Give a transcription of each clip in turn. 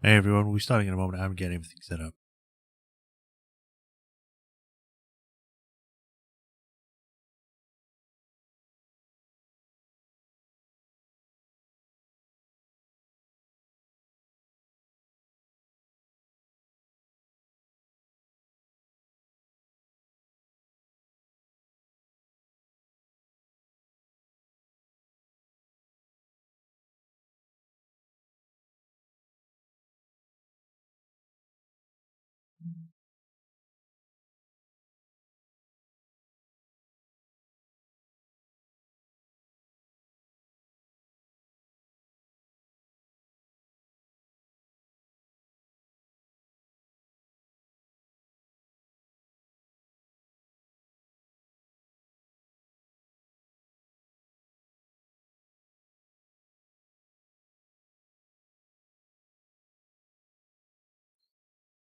Hey everyone, we'll be starting in a moment. I'm getting everything set up.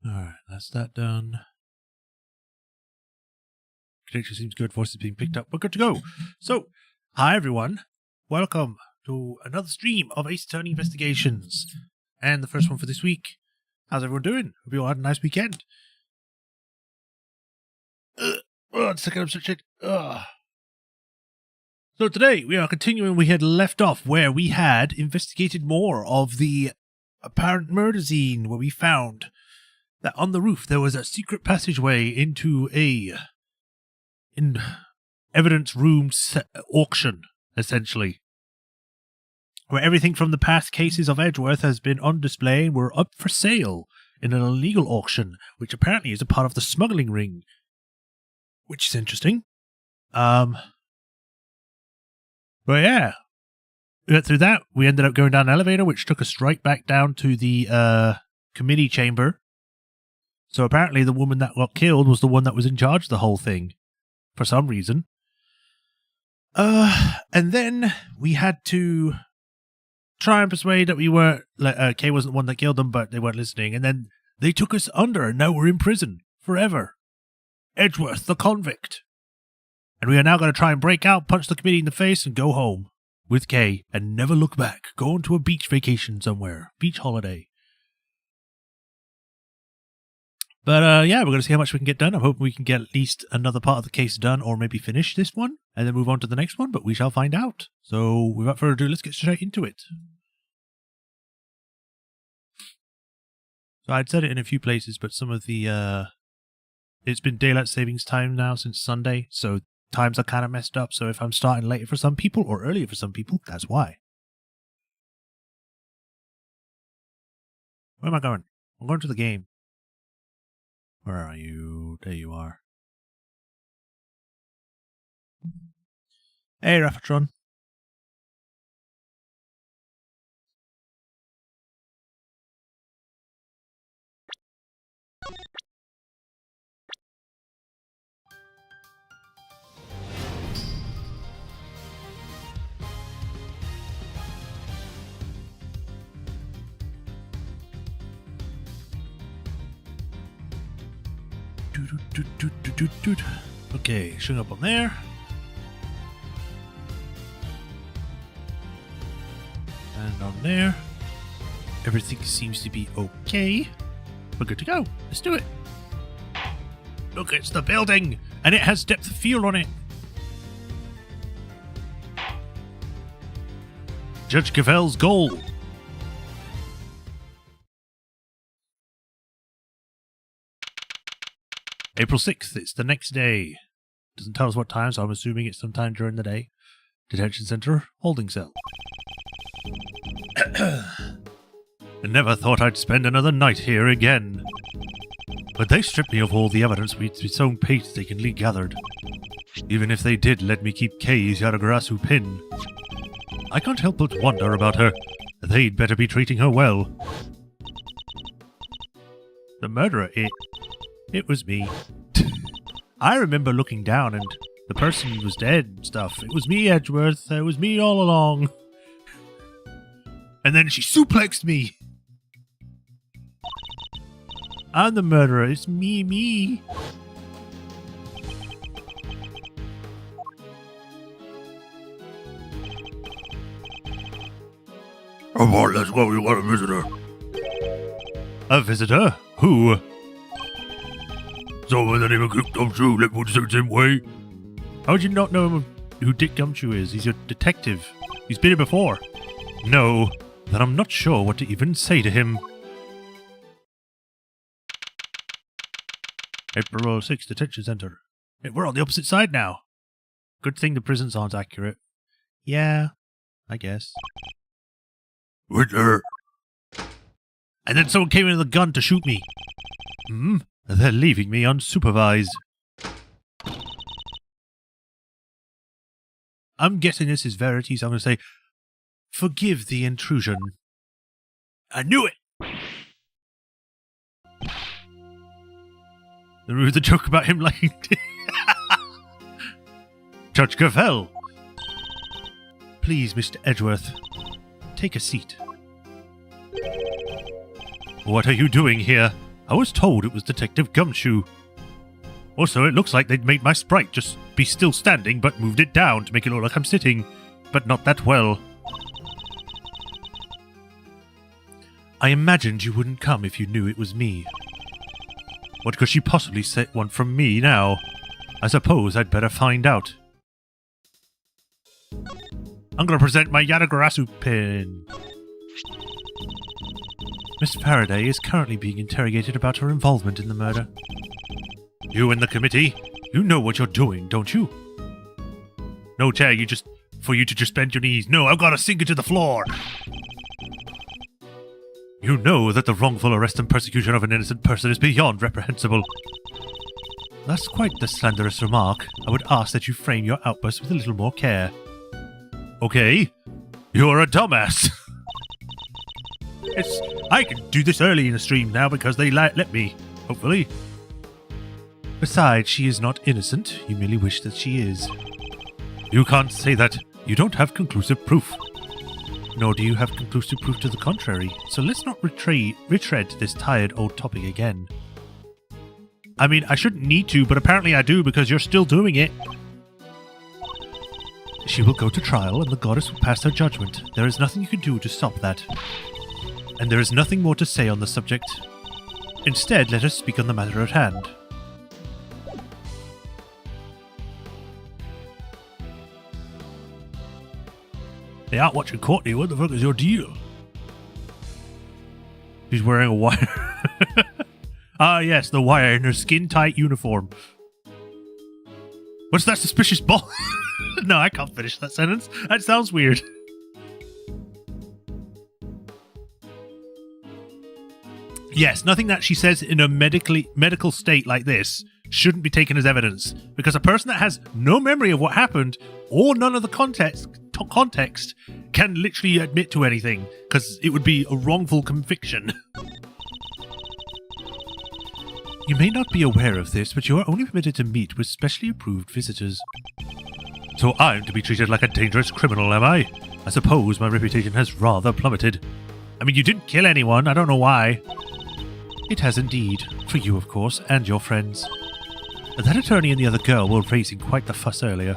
Alright, that's that done. Connection seems good. Voice is being picked up. We're good to go. So, hi everyone. Welcome to another stream of Ace Attorney Investigations. And the first one for this week. How's everyone doing? Hope you all had a nice weekend. It's taking up such a... So today, we are continuing. We had left off where we had investigated more of the apparent murder scene, where we found that on the roof there was a secret passageway into an evidence room auction, essentially, where everything from the past cases of Edgeworth has been on display and were up for sale in an illegal auction, which apparently is a part of the smuggling ring, which is interesting. But yeah, we went through that. We ended up going down an elevator, which took us right back down to the committee chamber. So apparently the woman that got killed was the one that was in charge of the whole thing, for some reason. And then we had to try and persuade that we weren't, Kay wasn't the one that killed them, but they weren't listening. And then they took us under, and now we're in prison forever. Edgeworth, the convict. And we are now going to try and break out, punch the committee in the face, and go home with Kay and never look back. Go on to a beach vacation somewhere. Beach holiday. But yeah, we're going to see how much we can get done. I'm hoping we can get at least another part of the case done, or maybe finish this one and then move on to the next one, but we shall find out. So without further ado, let's get straight into it. So I'd said it in a few places, but some of the it's been daylight savings time now since Sunday, so times are kind of messed up. So if I'm starting later for some people or earlier for some people, that's why. Where am I going? I'm going to the game. Where are you? There you are. Hey, Raphatron. Okay, showing up on there. And on there. Everything seems to be okay. We're good to go. Let's do it. Look, it's the building, and it has depth of field on it. Judge Cavell's goal. April 6th, it's the next day. Doesn't tell us what time, so I'm assuming it's sometime during the day. Detention center, holding cell. I never thought I'd spend another night here again. But they stripped me of all the evidence we'd so painstakingly gathered. Even if they did let me keep Kay's Yaragrasu pin. I can't help but wonder about her. They'd better be treating her well. The murderer, it was me. I remember looking down and the person was dead and stuff. It was me, Edgeworth. It was me all along. And then she suplexed me. I'm the murderer. It's me. Come on, let's go. We want a visitor. A visitor? Who? Someone that even Dick Gumshoe, let me say the same way. How would you not know who Dick Gumshoe is? He's your detective. He's been here before. No, then I'm not sure what to even say to him. April 6th, detention center. Hey, we're on the opposite side now. Good thing the prisons aren't accurate. Yeah, I guess. Wait there. And then someone came in with a gun to shoot me. They're leaving me unsupervised. I'm guessing this is Verity, so I'm going to say, forgive the intrusion. I knew it! The joke about him liking Judge Cavell. Please, Mr. Edgeworth, take a seat. What are you doing here? I was told it was Detective Gumshoe. Also, it looks like they'd made my sprite just be still standing, but moved it down to make it look like I'm sitting, but not that well. I imagined you wouldn't come if you knew it was me. What could she possibly want from me now? I suppose I'd better find out. I'm going to present my Yadagarasu pin. Miss Faraday is currently being interrogated about her involvement in the murder. You and the committee, you know what you're doing, don't you? No chair, for you to just bend your knees. No, I've got to sink it to the floor. You know that the wrongful arrest and persecution of an innocent person is beyond reprehensible. That's quite the slanderous remark. I would ask that you frame your outburst with a little more care. Okay, you're a dumbass. I can do this early in the stream now because they let me, hopefully. Besides, she is not innocent. You merely wish that she is. You can't say that. You don't have conclusive proof. Nor do you have conclusive proof to the contrary, so let's not retread this tired old topic again. I mean, I shouldn't need to, but apparently I do because you're still doing it. She will go to trial and the goddess will pass her judgment. There is nothing you can do to stop that. And there is nothing more to say on the subject. Instead, let us speak on the matter at hand. They aren't watching Courtney. What the fuck is your deal? She's wearing a wire. Ah, yes, the wire in her skin-tight uniform. What's that suspicious ball? No, I can't finish that sentence. That sounds weird. Yes, nothing that she says in a medical state like this shouldn't be taken as evidence, because a person that has no memory of what happened or none of the context can literally admit to anything, because it would be a wrongful conviction. You may not be aware of this, but you are only permitted to meet with specially approved visitors. So I'm to be treated like a dangerous criminal, am I? I suppose my reputation has rather plummeted. I mean, you didn't kill anyone, I don't know why. It has indeed. For you, of course, and your friends. That attorney and the other girl were raising quite the fuss earlier.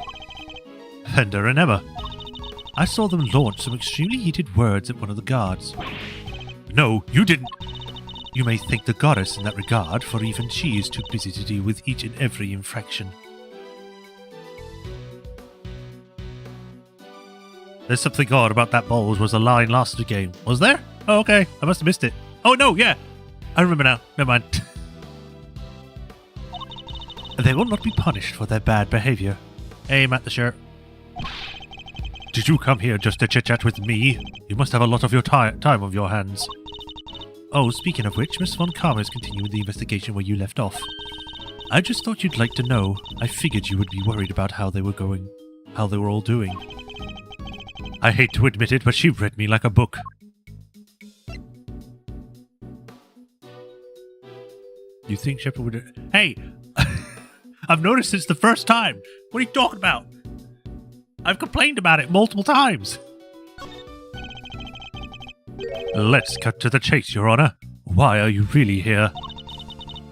Fender and Emma. I saw them launch some extremely heated words at one of the guards. No, you didn't. You may thank the goddess in that regard, for even she is too busy to deal with each and every infraction. There's something odd about that bulge was a line last game. Was there? Oh, okay. I must have missed it. Oh, no, yeah. I remember now. Never mind. They will not be punished for their bad behavior. Aim at the shirt. Did you come here just to chit-chat with me? You must have a lot of your time on your hands. Oh, speaking of which, Miss Von Karma is continuing the investigation where you left off. I just thought you'd like to know. I figured you would be worried about how they were all doing. I hate to admit it, but she read me like a book. You think Shepard would... Hey! I've noticed it's the first time. What are you talking about? I've complained about it multiple times. Let's cut to the chase, Your Honor. Why are you really here?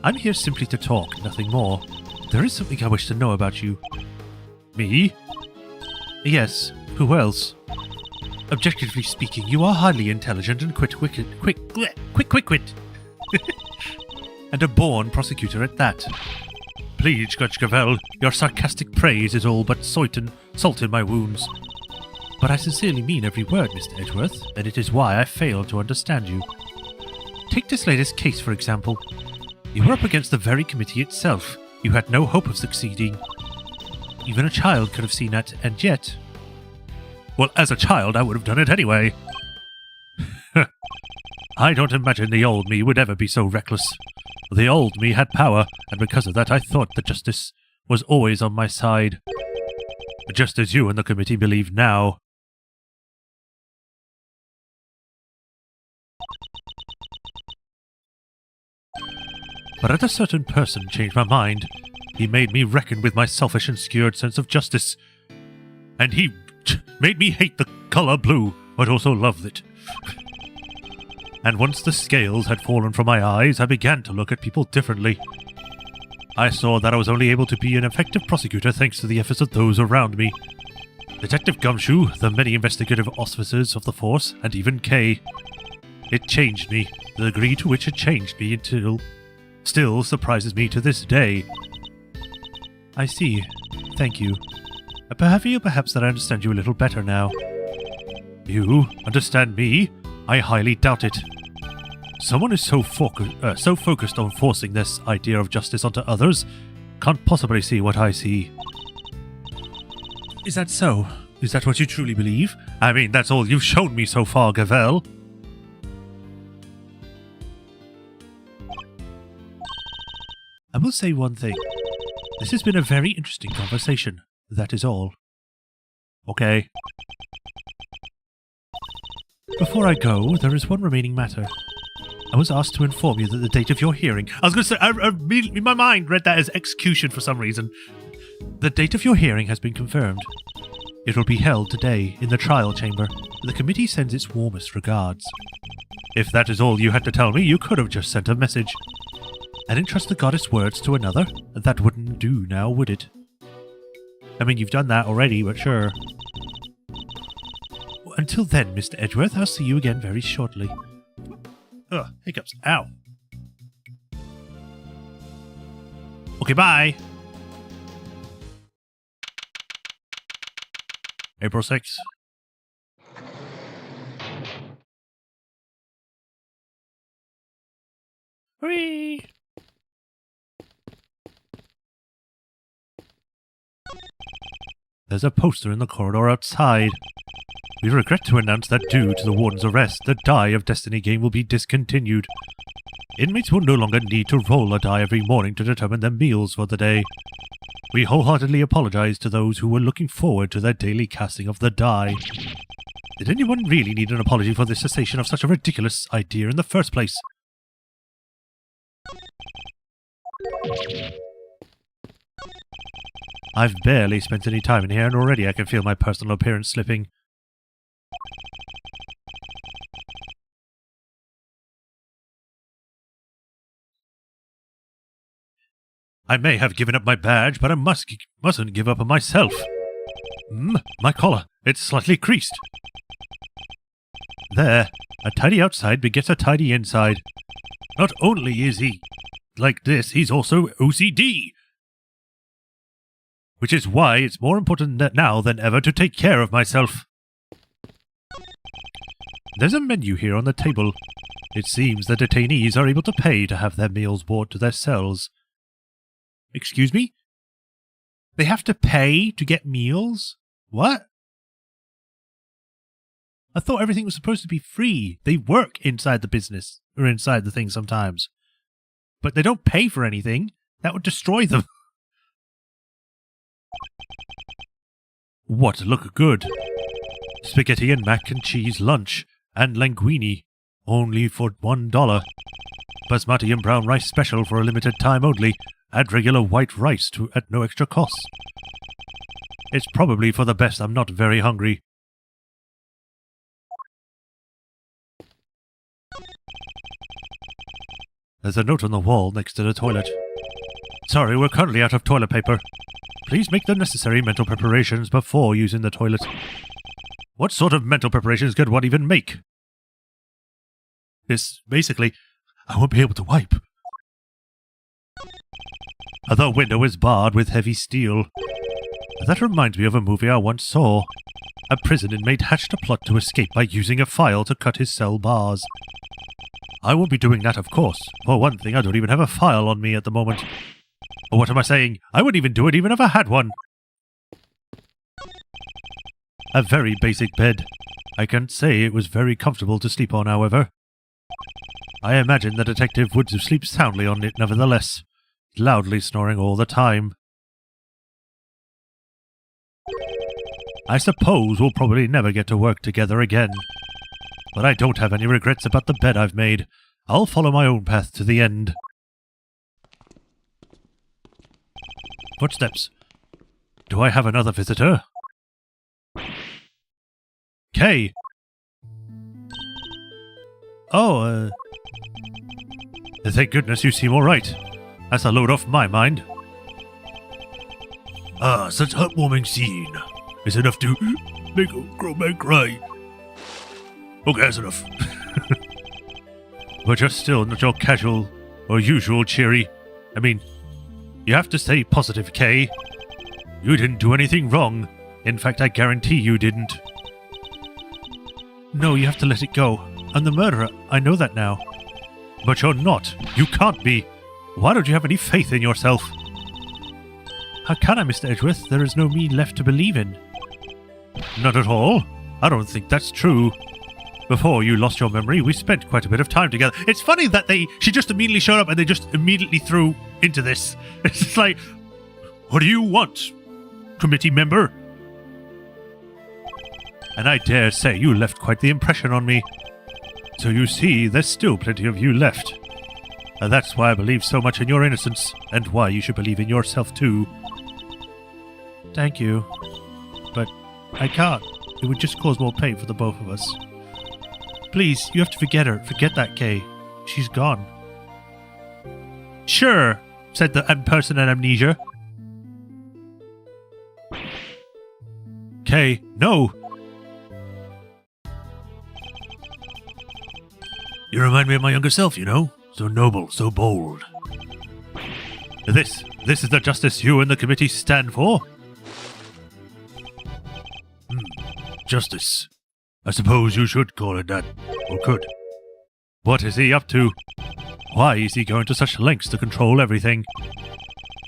I'm here simply to talk, nothing more. There is something I wish to know about you. Me? Yes, who else? Objectively speaking, you are highly intelligent and quick-witted. And a born prosecutor at that. Please, Judge Gavel, your sarcastic praise is all but salt in my wounds. But I sincerely mean every word, Mr. Edgeworth, and it is why I fail to understand you. Take this latest case, for example. You were up against the very committee itself. You had no hope of succeeding. Even a child could have seen that, and yet... Well, as a child, I would have done it anyway. I don't imagine the old me would ever be so reckless. The old me had power, and because of that I thought that justice was always on my side. Just as you and the committee believe now. But at a certain person changed my mind. He made me reckon with my selfish and skewed sense of justice. And he made me hate the colour blue, but also love it. And once the scales had fallen from my eyes, I began to look at people differently. I saw that I was only able to be an effective prosecutor thanks to the efforts of those around me. Detective Gumshoe, the many investigative officers of the force, and even Kay. It changed me, the degree to which it changed me still surprises me to this day. I see. Thank you. I feel perhaps that I understand you a little better now. You understand me? I highly doubt it. Someone is so focused on forcing this idea of justice onto others, can't possibly see what I see. Is that so? Is that what you truly believe? I mean, that's all you've shown me so far, Gavel. I will say one thing. This has been a very interesting conversation. That is all. Okay. Before I go, there is one remaining matter. I was asked to inform you that the date of your hearing... I was going to say, I in my mind read that as execution for some reason. The date of your hearing has been confirmed. It will be held today in the trial chamber. The committee sends its warmest regards. If that is all you had to tell me, you could have just sent a message. And entrust the goddess' words to another? That wouldn't do now, would it? I mean, you've done that already, but sure. Until then, Mr. Edgeworth, I'll see you again very shortly. Ugh, hiccups. Ow. Okay, bye. April 6th. Whee! There's a poster in the corridor outside. We regret to announce that due to the warden's arrest, the Die of Destiny game will be discontinued. Inmates will no longer need to roll a die every morning to determine their meals for the day. We wholeheartedly apologize to those who were looking forward to their daily casting of the die. Did anyone really need an apology for the cessation of such a ridiculous idea in the first place? I've barely spent any time in here, and already I can feel my personal appearance slipping. I may have given up my badge, but I mustn't give up on myself. My collar. It's slightly creased. There. A tidy outside begets a tidy inside. Not only is he like this, he's also OCD. Which is why it's more important now than ever to take care of myself. There's a menu here on the table. It seems that detainees are able to pay to have their meals brought to their cells. Excuse me? They have to pay to get meals? What? I thought everything was supposed to be free. They work inside the business, or inside the thing sometimes. But they don't pay for anything. That would destroy them. What look good? Spaghetti and mac and cheese lunch, and linguine, only for $1. Basmati and brown rice special for a limited time only. Add regular white rice at no extra cost. It's probably for the best I'm not very hungry. There's a note on the wall next to the toilet. Sorry, we're currently out of toilet paper. Please make the necessary mental preparations before using the toilet. What sort of mental preparations could one even make? This, basically, I won't be able to wipe. The window is barred with heavy steel. That reminds me of a movie I once saw. A prison inmate hatched a plot to escape by using a file to cut his cell bars. I won't be doing that, of course. For one thing, I don't even have a file on me at the moment. Or what am I saying? I wouldn't even do it even if I had one. A very basic bed. I can't say it was very comfortable to sleep on, however. I imagine the detective would sleep soundly on it nevertheless, loudly snoring all the time. I suppose we'll probably never get to work together again. But I don't have any regrets about the bed I've made. I'll follow my own path to the end. Footsteps. Do I have another visitor? Kay! Oh, thank goodness you seem alright. That's a load off my mind. Ah, such heartwarming scene. It's enough to make a grown man cry. Okay, that's enough. But you're still not your casual or usual cheery. I mean, you have to stay positive, Kay. You didn't do anything wrong. In fact, I guarantee you didn't. No, you have to let it go. I'm the murderer. I know that now. But you're not. You can't be. Why don't you have any faith in yourself? How can I, Mr. Edgeworth? There is no me left to believe in. Not at all. I don't think that's true. Before you lost your memory, we spent quite a bit of time together. It's funny that she just immediately showed up and they just immediately threw into this. It's just like, what do you want, committee member? And I dare say you left quite the impression on me. So you see, there's still plenty of you left. And that's why I believe so much in your innocence, and why you should believe in yourself too. Thank you. But I can't. It would just cause more pain for the both of us. Please, you have to forget her. Forget that, Kay. She's gone. Sure, said the person in amnesia. Kay, no. You remind me of my younger self, you know? So noble, so bold. This is the justice you and the committee stand for? Justice. I suppose you should call it that, or could. What is he up to? Why is he going to such lengths to control everything?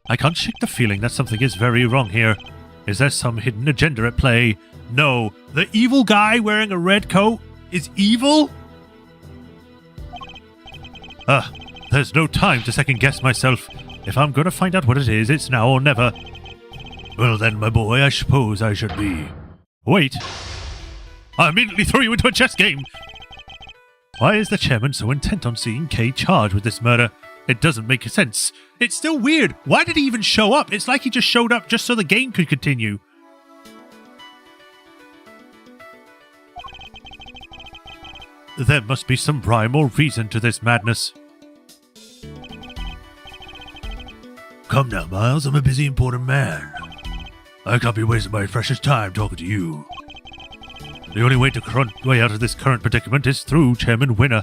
I can't shake the feeling that something is very wrong here. Is there some hidden agenda at play? No, the evil guy wearing a red coat is evil? There's no time to second-guess myself. If I'm going to find out what it is, it's now or never. Well then, my boy, I suppose I should be... Wait! I immediately threw you into a chess game! Why is the chairman so intent on seeing Kay charged with this murder? It doesn't make sense. It's still weird. Why did he even show up? It's like he just showed up just so the game could continue. There must be some rhyme or reason to this madness. Come now, Miles. I'm a busy, important man. I can't be wasting my precious time talking to you. The only way out of this current predicament is through Chairman Winner.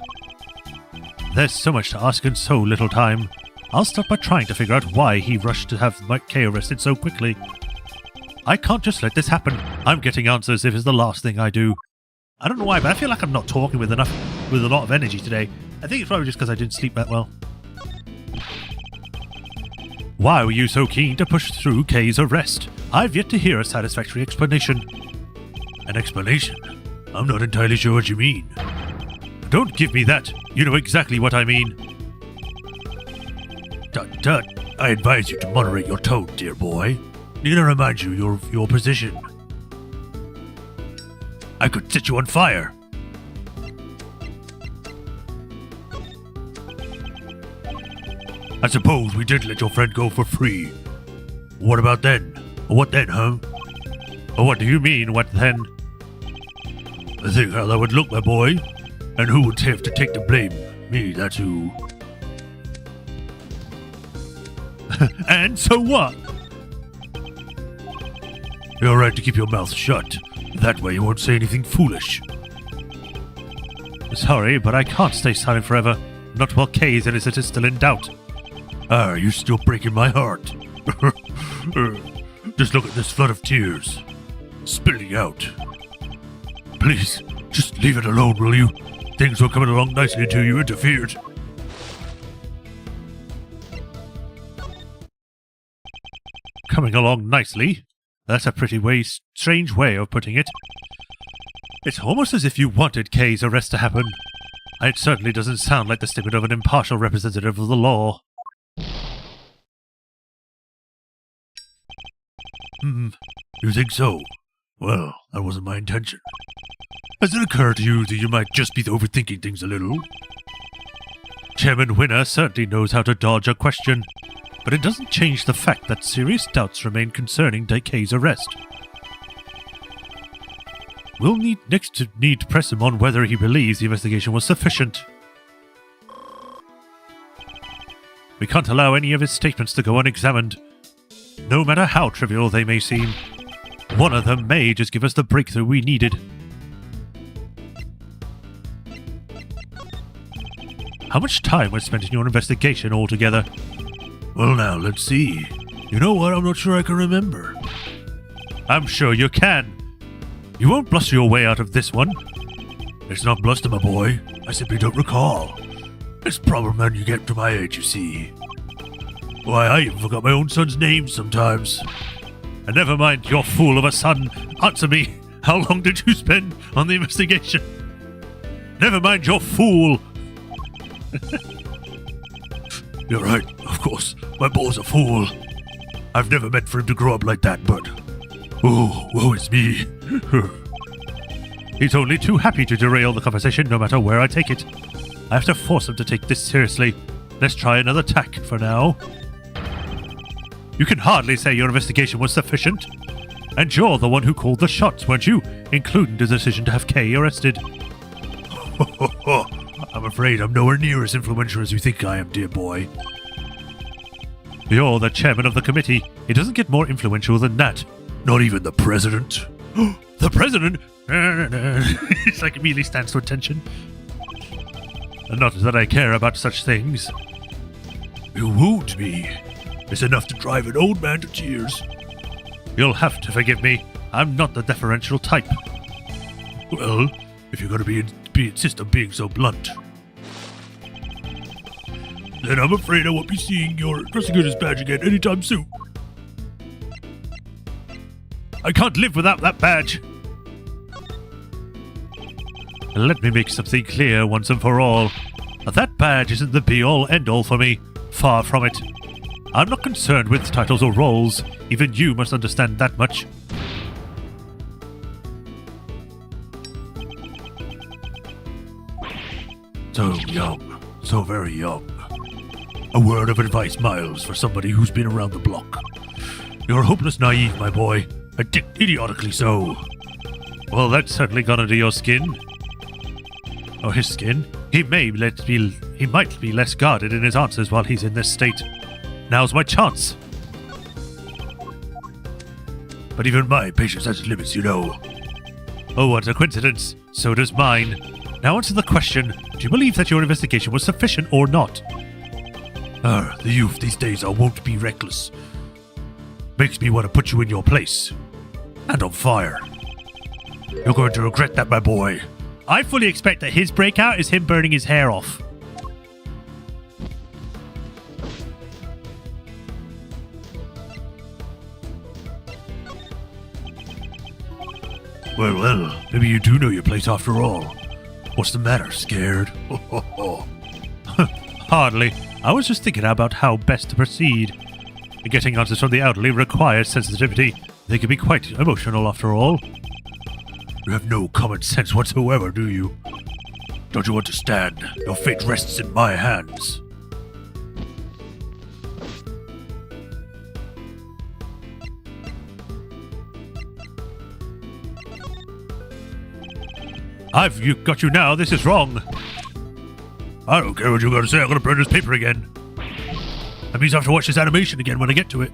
There's so much to ask in so little time. I'll start by trying to figure out why he rushed to have Mike Kay arrested so quickly. I can't just let this happen. I'm getting answers if it's the last thing I do. I don't know why, but I feel like I'm not talking with a lot of energy today. I think it's probably just because I didn't sleep that well. Why were you so keen to push through Kay's arrest? I've yet to hear a satisfactory explanation. An explanation? I'm not entirely sure what you mean. Don't give me that. You know exactly what I mean. Tut. I advise you to moderate your tone, dear boy. Need to remind you of your position. I could set you on fire. I suppose we did let your friend go for free. What about then? What then, huh? Or what do you mean, what then? I think how that would look, my boy. And who would have to take the blame? Me, that's who. And so what? You're right to keep your mouth shut. That way you won't say anything foolish. Sorry, but I can't stay silent forever. Not while Kay's innocence is still in doubt. Ah, you're still breaking my heart. Just look at this flood of tears. Spilling out. Please, just leave it alone, will you? Things were coming along nicely until you interfered. Coming along nicely? That's a pretty strange way of putting it. It's almost as if you wanted Kay's arrest to happen. It certainly doesn't sound like the statement of an impartial representative of the law. You think so? Well, that wasn't my intention. Has it occurred to you that you might just be overthinking things a little? Chairman Winner certainly knows how to dodge a question, but it doesn't change the fact that serious doubts remain concerning Kay's arrest. We'll need to press him on whether he believes the investigation was sufficient. We can't allow any of his statements to go unexamined, no matter how trivial they may seem. One of them may just give us the breakthrough we needed. How much time was spent in your investigation altogether? Well now, let's see. You know what? I'm not sure I can remember. I'm sure you can. You won't bluster your way out of this one. It's not bluster, my boy. I simply don't recall. It's a problem when you get to my age, you see. Why, I even forgot my own son's name sometimes. And never mind your fool of a son. Answer me. How long did you spend on the investigation? Never mind your fool. You're right, of course. My boy's a fool. I've never meant for him to grow up like that, but... oh, woe is me. He's only too happy to derail the conversation no matter where I take it. I have to force him to take this seriously. Let's try another tack for now. You can hardly say your investigation was sufficient. And you're the one who called the shots, weren't you? Including the decision to have Kay arrested. I'm afraid I'm nowhere near as influential as you think I am, dear boy. You're the chairman of the committee. It doesn't get more influential than that. Not even the president. The president? It's like immediately stands to attention. Not that I care about such things. You wound me. It's enough to drive an old man to tears. You'll have to forgive me. I'm not the deferential type. Well, if you're going to insist on being so blunt, then I'm afraid I won't be seeing your prosecutor's badge again anytime soon. I can't live without that badge. Let me make something clear once and for all. That badge isn't the be-all, end-all for me. Far from it. I'm not concerned with titles or roles. Even you must understand that much. So young. So very young. A word of advice, Miles, for somebody who's been around the block. You're hopeless naive, my boy. Idiotically so. Well, that's certainly gone under your skin. Or his skin. He might be less guarded in his answers while he's in this state. Now's my chance. But even my patience has limits, you know. Oh, what a coincidence. So does mine. Now answer the question. Do you believe that your investigation was sufficient or not? The youth these days won't be reckless. Makes me want to put you in your place. And on fire. You're going to regret that, my boy. I fully expect that his breakout is him burning his hair off. Well, maybe you do know your place after all. What's the matter, scared? Hardly. I was just thinking about how best to proceed. Getting answers from the elderly requires sensitivity. They can be quite emotional after all. You have no common sense whatsoever, do you? Don't you understand? Your fate rests in my hands. I've got you now. This is wrong. I don't care what you got to say. I'm going to burn this paper again. That means I have to watch this animation again when I get to it.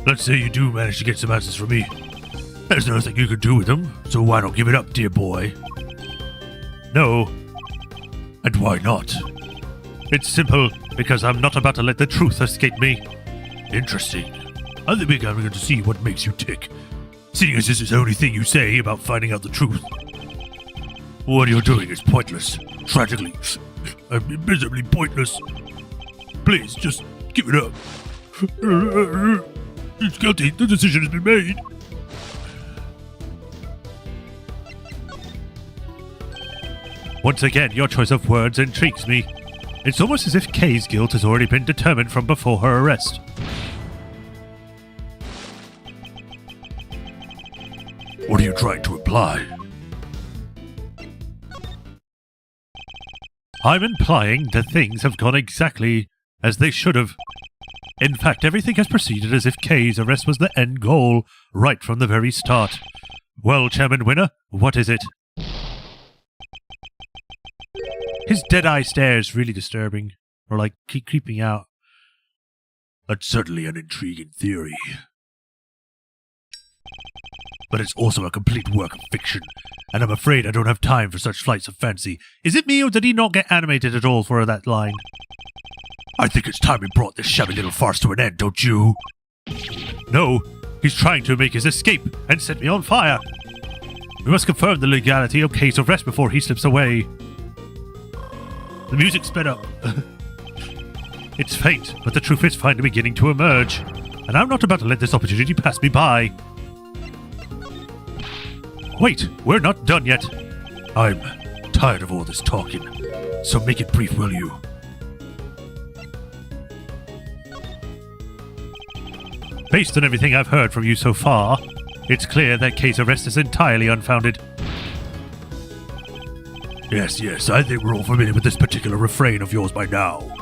Let's say you do manage to get some answers from me. There's nothing you can do with them, so why not give it up, dear boy? No. And why not? It's simple, because I'm not about to let the truth escape me. Interesting. I think I'm going to see what makes you tick, seeing as this is the only thing you say about finding out the truth. What you're doing is pointless. Tragically, miserably pointless. Please, just give it up. It's guilty. The decision has been made. Once again, your choice of words intrigues me. It's almost as if Kay's guilt has already been determined from before her arrest. What are you trying to imply? I'm implying that things have gone exactly as they should have. In fact, everything has proceeded as if Kay's arrest was the end goal, right from the very start. Well, Chairman Winner, what is it? His dead-eye stare is really disturbing, or like keep creeping out. That's certainly an intriguing theory. But it's also a complete work of fiction, and I'm afraid I don't have time for such flights of fancy. Is it me, or did he not get animated at all for that line? I think it's time we brought this shabby little farce to an end, don't you? No, he's trying to make his escape and set me on fire. We must confirm the legality of Kay's arrest before he slips away. The music sped up. It's faint, but the truth is finally beginning to emerge, and I'm not about to let this opportunity pass me by. Wait, we're not done yet. I'm tired of all this talking, so make it brief, will you? Based on everything I've heard from you so far, it's clear that Kay's arrest is entirely unfounded. Yes, I think we're all familiar with this particular refrain of yours by now.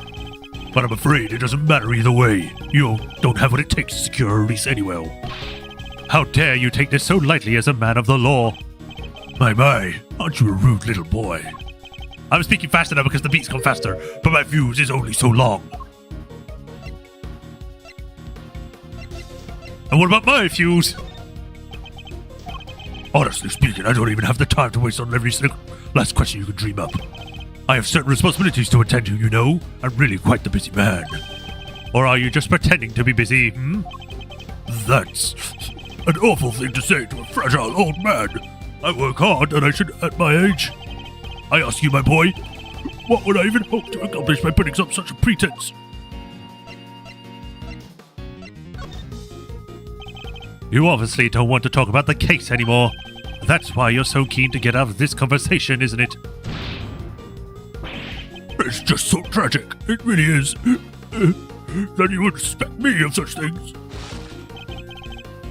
But I'm afraid it doesn't matter either way. You don't have what it takes to secure a release anyway. How dare you take this so lightly as a man of the law? My, aren't you a rude little boy? I'm speaking faster now because the beat's gone faster, but my fuse is only so long. And what about my fuse? Honestly speaking, I don't even have the time to waste on every single last question you could dream up. I have certain responsibilities to attend to, you know. I'm really quite the busy man. Or are you just pretending to be busy, That's an awful thing to say to a fragile old man. I work hard, and I should at my age. I ask you, my boy, what would I even hope to accomplish by putting up such a pretense? You obviously don't want to talk about the case anymore. That's why you're so keen to get out of this conversation, isn't it? It's just so tragic. It really is. That you would suspect me of such things.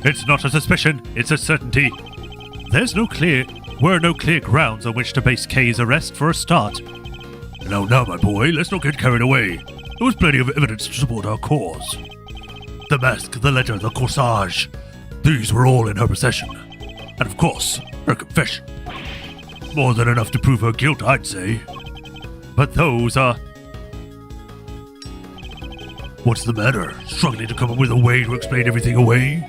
It's not a suspicion, it's a certainty. Were no clear grounds on which to base Kay's arrest for a start. Now, my boy, let's not get carried away. There was plenty of evidence to support our cause. The mask, the letter, the corsage. These were all in her possession. And of course, her confession. More than enough to prove her guilt, I'd say. But those are... What's the matter? Struggling to come up with a way to explain everything away?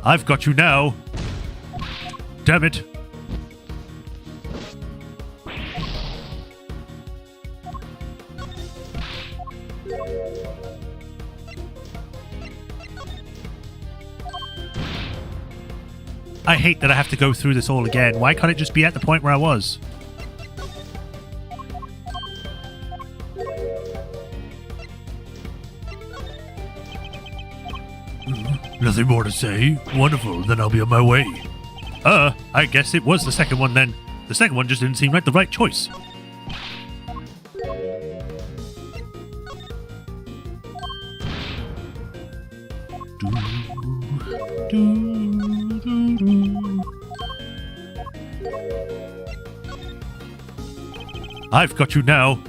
I've got you now. Damn it. I hate that I have to go through this all again. Why can't it just be at the point where I was? Nothing more to say? Wonderful, then I'll be on my way. I guess it was the second one then. The second one just didn't seem like the right choice. I've got you now.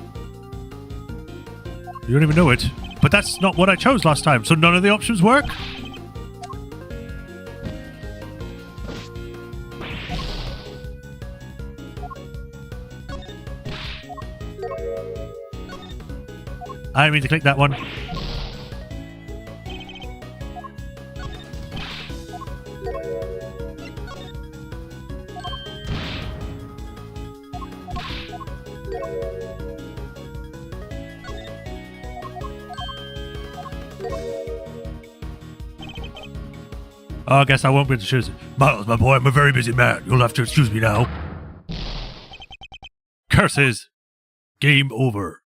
You don't even know it. But that's not what I chose last time, so none of the options work? I didn't mean to click that one. Oh, I guess I won't be able to choose it. Miles, my boy, I'm a very busy man. You'll have to excuse me now. Curses. Game over.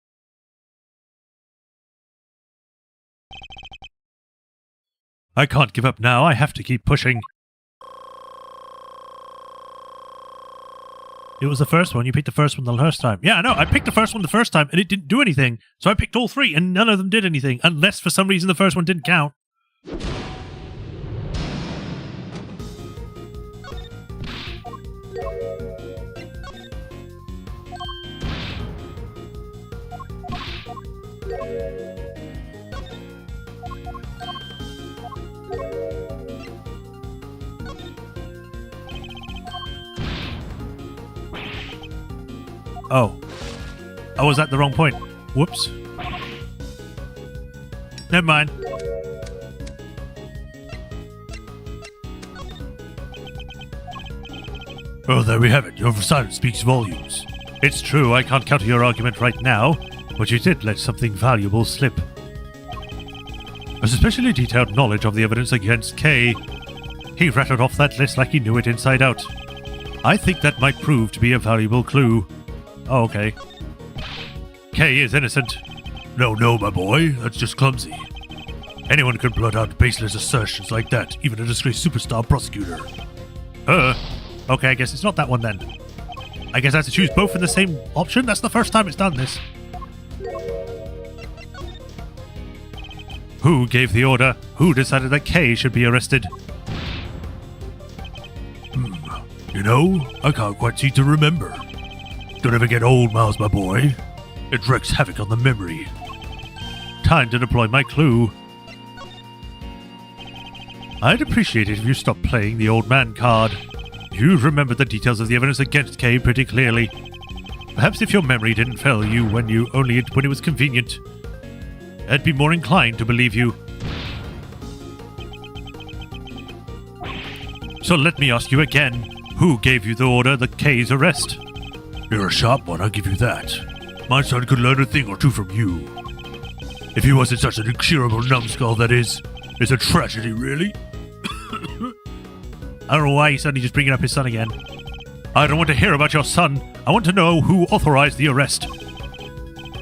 I can't give up now. I have to keep pushing. It was the first one. You picked the first one the first time. Yeah, I know. I picked the first one the first time, and it didn't do anything. So I picked all three, and none of them did anything. Unless, for some reason, the first one didn't count. Oh. I was at the wrong point. Whoops. Never mind. Oh, there we have it. Your silence speaks volumes. It's true, I can't counter your argument right now, but you did let something valuable slip. A especially detailed knowledge of the evidence against Kay. He rattled off that list like he knew it inside out. I think that might prove to be a valuable clue. Oh, okay. Kay is innocent. No, my boy. That's just clumsy. Anyone could blurt out baseless assertions like that, even a disgraced superstar prosecutor. Okay, I guess it's not that one then. I guess I have to choose both in the same option? That's the first time it's done this. Who gave the order? Who decided that Kay should be arrested? You know, I can't quite seem to remember. Don't ever get old, Miles, my boy. It wreaks havoc on the memory. Time to deploy my clue. I'd appreciate it if you stopped playing the old man card. You remember the details of the evidence against Kay pretty clearly. Perhaps if your memory didn't fail you when it was convenient, I'd be more inclined to believe you. So let me ask you again, who gave you the order the Kay's arrest? You're a sharp one, I'll give you that. My son could learn a thing or two from you. If he wasn't such an incurable numbskull, that is. It's a tragedy, really. I don't know why he's suddenly just bringing up his son again. I don't want to hear about your son. I want to know who authorized the arrest.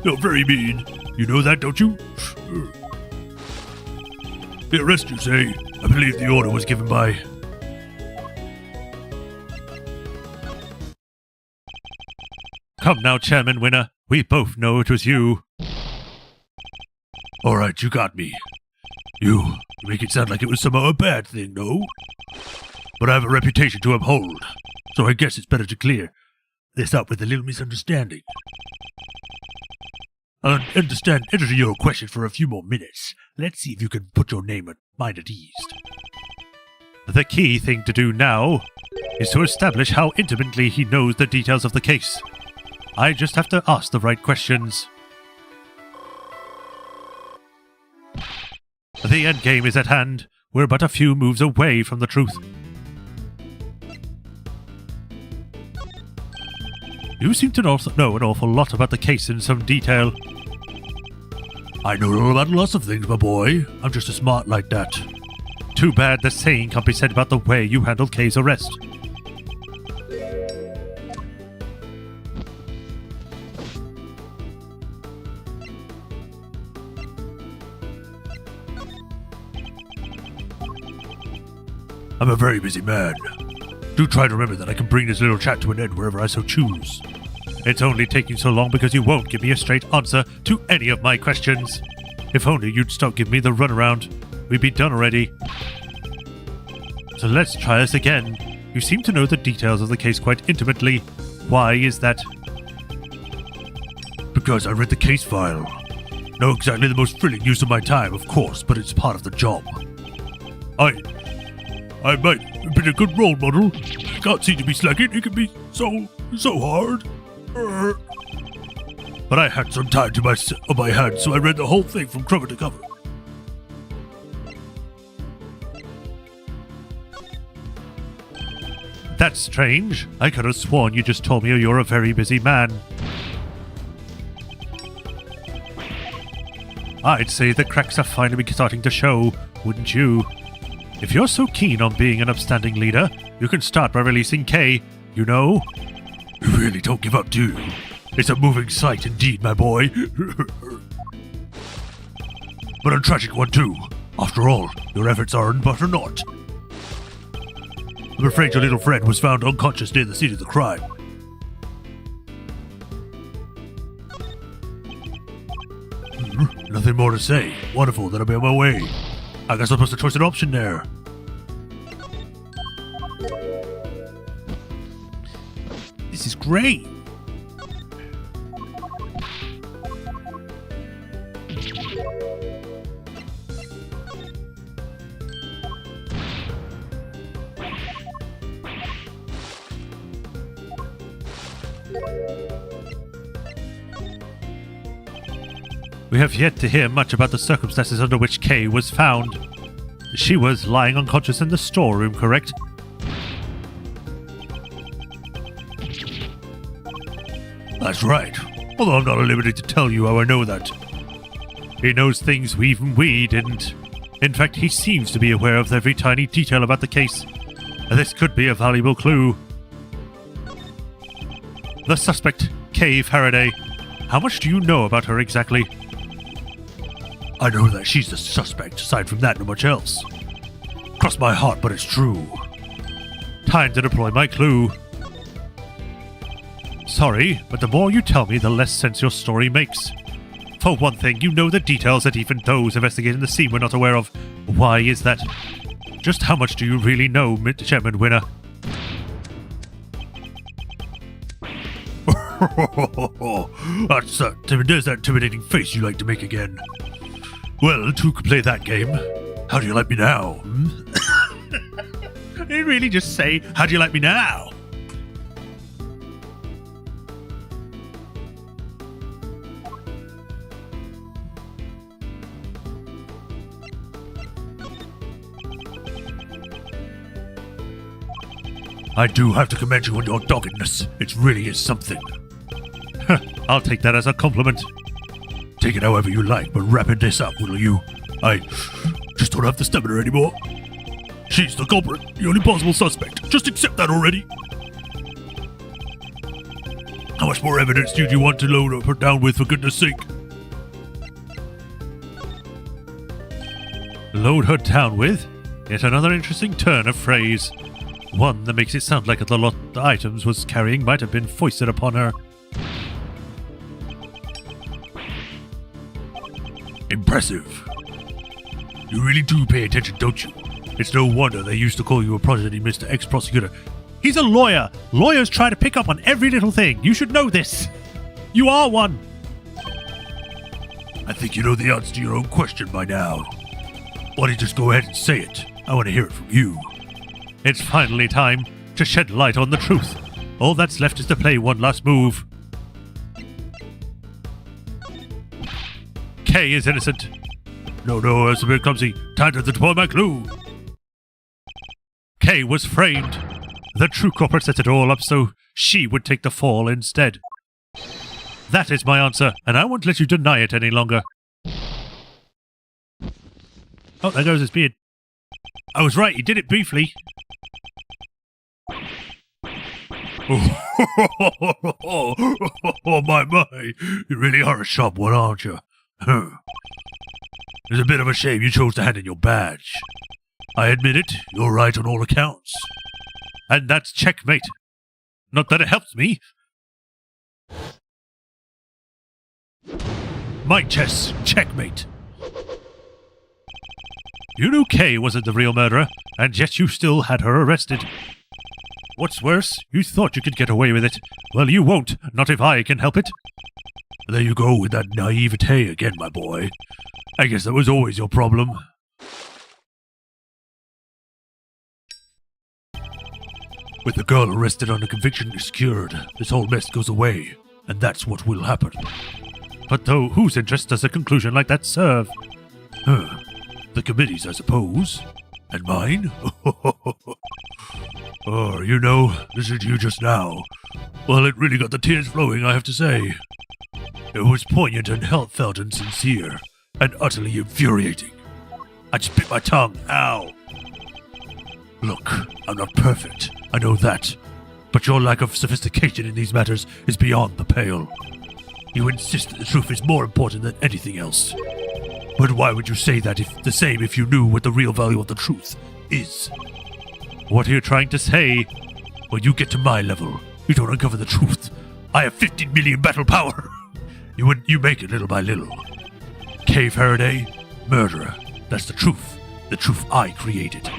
You're very mean. You know that, don't you? The arrest, you say? I believe the order was given by... Come now, Chairman Winner. We both know it was you. Alright, you got me. You make it sound like it was somehow a bad thing, no? But I have a reputation to uphold, so I guess it's better to clear this up with a little misunderstanding. I'll enter your question for a few more minutes. Let's see if you can put your name and mind at ease. The key thing to do now is to establish how intimately he knows the details of the case. I just have to ask the right questions. The endgame is at hand. We're but a few moves away from the truth. You seem to know an awful lot about the case in some detail. I know all about lots of things, my boy. I'm just a smart like that. Too bad the same can't be said about the way you handled Kay's arrest. I'm a very busy man. Do try to remember that I can bring this little chat to an end wherever I so choose. It's only taking so long because you won't give me a straight answer to any of my questions. If only you'd stop giving me the runaround. We'd be done already. So let's try this again. You seem to know the details of the case quite intimately. Why is that? Because I read the case file. Not exactly the most thrilling use of my time, of course, but it's part of the job. I might have been a good role model. Can't seem to be slacking. It can be so hard. but I had some time on my hands, so I read the whole thing from cover to cover. That's strange. I could have sworn you just told me you're a very busy man. I'd say the cracks are finally starting to show, wouldn't you? If you're so keen on being an upstanding leader, you can start by releasing Kay, you know? You really don't give up, do you? It's a moving sight indeed, my boy. But a tragic one too. After all, your efforts are but for naught. I'm afraid your little friend was found unconscious near the scene of the crime. Nothing more to say. Wonderful, then I'll be on my way. I guess I'm supposed to choose an option there. This is great. We have yet to hear much about the circumstances under which Kay was found. She was lying unconscious in the storeroom, correct? That's right. Although I'm not at liberty to tell you how I know that. He knows things even we didn't. In fact, he seems to be aware of every tiny detail about the case. This could be a valuable clue. The suspect, Kay Faraday. How much do you know about her exactly? I know that she's the suspect. Aside from that, not much else. Cross my heart, but it's true. Time to deploy my clue. Sorry, but the more you tell me, the less sense your story makes. For one thing, you know the details that even those investigating the scene were not aware of. Why is that? Just how much do you really know, Chairman Winner? There's that intimidating face you like to make again. Well, two could play that game. How do you like me now? Did you really just say, how do you like me now? I do have to commend you on your doggedness. It really is something. I'll take that as a compliment. Take it however you like, but wrapping this up, will you? I just don't have the stamina anymore. She's the culprit, the only possible suspect. Just accept that already. How much more evidence do you want to load her down with, for goodness sake? Load her down with? Yet another interesting turn of phrase. One that makes it sound like the lot the items was carrying might have been foisted upon her. Impressive. You really do pay attention, don't you? It's no wonder they used to call you a prodigy, Mr. Ex-Prosecutor. He's a lawyer. Lawyers try to pick up on every little thing. You should know this. You are one. I think you know the answer to your own question by now. Why don't you just go ahead and say it? I want to hear it from you. It's finally time to shed light on the truth. All that's left is to play one last move. Kay is innocent. No, that's a bit clumsy. Time to deploy my clue. Kay was framed. The true culprit set it all up so she would take the fall instead. That is my answer, and I won't let you deny it any longer. Oh, there goes his beard. I was right, he did it briefly. Oh, my. You really are a sharp one, aren't you? It's a bit of a shame you chose to hand in your badge. I admit it, you're right on all accounts. And that's checkmate. Not that it helps me. My chess, checkmate. You knew Kay wasn't the real murderer, and yet you still had her arrested. What's worse, you thought you could get away with it. Well, you won't, not if I can help it. There you go with that naivete again, my boy. I guess that was always your problem. With the girl arrested on a conviction secured, this whole mess goes away. and that's what will happen. But though, whose interest does a conclusion like that serve? The committee's, I suppose. And mine? Oh, listening to you just now. Well, it really got the tears flowing, I have to say. It was poignant and heartfelt and sincere, and utterly infuriating. I just bit my tongue. Ow. Look, I'm not perfect. I know that. But your lack of sophistication in these matters is beyond the pale. You insist that the truth is more important than anything else. But why would you say that if you knew what the real value of the truth is? What are you trying to say? When you get to my level, you don't uncover the truth. I have 15 million battle power. You make it little by little. K. Faraday, murderer. That's the truth. The truth I created.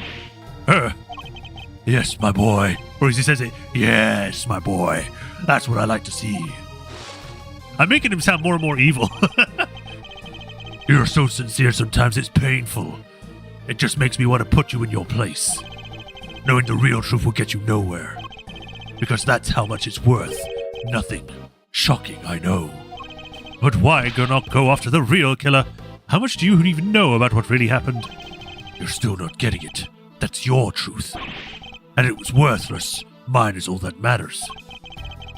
Yes, my boy. Or as he says it, yes, my boy. That's what I like to see. I'm making him sound more and more evil. You're so sincere sometimes it's painful. It just makes me want to put you in your place. Knowing the real truth will get you nowhere. Because that's how much it's worth. Nothing. Shocking, I know. But why not go after the real killer? How much do you even know about what really happened? You're still not getting it. That's your truth. And it was worthless. Mine is all that matters.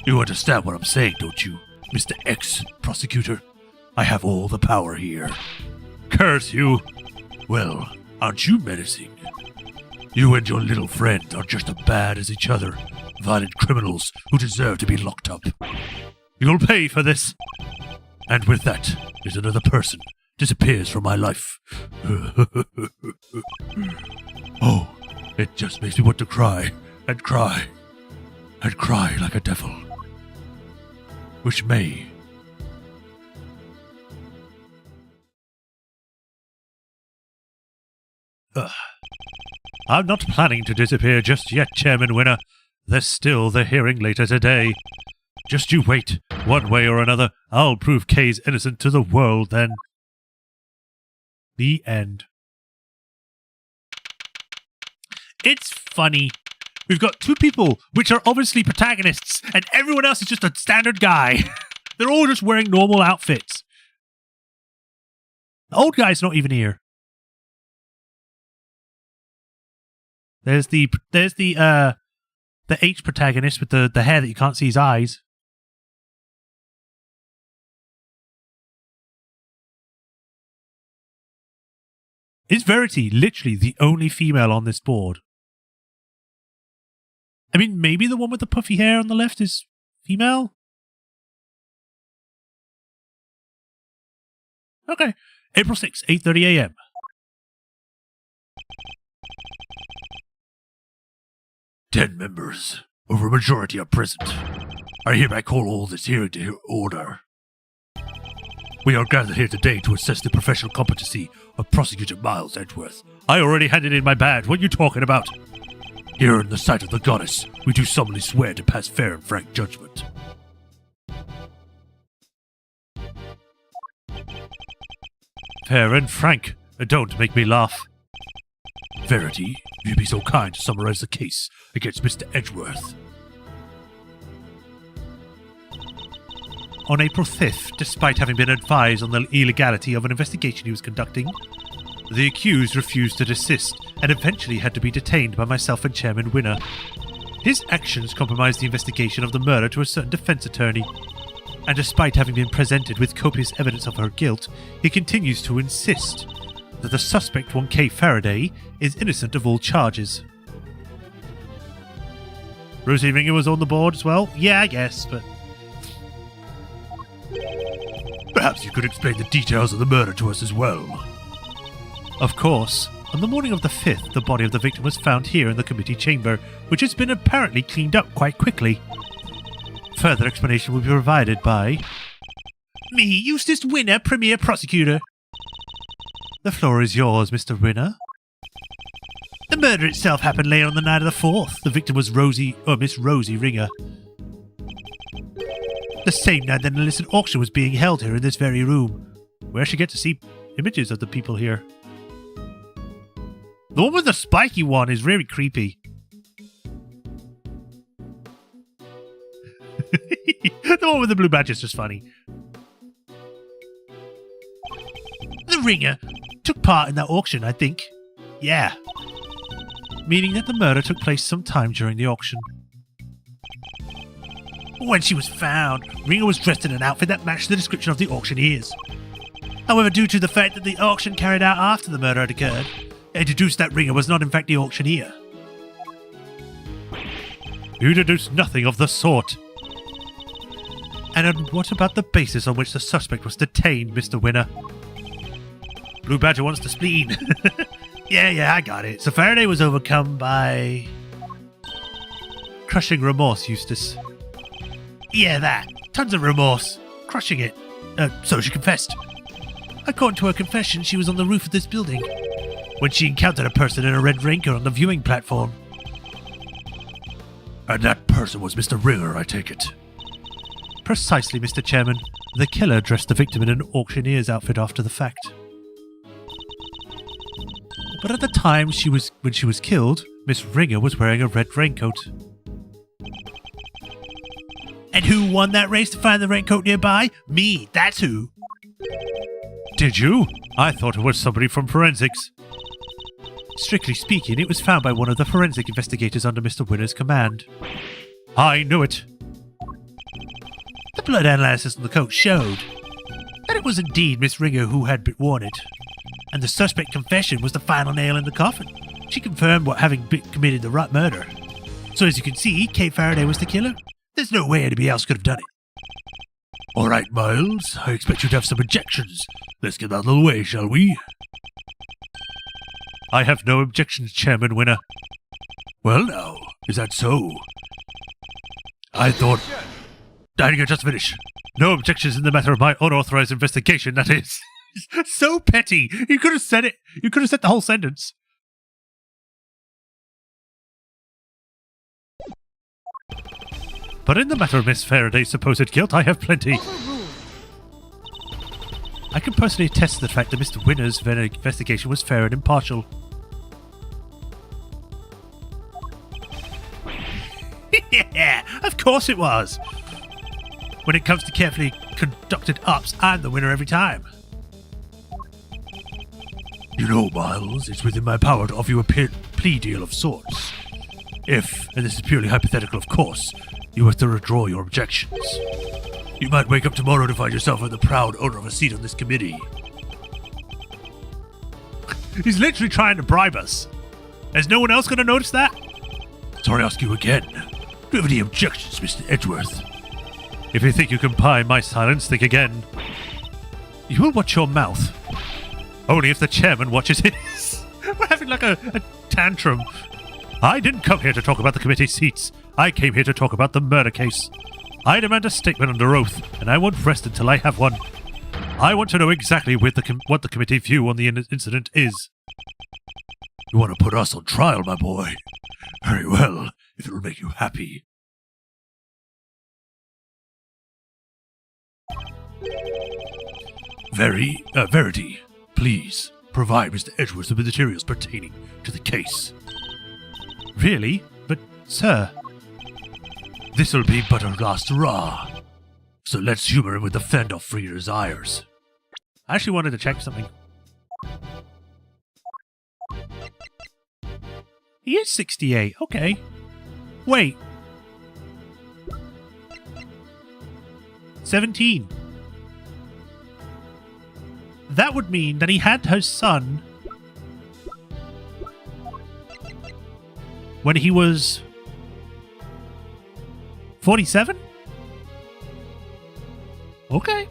You understand what I'm saying, don't you, Mr. Ex-Prosecutor? I have all the power here. Curse you! Well, aren't you menacing? You and your little friend are just as bad as each other. Violent criminals who deserve to be locked up. You'll pay for this. And with that, is another person disappears from my life. Oh, it just makes me want to cry, and cry, and cry like a devil. Which may... I'm not planning to disappear just yet, Chairman Winner. There's still the hearing later today. Just you wait. One way or another, I'll prove Kay's innocent to the world then. The end. It's funny. We've got two people which are obviously protagonists, and everyone else is just a standard guy. They're all just wearing normal outfits. The old guy's not even here. There's the H protagonist with the hair that you can't see his eyes. Is Verity literally the only female on this board? I mean, maybe the one with the puffy hair on the left is female? Okay. April 6th, 8:30 a.m. "10 members, over a majority are present. I hereby call all this hearing to order. We are gathered here today to assess the professional competency of Prosecutor Miles Edgeworth. I already handed in my badge. What are you talking about? Here in the sight of the goddess, we do solemnly swear to pass fair and frank judgment." Fair and frank. Don't make me laugh. Verity, if you'd be so kind to summarize the case against Mr. Edgeworth. On April 5th, despite having been advised on the illegality of an investigation he was conducting, the accused refused to desist and eventually had to be detained by myself and Chairman Winner. His actions compromised the investigation of the murder to a certain defense attorney, and despite having been presented with copious evidence of her guilt, he continues to insist that the suspect, one K. Faraday, is innocent of all charges. Rosie Ringer was on the board as well? Yeah, I guess, but... Perhaps you could explain the details of the murder to us as well. Of course. On the morning of the 5th, the body of the victim was found here in the committee chamber, which has been apparently cleaned up quite quickly. Further explanation will be provided by... Me, Eustace Winner, Premier Prosecutor. The floor is yours, Mr. Winner. The murder itself happened later on the night of the 4th. The victim was Miss Rosie Ringer. The same night that an illicit auction was being held here in this very room, where she get to see images of the people here. The one with the spiky one is really creepy. The one with the blue badge is just funny. The ringer took part in that auction, I think. Yeah. Meaning that the murder took place sometime during the auction. When she was found, Ringer was dressed in an outfit that matched the description of the auctioneers. However, due to the fact that the auction carried out after the murder had occurred, it deduced that Ringer was not in fact the auctioneer. You deduced nothing of the sort. And what about the basis on which the suspect was detained, Mr. Winner? Blue Badger wants to spleen. Yeah, I got it. So Faraday was overcome by... crushing remorse, Eustace. Yeah, that. Tons of remorse. Crushing it. So she confessed. According to her confession, she was on the roof of this building when she encountered a person in a red raincoat on the viewing platform. And that person was Mr. Ringer, I take it. Precisely, Mr. Chairman. The killer dressed the victim in an auctioneer's outfit after the fact. But at the time when she was killed, Miss Ringer was wearing a red raincoat. And who won that race to find the raincoat nearby? Me, that's who. Did you? I thought it was somebody from forensics. Strictly speaking, it was found by one of the forensic investigators under Mr. Winner's command. I knew it. The blood analysis on the coat showed that it was indeed Miss Ringer who had worn it, and the suspect confession was the final nail in the coffin. She confirmed having committed the murder. So as you can see, Kate Faraday was the killer. There's no way anybody else could have done it. All right, Miles, I expect you to have some objections. Let's get out of the way, shall we? I have no objections, Chairman Winner. Well now, is that so? I didn't just finish. No objections in the matter of my unauthorized investigation, that is. So petty. You could have said it. You could have said the whole sentence. But in the matter of Miss Faraday's supposed guilt, I have plenty. I can personally attest to the fact that Mr. Winner's investigation was fair and impartial. Yeah, of course it was. When it comes to carefully conducted ups, I'm the winner every time. You know, Miles, it's within my power to offer you a plea deal of sorts. If, and this is purely hypothetical of course, you were to withdraw your objections. You might wake up tomorrow to find yourself the proud owner of a seat on this committee. He's literally trying to bribe us. Is no one else going to notice that? Sorry, I ask you again. Do you have any objections, Mr. Edgeworth? If you think you can buy my silence, think again. You will watch your mouth. Only if the chairman watches his. We're having like a tantrum. I didn't come here to talk about the committee seats. I came here to talk about the murder case. I demand a statement under oath, and I won't rest until I have one. I want to know exactly what the committee view on the incident is. You want to put us on trial, my boy? Very well, if it will make you happy. Verity, please provide Mr. Edgeworth with the materials pertaining to the case. Really? But, sir... This'll be but our last hurrah. So let's humor him with the fend-off for your desires. I actually wanted to check something. He is 68, okay. Wait. 17. That would mean that he had his son when he was 47? Okay.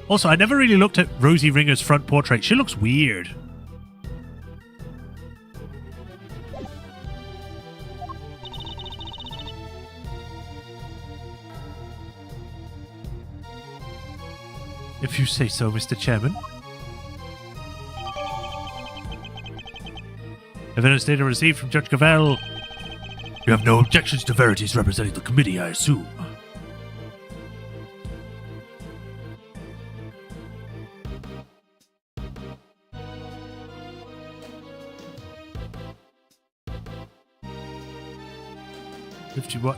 Also, I never really looked at Rosie Ringer's front portrait. She looks weird. If you say so, Mr. Chairman. Evidence data received from Judge Cavell. You have no objections to Verity's representing the committee, I assume.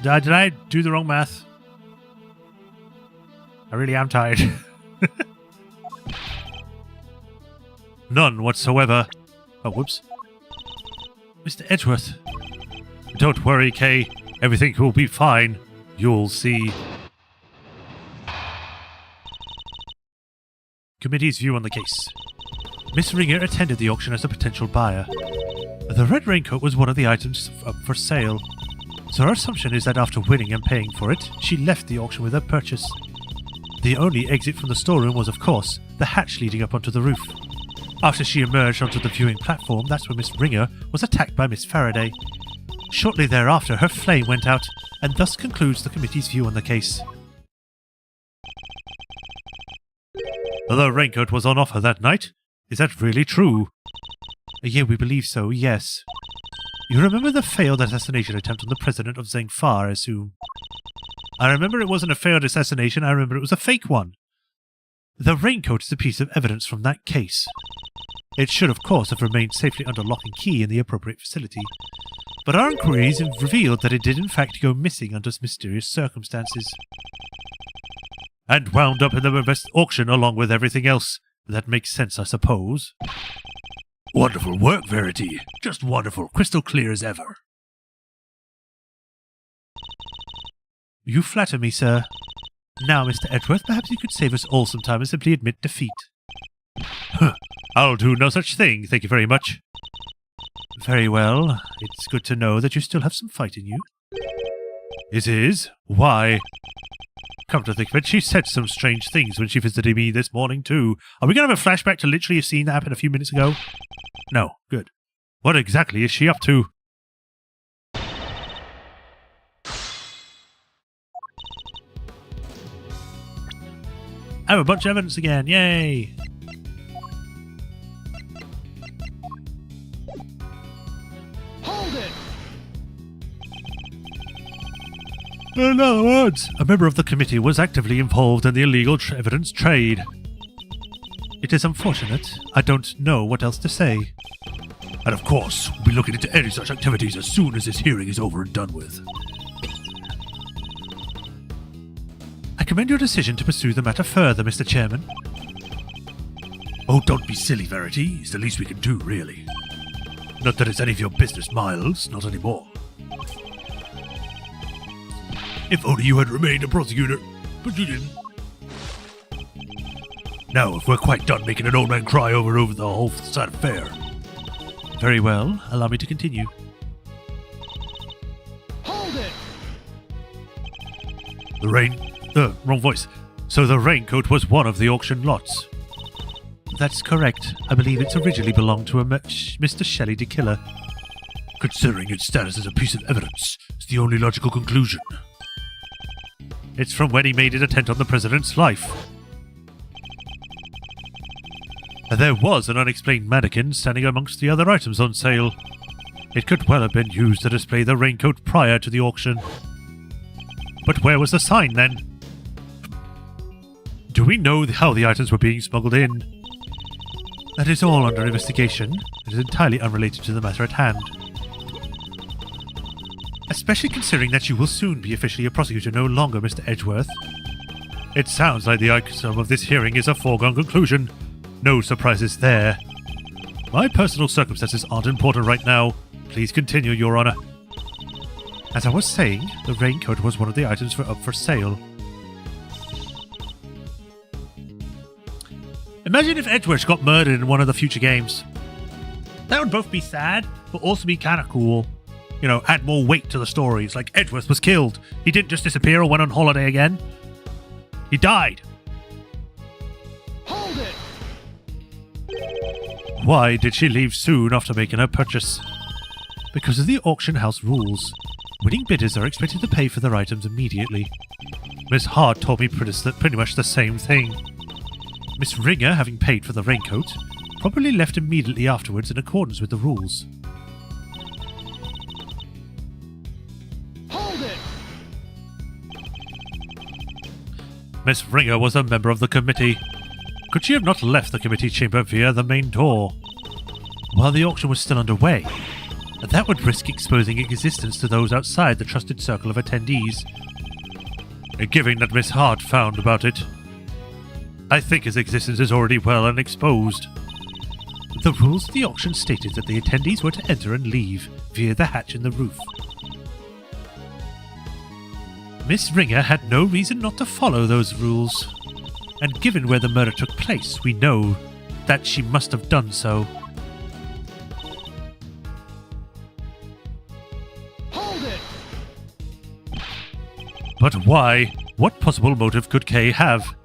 Did I do the wrong math? I really am tired. None whatsoever. Oh, whoops. Mr. Edgeworth. Don't worry, Kay. Everything will be fine. You'll see. Committee's view on the case. Miss Ringer attended the auction as a potential buyer. The red raincoat was one of the items up for sale, so our assumption is that after winning and paying for it, she left the auction with her purchase. The only exit from the storeroom was, of course, the hatch leading up onto the roof. After she emerged onto the viewing platform, that's when Miss Ringer was attacked by Miss Faraday. Shortly thereafter, her flame went out, and thus concludes the committee's view on the case. The raincoat was on offer that night. Is that really true? Yeah, we believe so, yes. You remember the failed assassination attempt on the president of Zengfar, I assume? I remember it wasn't a failed assassination, I remember it was a fake one. The raincoat is a piece of evidence from that case. It should, of course, have remained safely under lock and key in the appropriate facility, but our inquiries have revealed that it did in fact go missing under mysterious circumstances. And wound up in the auction along with everything else. That makes sense, I suppose. Wonderful work, Verity. Just wonderful. Crystal clear as ever. You flatter me, sir. Now, Mr. Edgeworth, perhaps you could save us all some time and simply admit defeat. I'll do no such thing, thank you very much. Very well. It's good to know that you still have some fight in you. It is? Why? Come to think of it, she said some strange things when she visited me this morning, too. Are we going to have a flashback to literally a scene that happened a few minutes ago? No. Good. What exactly is she up to? I have a bunch of evidence again. Yay! Hold it! In other words, a member of the committee was actively involved in the illegal evidence trade. It is unfortunate. I don't know what else to say. And of course, we'll be looking into any such activities as soon as this hearing is over and done with. I commend your decision to pursue the matter further, Mr. Chairman. Oh, don't be silly, Verity. It's the least we can do, really. Not that it's any of your business, Miles. Not anymore. If only you had remained a prosecutor, but you didn't. Now, if we're quite done making an old man cry over the whole sad affair. Very well, allow me to continue. Hold it! Wrong voice. So the raincoat was one of the auction lots. That's correct. I believe it's originally belonged to a Mr. Shelley de Killer. Considering its status as a piece of evidence, it's the only logical conclusion. It's from when he made his attempt on the president's life. There was an unexplained mannequin standing amongst the other items on sale. It could well have been used to display the raincoat prior to the auction. But where was the sign then? Do we know how the items were being smuggled in? That is all under investigation. It is entirely unrelated to the matter at hand. Especially considering that you will soon be officially a prosecutor, no longer Mr. Edgeworth. It sounds like the outcome of this hearing is a foregone conclusion. No surprises there. My personal circumstances aren't important right now. Please continue, Your Honor. As I was saying, the raincoat was one of the items up for sale. Imagine if Edgeworth got murdered in one of the future games. That would both be sad, but also be kind of cool. You know, add more weight to the stories. Like, Edgeworth was killed. He didn't just disappear or went on holiday again. He died. Hold it! Why did she leave soon after making her purchase? Because of the auction house rules. Winning bidders are expected to pay for their items immediately. Miss Hart told me pretty much the same thing. Miss Ringer, having paid for the raincoat, probably left immediately afterwards in accordance with the rules. Hold it! Miss Ringer was a member of the committee. Could she have not left the committee chamber via the main door? While the auction was still underway, that would risk exposing existence to those outside the trusted circle of attendees. Given that Miss Hart found about it, I think his existence is already well unexposed. The rules of the auction stated that the attendees were to enter and leave via the hatch in the roof. Miss Ringer had no reason not to follow those rules, and given where the murder took place, we know that she must have done so. Hold it! But why? What possible motive could Kay have?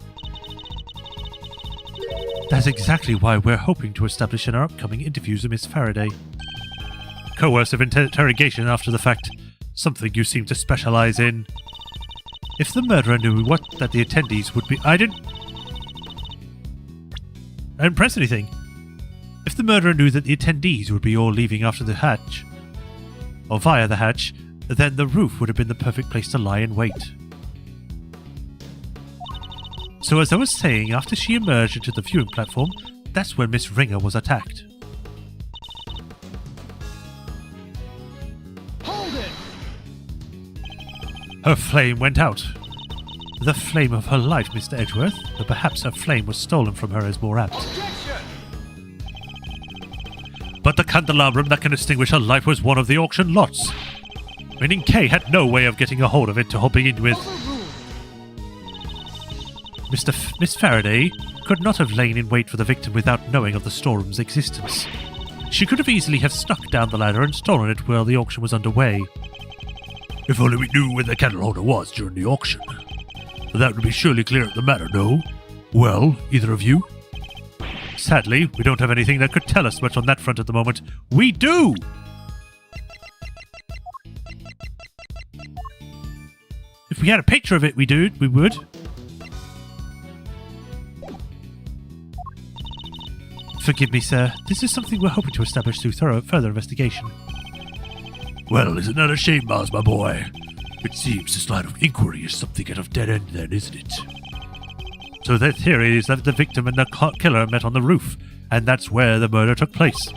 That's exactly why we're hoping to establish in our upcoming interviews with Miss Faraday. Coercive interrogation after the fact, something you seem to specialize in. If the murderer knew that the attendees would be... I didn't press anything. If the murderer knew that the attendees would be all leaving after the hatch, or via the hatch, then the roof would have been the perfect place to lie in wait. So as I was saying, after she emerged into the viewing platform, that's when Miss Ringer was attacked. Hold it! Her flame went out. The flame of her life, Mr. Edgeworth, but perhaps her flame was stolen from her is more apt. Objection! But the candelabrum that can extinguish her life was one of the auction lots, meaning Kay had no way of getting a hold of it to begin with. Overruled. Miss Faraday could not have lain in wait for the victim without knowing of the storeroom's existence. She could have easily have snuck down the ladder and stolen it while the auction was underway. If only we knew where the candle holder was during the auction. That would be surely clear up the matter, no? Well, either of you? Sadly, we don't have anything that could tell us much on that front at the moment. We do! If we had a picture of it, we would. Forgive me, sir. This is something we're hoping to establish through further investigation. Well, isn't that a shame, Mars, my boy? It seems this line of inquiry is something out of dead end then, isn't it? So the theory is that the victim and the killer met on the roof, and that's where the murder took place.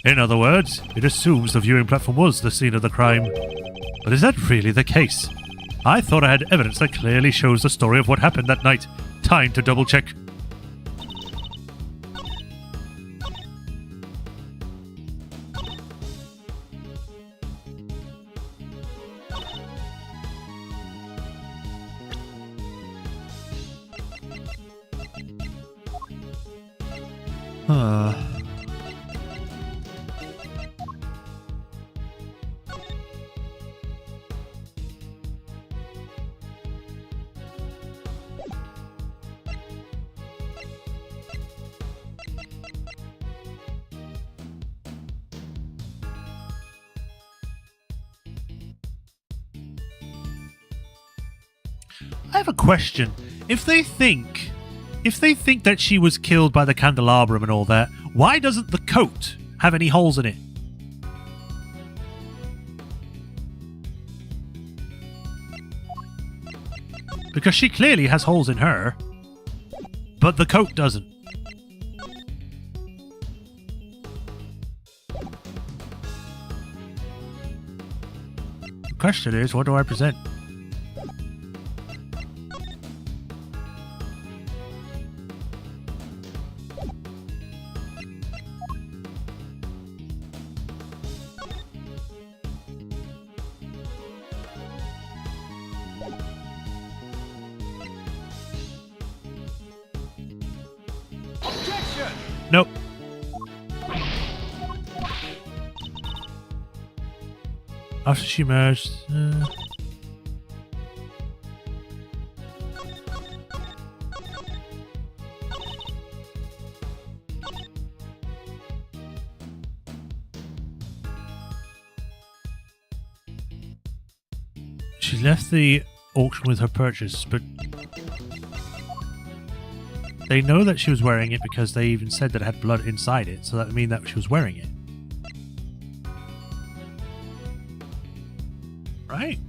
In other words, it assumes the viewing platform was the scene of the crime. But is that really the case? I thought I had evidence that clearly shows the story of what happened that night. Time to double check. I have a question. If they think that she was killed by the candelabrum and all that, why doesn't the coat have any holes in it? Because she clearly has holes in her, but the coat doesn't. The question is, what do I present? Objection! Nope. After she merged... She left the auction with her purchase, but they know that she was wearing it because they even said that it had blood inside it, so that would mean that she was wearing it. Right?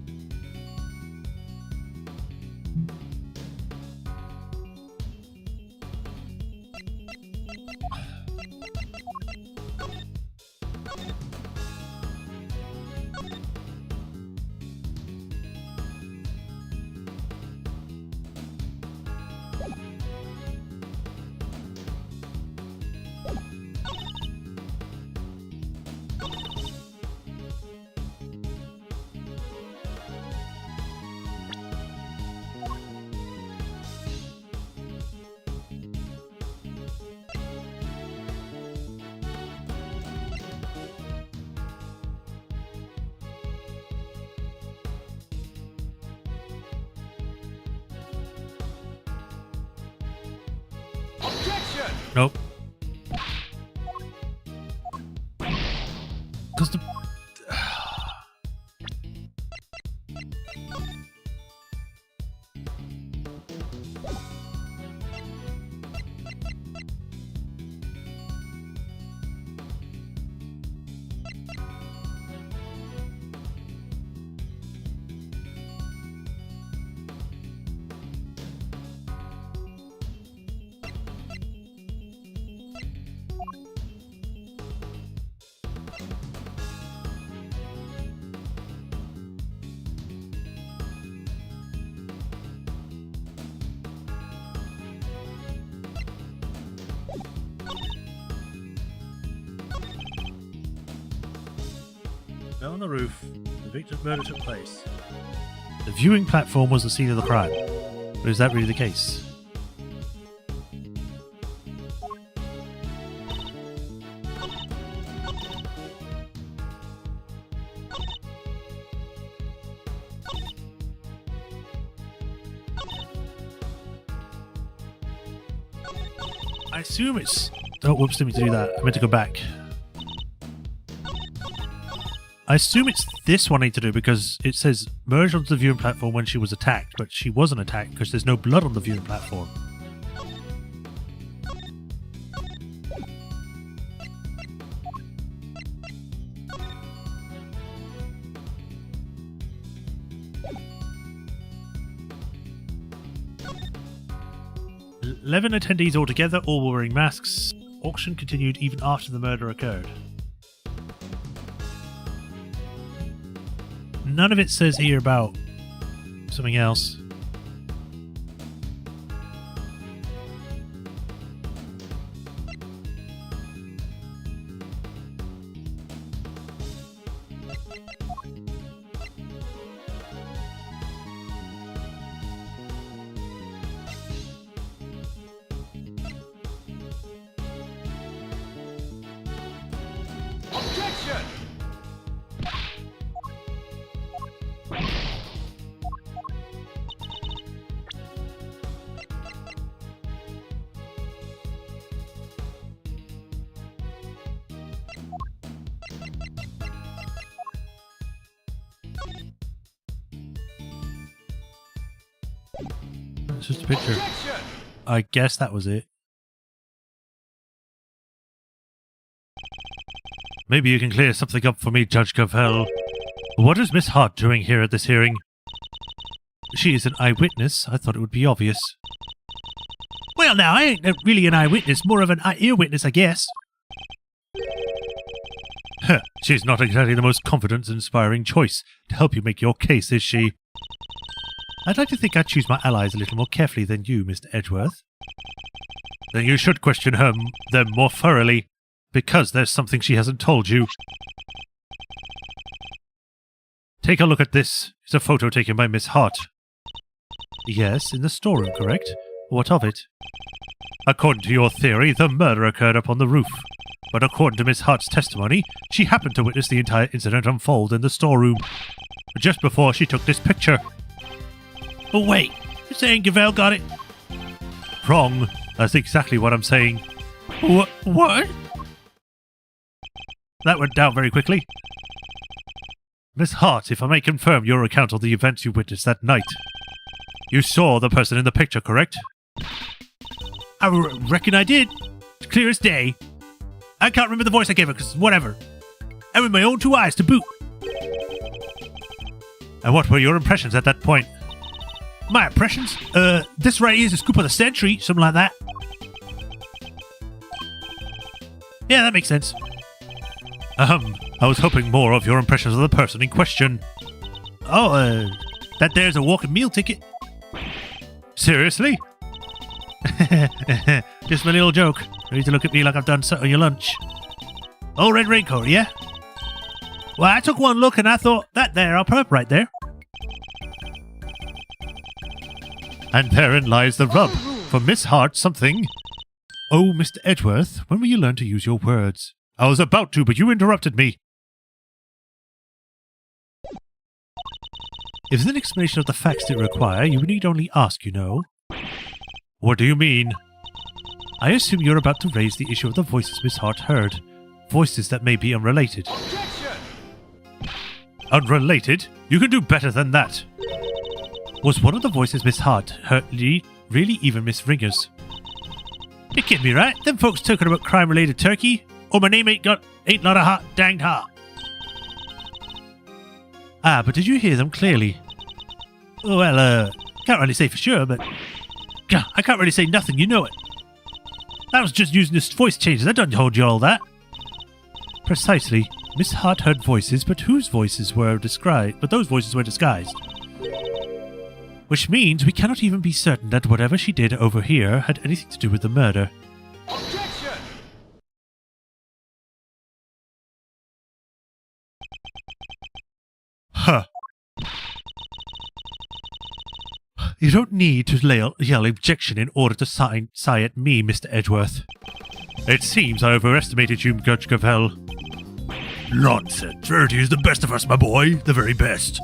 Objection! Nope. Because the... Fell on the roof. The victim's murder took place. The viewing platform was the scene of the crime. But is that really the case? I assume it's... Oh, whoops, didn't mean to do that. I meant to go back. I assume it's this one I need to do because it says merge onto the viewing platform when she was attacked, but she wasn't attacked because there's no blood on the viewing platform. "11 attendees altogether, all were wearing masks. Auction continued even after the murder occurred." None of it says here about something else. Objection! It's just a picture. Objection! I guess that was it. Maybe you can clear something up for me, Judge Cavell. What is Miss Hart doing here at this hearing? She is an eyewitness. I thought it would be obvious. Well, now, I ain't really an eyewitness, more of an ear witness, I guess. Huh, she's not exactly the most confidence-inspiring choice to help you make your case, is she? I'd like to think I'd choose my allies a little more carefully than you, Mr. Edgeworth. Then you should question them more thoroughly, because there's something she hasn't told you. Take a look at this. It's a photo taken by Miss Hart. Yes, in the storeroom, correct? What of it? According to your theory, the murder occurred up on the roof. But according to Miss Hart's testimony, she happened to witness the entire incident unfold in the storeroom, just before she took this picture. Oh wait, you're saying Cavell got it? Wrong. That's exactly what I'm saying. What? That went down very quickly. Miss Hart, if I may confirm your account of the events you witnessed that night. You saw the person in the picture, correct? I reckon I did. Clear as day. I can't remember the voice I gave her, because whatever. And with my own two eyes to boot. And what were your impressions at that point? My impressions? This right here is a scoop of the century, something like that. Yeah, that makes sense. I was hoping more of your impressions of the person in question. Oh, that there's a walking meal ticket. Seriously? Just my little joke. Ready to look at me like I've done something on your lunch. Oh, red raincoat, yeah? Well, I took one look and I thought, that there, I'll put right there. And therein lies the rub. For Miss Hart, something... Oh, Mr. Edgeworth, when will you learn to use your words? I was about to, but you interrupted me. If there's an explanation of the facts they require, you need only ask, you know. What do you mean? I assume you're about to raise the issue of the voices Miss Hart heard. Voices that may be unrelated. Objection! Unrelated? You can do better than that. Was one of the voices Miss Hart heard really even Miss Ringer's? You kidding me, right? Them folks talking about crime-related turkey? Or my name ain't not a hot danged heart. Ah, but did you hear them clearly? Well, can't really say for sure, but... I can't really say nothing, you know it. I was just using this voice changes, I don't hold you all that. Precisely. Miss Hart heard voices, but whose voices were disguised? But those voices were disguised. Which means we cannot even be certain that whatever she did over here had anything to do with the murder. Objection! Huh. You don't need to yell objection in order to sigh at me, Mr. Edgeworth. It seems I overestimated you, Judge Cavell. Nonsense. Verity is the best of us, my boy. The very best.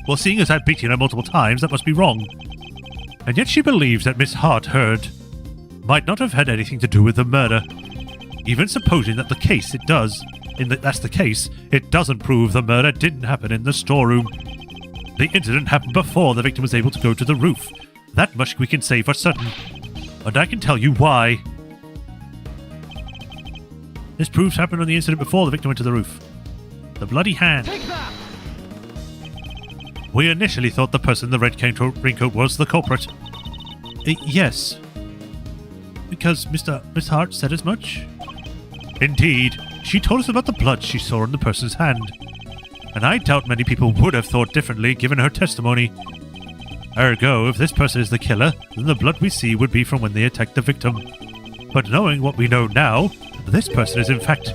Well, seeing as I've beaten her multiple times, that must be wrong. And yet she believes that Miss Hart heard might not have had anything to do with the murder. Even supposing that that's the case, it doesn't prove the murder didn't happen in the storeroom. The incident happened before the victim was able to go to the roof. That much we can say for certain. And I can tell you why. This proves happened on the incident before the victim went to the roof. The bloody hand. Take that! We initially thought the person in the red raincoat was the culprit. Yes. Because Miss Hart said as much? Indeed. She told us about the blood she saw on the person's hand. And I doubt many people would have thought differently given her testimony. Ergo, if this person is the killer, then the blood we see would be from when they attacked the victim. But knowing what we know now, this person is in fact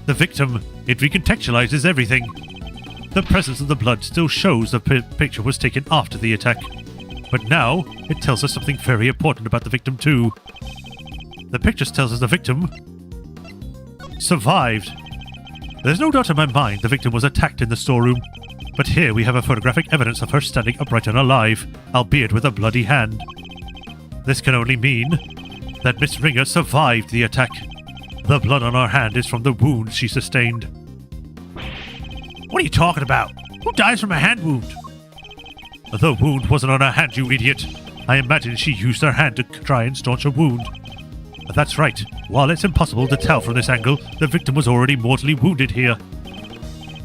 the victim. It recontextualizes everything. The presence of the blood still shows the picture was taken after the attack. But now, it tells us something very important about the victim too. The picture tells us the victim survived. There's no doubt in my mind the victim was attacked in the storeroom. But here we have a photographic evidence of her standing upright and alive, albeit with a bloody hand. This can only mean that Miss Ringer survived the attack. The blood on her hand is from the wounds she sustained. What are you talking about? Who dies from a hand wound? The wound wasn't on her hand, you idiot. I imagine she used her hand to try and staunch a wound. That's right. While it's impossible to tell from this angle, the victim was already mortally wounded here.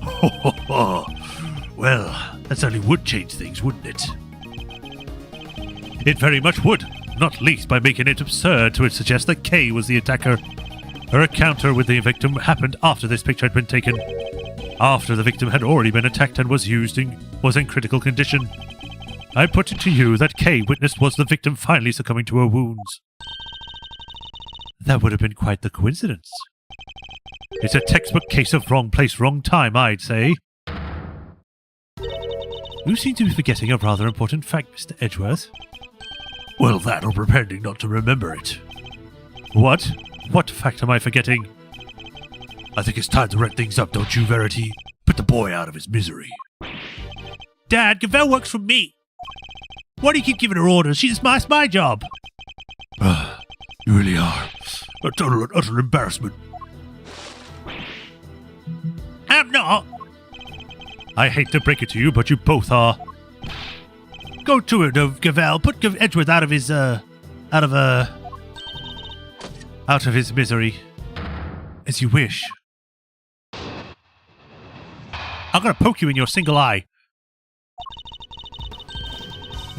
Ho ho ho. Well, that certainly would change things, wouldn't it? It very much would. Not least by making it absurd to suggest that Kay was the attacker. Her encounter with the victim happened after this picture had been taken. After the victim had already been attacked and was in critical condition. I put it to you that Kay witnessed was the victim finally succumbing to her wounds. That would have been quite the coincidence. It's a textbook case of wrong place, wrong time, I'd say. You seem to be forgetting a rather important fact, Mr. Edgeworth. Well, that or pretending not to remember it. What? What fact am I forgetting? I think it's time to wrap things up, don't you, Verity? Put the boy out of his misery. Dad, Gavelle works for me. Why do you keep giving her orders? It's my job. You really are. A total and utter embarrassment. I'm not. I hate to break it to you, but you both are. Go to it, Gavelle. Put Edgeworth out of his misery. As you wish. I'm gonna poke you in your single eye.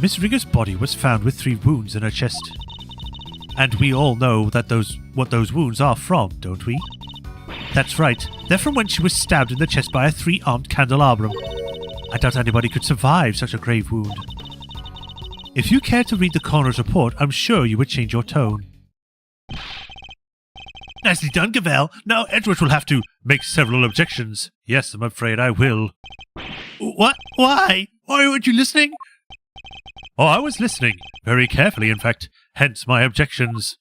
Miss Ringer's body was found with 3 wounds in her chest. And we all know that what those wounds are from, don't we? That's right. They're from when she was stabbed in the chest by a 3-armed candelabrum. I doubt anybody could survive such a grave wound. If you care to read the coroner's report, I'm sure you would change your tone. Nicely done, Gavelle. Now Edgeworth will have to make several objections. Yes, I'm afraid I will. What? Why? Why weren't you listening? Oh, I was listening. Very carefully, in fact. Hence my objections.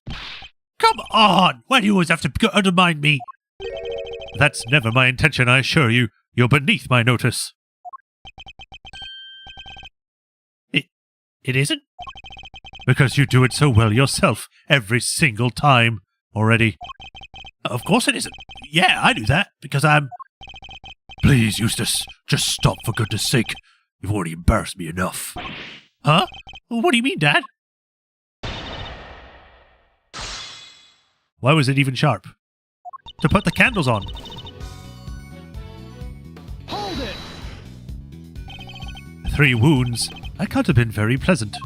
Come on! Why do you always have to undermine me? That's never my intention, I assure you. You're beneath my notice. It isn't? Because you do it so well yourself every single time already. Of course it isn't. Yeah, I do that because I'm... Please, Eustace, just stop for goodness sake. You've already embarrassed me enough. Huh? What do you mean, Dad? Why was it even sharp? To put the candles on. Hold it! 3 wounds. That can't have been very pleasant.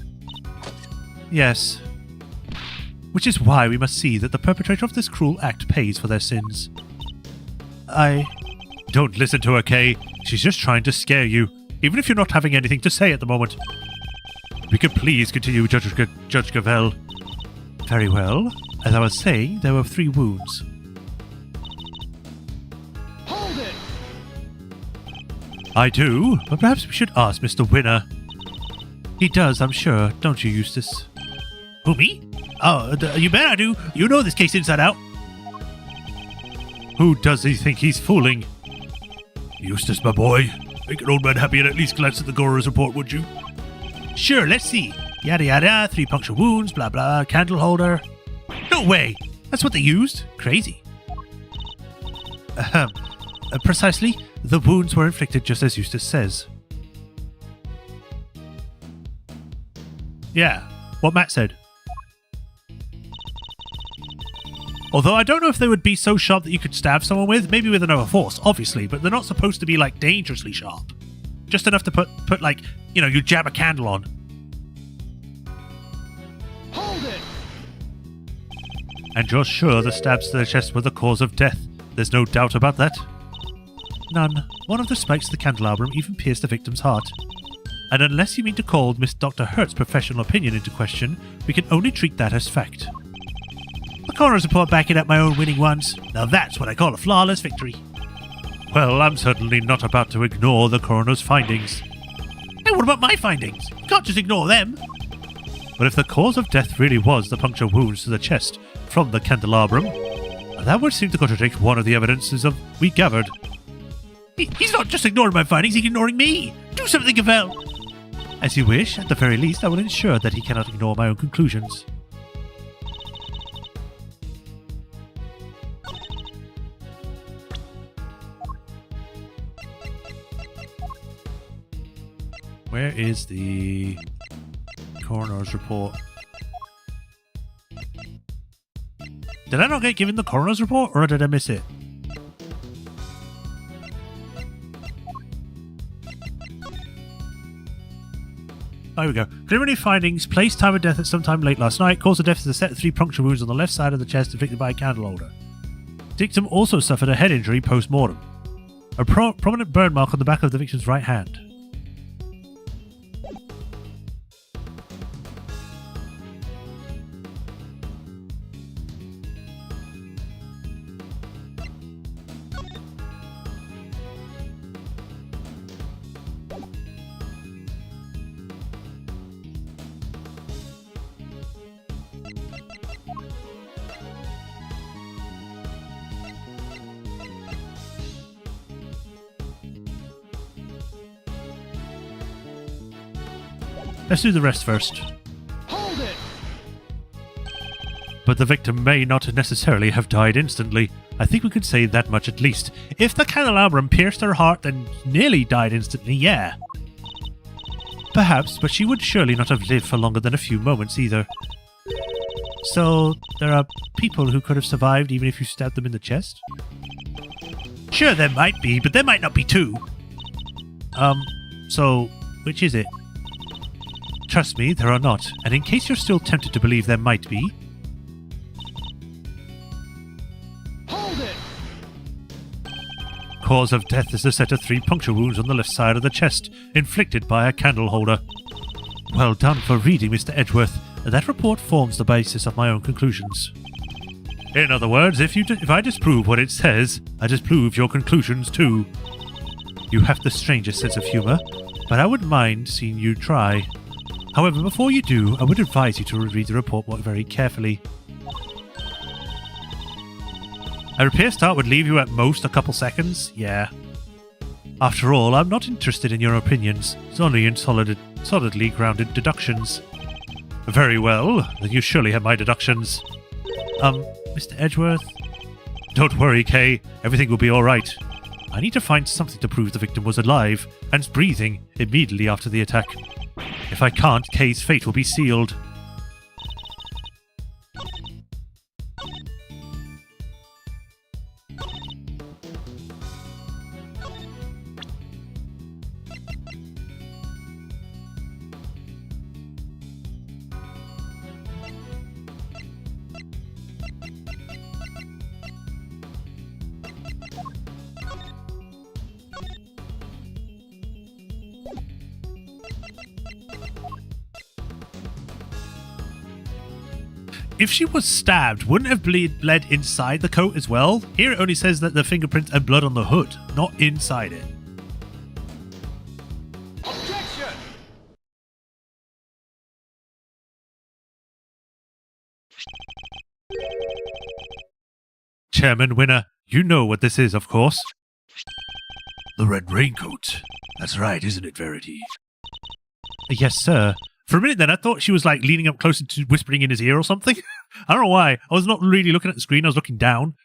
Yes. Which is why we must see that the perpetrator of this cruel act pays for their sins. Don't listen to her, Kay. She's just trying to scare you, even if you're not having anything to say at the moment. We could please continue, Judge Gavel. Very well. As I was saying, there were 3 wounds. Hold it! I do, but perhaps we should ask Mr. Winner. He does, I'm sure, don't you, Eustace? Who, me? Oh, you bet I do. You know this case inside out. Who does he think he's fooling? Eustace, my boy. Make an old man happy and at least glance at the Gora's report, would you? Sure, let's see. Yada yada, 3 puncture wounds, blah blah, candle holder. No way! That's what they used? Crazy. Precisely. The wounds were inflicted just as Eustace says. Yeah, what Matt said. Although I don't know if they would be so sharp that you could stab someone with, maybe with another force, obviously, but they're not supposed to be, like, dangerously sharp. Just enough to put like, you know, you jab a candle on. Hold it! And you're sure the stabs to the chest were the cause of death? There's no doubt about that? None. One of the spikes of the candelabrum even pierced the victim's heart. And unless you mean to call Miss Dr. Hurt's professional opinion into question, we can only treat that as fact. The coroner's report backing up my own winning ones. Now that's what I call a flawless victory. Well, I'm certainly not about to ignore the coroner's findings. Hey, what about my findings? You can't just ignore them. But if the cause of death really was the puncture wounds to the chest from the candelabrum, that would seem to contradict one of the evidences we gathered. He's not just ignoring my findings, he's ignoring me. Do something, Gavel. As you wish. At the very least, I will ensure that he cannot ignore my own conclusions. Where is the coroner's report? Did I not get given the coroner's report, or did I miss it? There we go. Preliminary findings. Place, time of death at some time late last night. Cause of death is a set of 3 puncture wounds on the left side of the chest inflicted by a candle holder. Victim also suffered a head injury post-mortem. A prominent burn mark on the back of the victim's right hand. Let's do the rest first. Hold it! But the victim may not necessarily have died instantly. I think we could say that much at least. If the candelabrum pierced her heart, then nearly died instantly, yeah. Perhaps, but she would surely not have lived for longer than a few moments either. So, there are people who could have survived even if you stabbed them in the chest? Sure, there might be, but there might not be too. So, which is it? Trust me, there are not, and in case you're still tempted to believe there might be... Hold it! Cause of death is a set of 3 puncture wounds on the left side of the chest, inflicted by a candle holder. Well done for reading, Mr. Edgeworth. That report forms the basis of my own conclusions. In other words, if I disprove what it says, I disprove your conclusions too. You have the strangest sense of humour, but I wouldn't mind seeing you try. However, before you do, I would advise you to read the report very carefully. A repair start would leave you at most a couple seconds, yeah. After all, I'm not interested in your opinions, it's only in solidly grounded deductions. Very well. Then you surely have my deductions. Mr. Edgeworth? Don't worry, Kay. Everything will be all right. I need to find something to prove the victim was alive and breathing immediately after the attack. If I can't, Kay's fate will be sealed. If she was stabbed, wouldn't have bled inside the coat as well? Here it only says that the fingerprints and blood on the hood, not inside it. Objection! Chairman Winner, you know what this is, of course. The red raincoat. That's right, isn't it, Verity? Yes, sir. For a minute then, I thought she was like leaning up close and whispering in his ear or something. I don't know why. I was not really looking at the screen, I was looking down.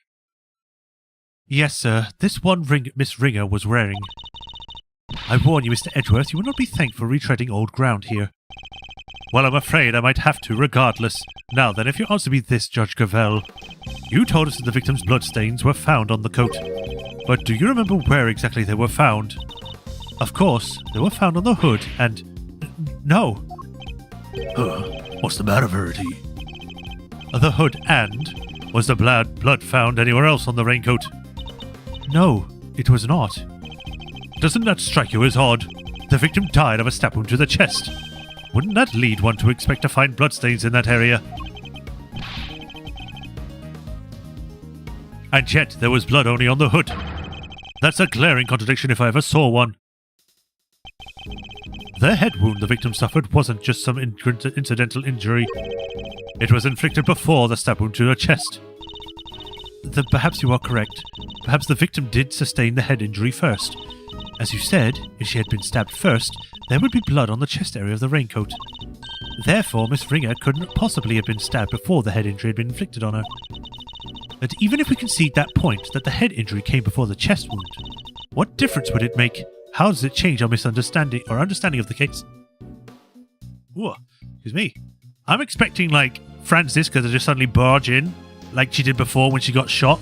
Yes, sir. This one ring Miss Ringer was wearing. I warn you, Mr. Edgeworth, you will not be thanked for retreading old ground here. Well, I'm afraid I might have to, regardless. Now then, if you answer me this, Judge Cavell. You told us that the victim's bloodstains were found on the coat. But do you remember where exactly they were found? Of course, they were found on the hood, and... No. What's the matter, Verity? The hood and... Was the blood found anywhere else on the raincoat? No, it was not. Doesn't that strike you as odd? The victim died of a stab wound to the chest. Wouldn't that lead one to expect to find bloodstains in that area? And yet there was blood only on the hood. That's a glaring contradiction if I ever saw one. The head wound the victim suffered wasn't just some incidental injury. It was inflicted before the stab wound to her chest. Perhaps you are correct. Perhaps the victim did sustain the head injury first. As you said, if she had been stabbed first, there would be blood on the chest area of the raincoat. Therefore, Miss Ringer couldn't possibly have been stabbed before the head injury had been inflicted on her. But even if we concede that point, that the head injury came before the chest wound, what difference would it make? How does it change our misunderstanding or understanding of the case? Ooh, excuse me. I'm expecting, like, Franziska to just suddenly barge in, like she did before when she got shot.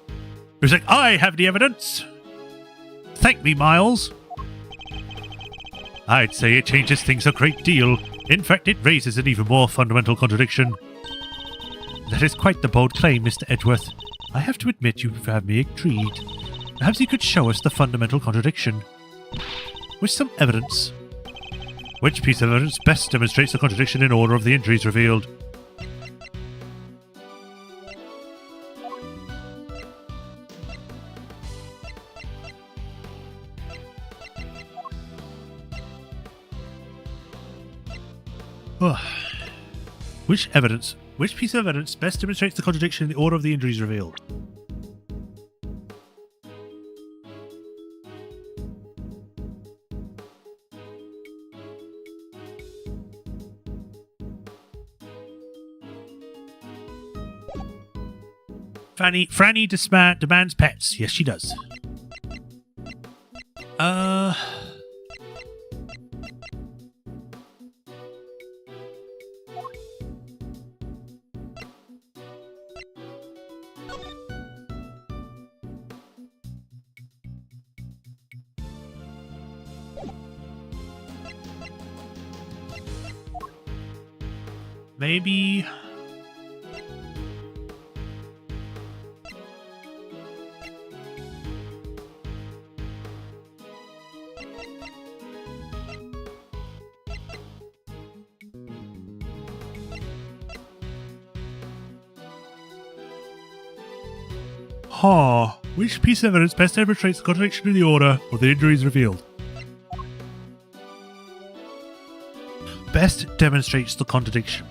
It was like, I have the evidence! Thank me, Miles! I'd say it changes things a great deal. In fact, it raises an even more fundamental contradiction. That is quite the bold claim, Mr. Edgeworth. I have to admit you have me intrigued. Perhaps you could show us the fundamental contradiction. With some evidence. Which piece of evidence best demonstrates the contradiction in order of the injuries revealed? Which piece of evidence best demonstrates the contradiction in the order of the injuries revealed? Franny demands pets. Yes, she does. Maybe... Which piece of evidence best demonstrates the contradiction in the order of the injuries revealed? Best demonstrates the contradiction.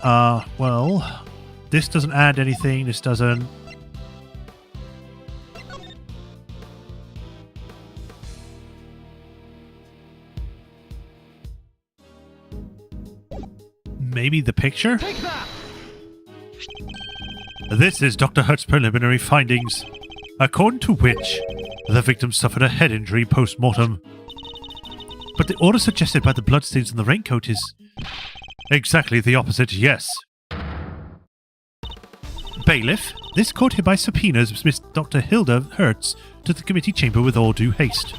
Well, this doesn't add anything, this doesn't... maybe the picture? Take that! This is Dr. Hurt's preliminary findings, according to which the victim suffered a head injury post-mortem. But the order suggested by the bloodstains on the raincoat is exactly the opposite, yes. Bailiff, this court hereby subpoenas Miss Dr. Hilda Hertz to the committee chamber with all due haste.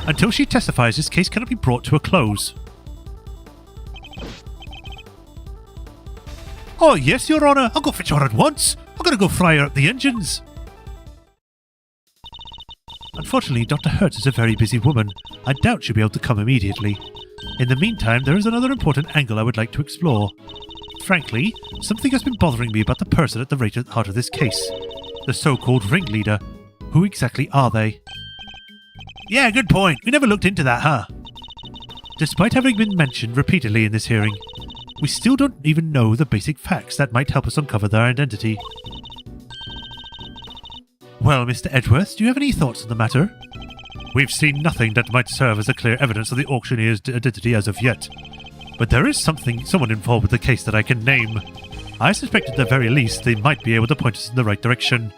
Until she testifies, this case cannot be brought to a close. Oh, yes, Your Honour. I'll go fetch her at once. I'm going to go fire up the engines. Unfortunately, Dr. Hertz is a very busy woman. I doubt she'll be able to come immediately. In the meantime, there is another important angle I would like to explore. Frankly, something has been bothering me about the person at the heart of this case. The so-called ringleader. Who exactly are they? Yeah, good point. We never looked into that, huh? Despite having been mentioned repeatedly in this hearing, we still don't even know the basic facts that might help us uncover their identity. Well, Mr. Edgeworth, do you have any thoughts on the matter? We've seen nothing that might serve as a clear evidence of the auctioneer's identity as of yet. But there is someone involved with the case that I can name. I suspect at the very least they might be able to point us in the right direction.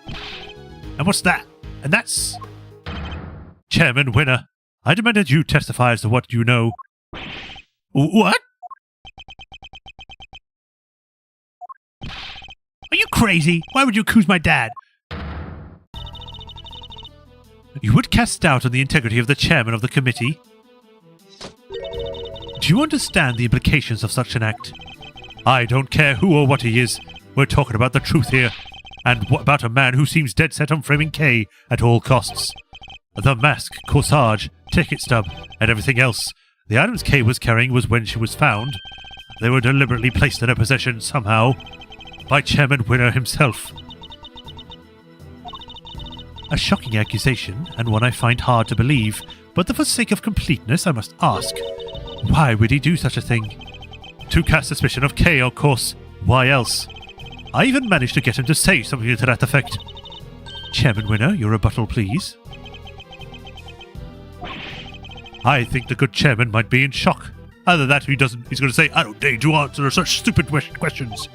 And what's that? And that's... Chairman Winner, I demand that you testify as to what you know. What? Are you crazy? Why would you accuse my dad? You would cast doubt on the integrity of the chairman of the committee? Do you understand the implications of such an act? I don't care who or what he is. We're talking about the truth here. And about a man who seems dead set on framing K at all costs. The mask, corsage, ticket stub, and everything else. The items K was carrying was when she was found. They were deliberately placed in her possession somehow. By Chairman Winner himself. A shocking accusation, and one I find hard to believe, but for the sake of completeness I must ask, why would he do such a thing? To cast suspicion of K, of course. Why else? I even managed to get him to say something to that effect. Chairman Winner, your rebuttal, please. I think the good chairman might be in shock. Either that or he's going to say, I don't dare to answer such stupid questions.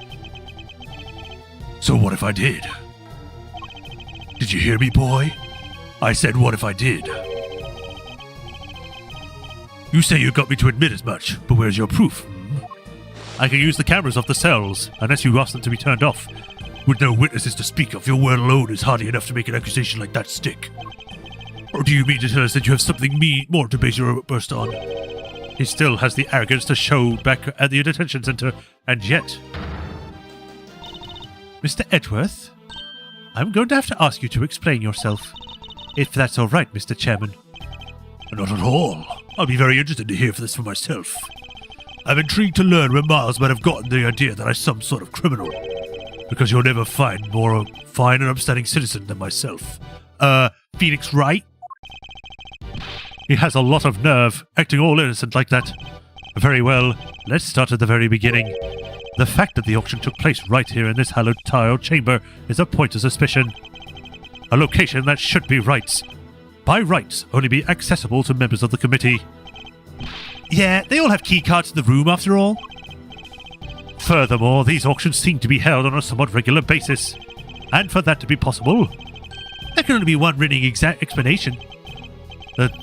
So what if I did? Did you hear me, boy? I said, what if I did? You say you got me to admit as much, but where's your proof? I can use the cameras off the cells, unless you ask them to be turned off. With no witnesses to speak of, your word alone is hardy enough to make an accusation like that stick. Or do you mean to tell us that you have something more to base your burst on? He still has the arrogance to show back at the detention center, and yet... Mr. Edgeworth, I'm going to have to ask you to explain yourself. If that's all right, Mr. Chairman. Not at all. I'll be very interested to hear this for myself. I'm intrigued to learn where Miles might have gotten the idea that I'm some sort of criminal. Because you'll never find more fine and upstanding citizen than myself. Phoenix Wright? He has a lot of nerve, acting all innocent like that. Very well, let's start at the very beginning. The fact that the auction took place right here in this hallowed tile chamber is a point of suspicion. A location that should be rights. By rights, only be accessible to members of the committee. Yeah, they all have keycards to the room after all. Furthermore, these auctions seem to be held on a somewhat regular basis. And for that to be possible, there can only be one winning explanation.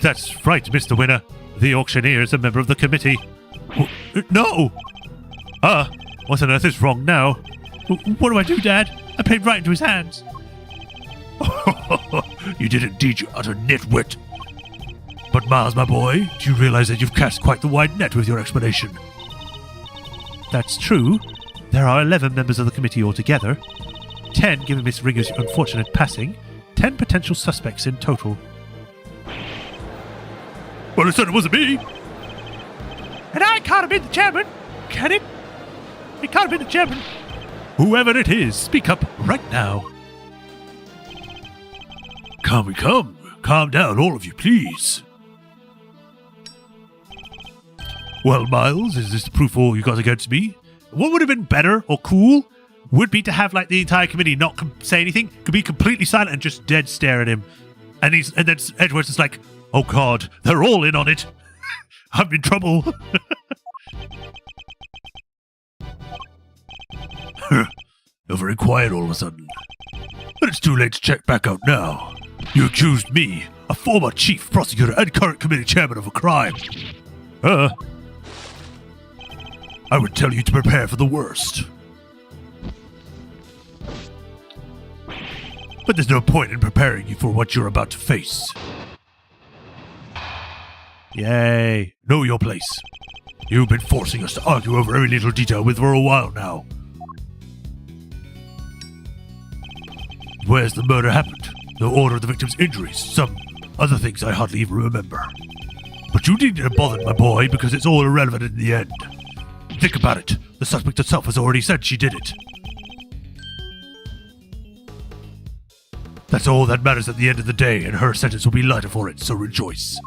That's right, Mr. Winner. The auctioneer is a member of the committee. No! What on earth is wrong now? What do I do, Dad? I played right into his hands. You did indeed, you utter nitwit. But Miles, my boy, do you realize that you've cast quite the wide net with your explanation? That's true. There are 11 members of the committee altogether. 10 given Miss Ringer's unfortunate passing. 10 potential suspects in total. Well, it certainly wasn't me. And I can't have been the chairman, can it? It can't have been the chairman. Whoever it is, speak up right now. Calm down, all of you, please. Well, Miles, is this the proof all you got against me? What would have been better or cool would be to have like the entire committee not say anything, could be completely silent and just dead stare at him. And then Edwards is like, oh God, they're all in on it. I'm in trouble. You're very quiet all of a sudden. But it's too late to check back out now. You accused me, a former chief prosecutor and current committee chairman, of a crime. I would tell you to prepare for the worst. But there's no point in preparing you for what you're about to face. Yay. Know your place. You've been forcing us to argue over every little detail with for a while now. Where's the murder happened? The order of the victim's injuries, some other things I hardly even remember. But you needn't bother, my boy, because it's all irrelevant in the end. Think about it. The suspect herself has already said she did it. That's all that matters at the end of the day, and her sentence will be lighter for it, so rejoice.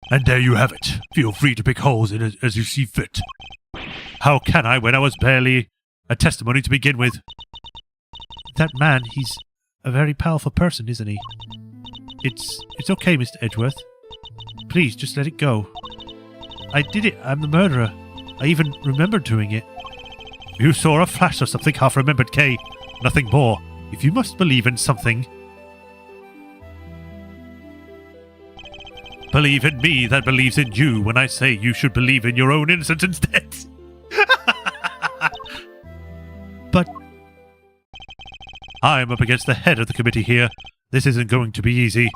And there you have it. Feel free to pick holes in it as you see fit. How can I when I was barely a testimony to begin with? That man, he's a very powerful person, isn't he? It's okay, Mr. Edgeworth. Please, just let it go. I did it. I'm the murderer. I even remembered doing it. You saw a flash of something half-remembered, Kay. Nothing more. If you must believe in something, believe in me that believes in you when I say you should believe in your own innocence instead. But I'm up against the head of the committee here. This isn't going to be easy.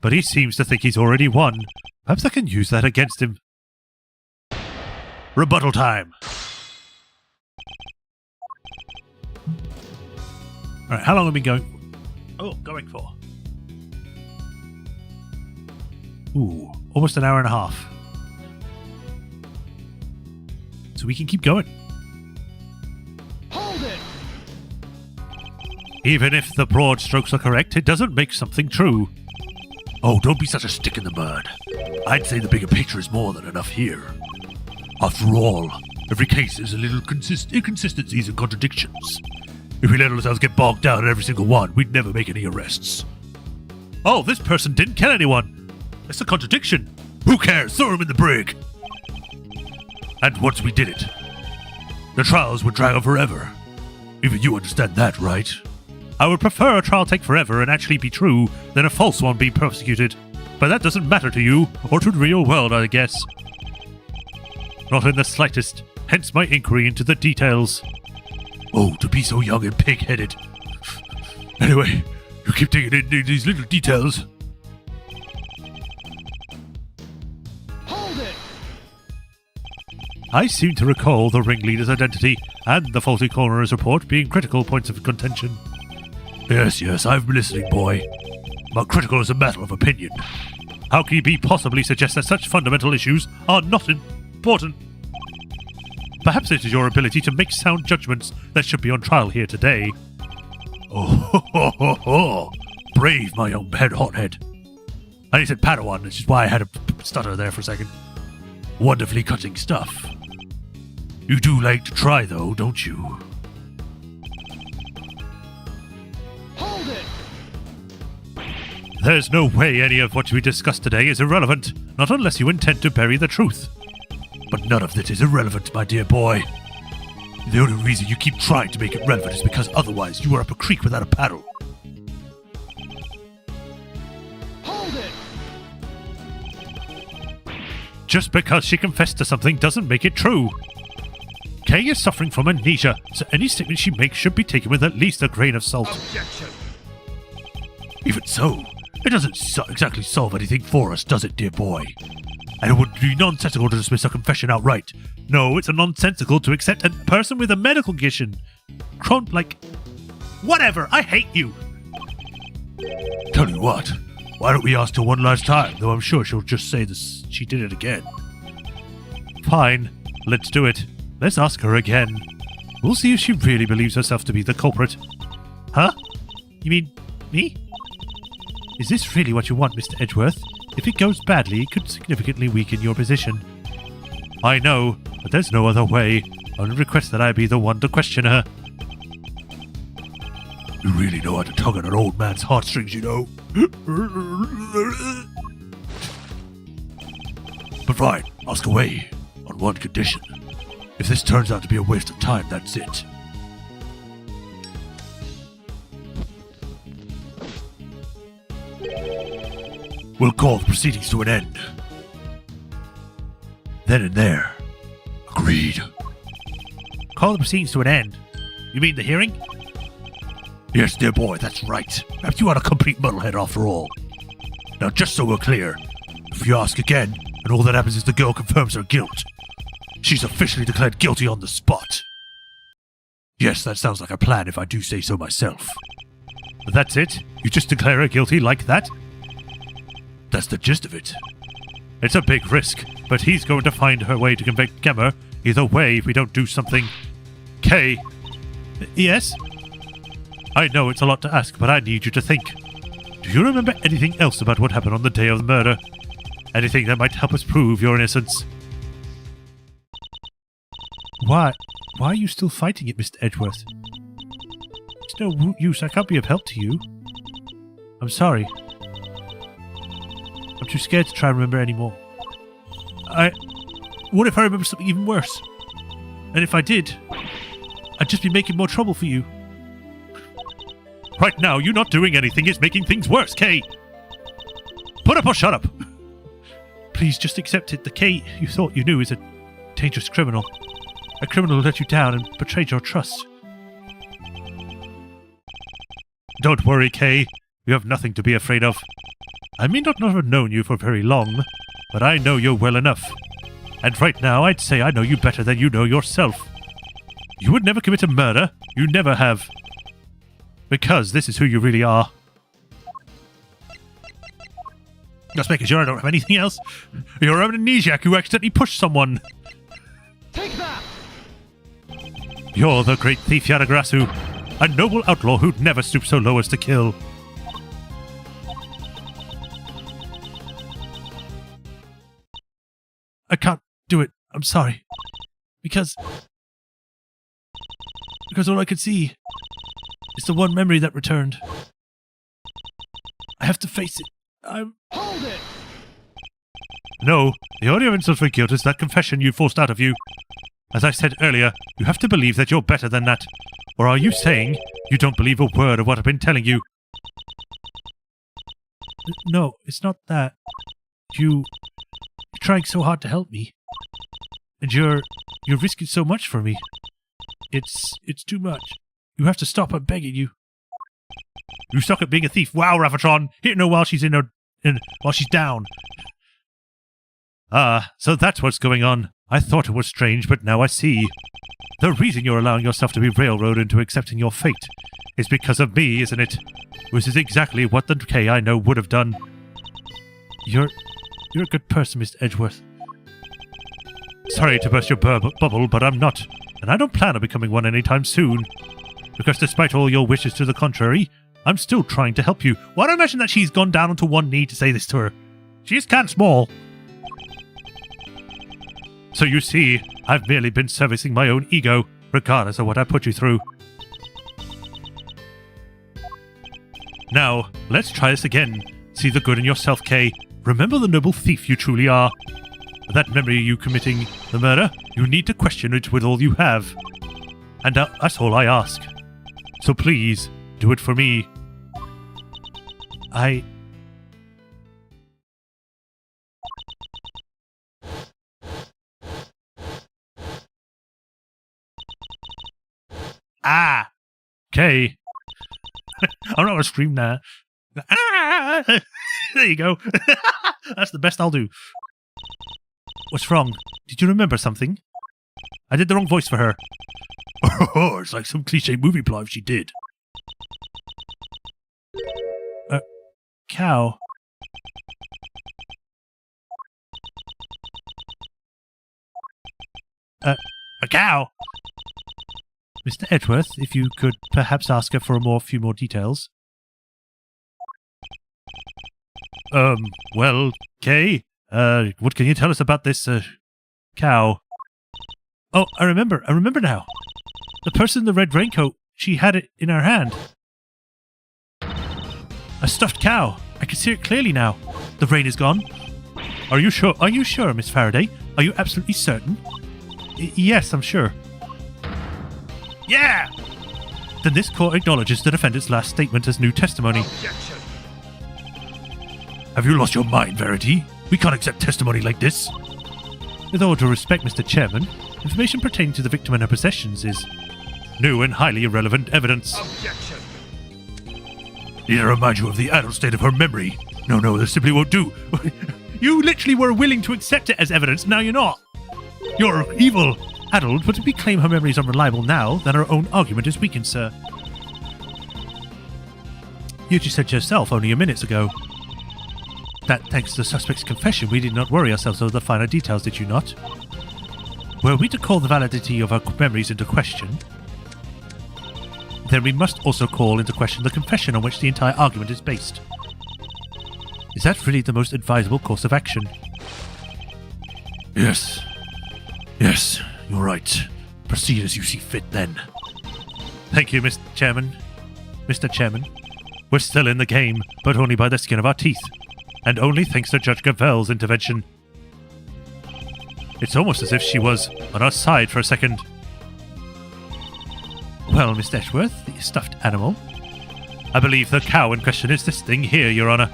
But he seems to think he's already won. Perhaps I can use that against him. Rebuttal time. Alright, how long have we been going for? Ooh, almost an hour and a half. So we can keep going. Hold it! Even if the broad strokes are correct, it doesn't make something true. Oh, don't be such a stick in the mud. I'd say the bigger picture is more than enough here. After all, every case is a little inconsistencies and contradictions. If we let ourselves get bogged down in every single one, we'd never make any arrests. Oh, this person didn't kill anyone. It's a contradiction. Who cares? Throw him in the brig. And once we did it, the trials would drag on forever. Even you understand that, right? I would prefer a trial take forever and actually be true than a false one be prosecuted. But that doesn't matter to you, or to the real world, I guess. Not in the slightest, hence my inquiry into the details. Oh, to be so young and pig-headed. Anyway, you keep digging into these little details. Hold it! I seem to recall the ringleader's identity and the faulty coroner's report being critical points of contention. Yes, I've been listening, boy. But critical is a matter of opinion. How can you possibly suggest that such fundamental issues are not important? Perhaps it is your ability to make sound judgments that should be on trial here today. Oh, ho, ho, ho. Brave, my young hothead. And he said Padawan, which is why I had a stutter there for a second. Wonderfully cutting stuff. You do like to try, though, don't you? Hold it! There's no way any of what we discussed today is irrelevant, not unless you intend to bury the truth. But none of this is irrelevant, my dear boy. The only reason you keep trying to make it relevant is because otherwise you are up a creek without a paddle. Hold it! Just because she confessed to something doesn't make it true. Kay is suffering from amnesia, so any statement she makes should be taken with at least a grain of salt. Objection! Even so, it doesn't exactly solve anything for us, does it, dear boy? And it would be nonsensical to dismiss her confession outright. No, it's nonsensical to accept a person with a medical condition. Whatever, I hate you. Tell you what, why don't we ask her one last time, though I'm sure she'll just say this, she did it again. Fine, let's do it. Let's ask her again. We'll see if she really believes herself to be the culprit. Huh? You mean me? Is this really what you want, Mr. Edgeworth? If it goes badly, it could significantly weaken your position. I know, but there's no other way. I'll request that I be the one to question her. You really know how to tug on an old man's heartstrings, you know. But fine, ask away, on one condition. If this turns out to be a waste of time, that's it. We'll call the proceedings to an end. Then and there. Agreed. Call the proceedings to an end. You mean the hearing? Yes, dear boy, that's right. Perhaps you are a complete muddlehead after all. Now, just so we're clear, if you ask again, and all that happens is the girl confirms her guilt, she's officially declared guilty on the spot. Yes, that sounds like a plan if I do say so myself. That's it? You just declare her guilty like that? That's the gist of it. It's a big risk, but he's going to find her way to convict Gemma either way if we don't do something. Kay? Yes? I know it's a lot to ask, but I need you to think. Do you remember anything else about what happened on the day of the murder? Anything that might help us prove your innocence? Why? Why are you still fighting it, Mr. Edgeworth? It's no use. I can't be of help to you. I'm sorry. I'm too scared to try and remember anymore. What if I remember something even worse? And if I did, I'd just be making more trouble for you. Right now, you not doing anything is making things worse, Kay. Put up or shut up. Please just accept it. The Kay you thought you knew is a dangerous criminal. A criminal who let you down and betrayed your trust. Don't worry, Kay. You have nothing to be afraid of. I may not have known you for very long, but I know you well enough. And right now, I'd say I know you better than you know yourself. You would never commit a murder. You never have. Because this is who you really are. Just making sure I don't have anything else. You're an amnesiac who accidentally pushed someone. Take that! You're the great thief Yadagrasu, a noble outlaw who'd never stoop so low as to kill. I can't do it. I'm sorry. Because all I could see is the one memory that returned. I have to face it. Hold it! No, the only evidence for guilt is that confession you forced out of you. As I said earlier, you have to believe that you're better than that. Or are you saying you don't believe a word of what I've been telling you? No, it's not that. You're trying so hard to help me. And you're risking so much for me. It's too much. You have to stop, I'm begging you. You suck at being a thief. Wow, Ravatron! Hitting her while she's while she's down. Ah, so that's what's going on. I thought it was strange, but now I see. The reason you're allowing yourself to be railroaded into accepting your fate is because of me, isn't it? Which is exactly what the Kay I know would have done. You're a good person, Mr. Edgeworth. Sorry to burst your bubble, but I'm not. And I don't plan on becoming one anytime soon. Because despite all your wishes to the contrary, I'm still trying to help you. Why do I imagine that she's gone down onto one knee to say this to her? She is kind of small. So you see, I've merely been servicing my own ego, regardless of what I put you through. Now, let's try this again. See the good in yourself, Kay. Remember the noble thief you truly are. That memory of you committing the murder, you need to question it with all you have. And that's all I ask. So please, do it for me. Kay. I'm not going to scream now. Ah! There you go. That's the best I'll do. What's wrong? Did you remember something? I did the wrong voice for her. Oh, it's like some cliche movie plot if she did. Cow. A cow? Mr. Edgeworth, if you could perhaps ask her for a few more details. Well, Kay, what can you tell us about this, cow? Oh, I remember now. The person in the red raincoat, she had it in her hand. A stuffed cow. I can see it clearly now. The rain is gone. Are you sure, Miss Faraday? Are you absolutely certain? Yes, I'm sure. Yeah! Then this court acknowledges the defendant's last statement as new testimony. Objection. Have you lost your mind, Verity? We can't accept testimony like this. With all due respect, Mr. Chairman, information pertaining to the victim and her possessions is New and highly irrelevant evidence. Objection. Need I remind you of the adult state of her memory? No, this simply won't do. You literally were willing to accept it as evidence, now you're not. You're evil. Addled, but if we claim her memory is unreliable now, then our own argument is weakened, sir. You just said yourself only a minute ago that thanks to the suspect's confession, we did not worry ourselves over the finer details, did you not? Were we to call the validity of our memories into question, then we must also call into question the confession on which the entire argument is based. Is that really the most advisable course of action? Yes, you're right. Proceed as you see fit then. Thank you, Mr. Chairman. Mr. Chairman, we're still in the game, but only by the skin of our teeth. And only thanks to Judge Gavel's intervention. It's almost as if she was on our side for a second. Well, Mr. Edgeworth, the stuffed animal. I believe the cow in question is this thing here, Your Honour.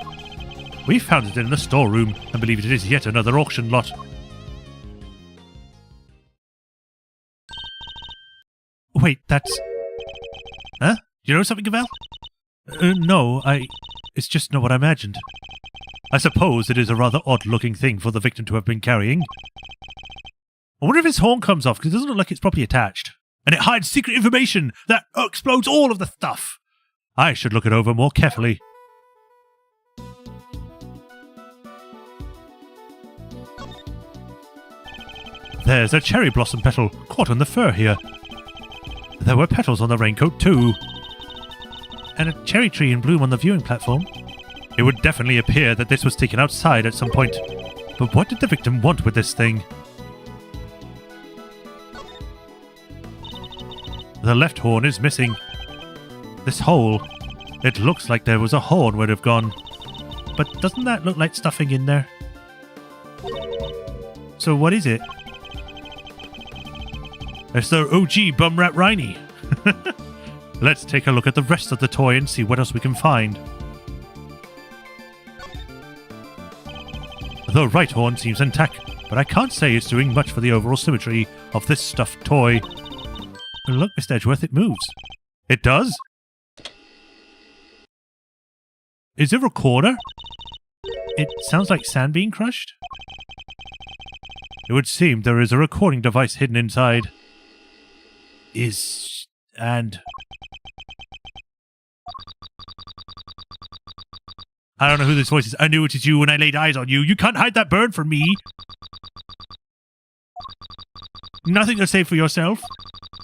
We found it in the storeroom and believe it is yet another auction lot. Wait, that's... Huh? Do you know something, Gavel? No, It's just not what I imagined. I suppose it is a rather odd-looking thing for the victim to have been carrying. I wonder if his horn comes off, because it doesn't look like it's properly attached. And it hides secret information that explodes all of the stuff. I should look it over more carefully. There's a cherry blossom petal caught on the fur here. There were petals on the raincoat too. And a cherry tree in bloom on the viewing platform. It would definitely appear that this was taken outside at some point. But what did the victim want with this thing? The left horn is missing. This hole. It looks like there was a horn would have gone. But doesn't that look like stuffing in there? So what is it? It's the OG bum rat Riney. Let's take a look at the rest of the toy and see what else we can find. The right horn seems intact, but I can't say it's doing much for the overall symmetry of this stuffed toy. And look, Mr. Edgeworth, it moves. It does? Is it a recorder? It sounds like sand being crushed? It would seem there is a recording device hidden inside. I don't know who this voice is. I knew it was you when I laid eyes on you. You can't hide that burn from me. Nothing to say for yourself.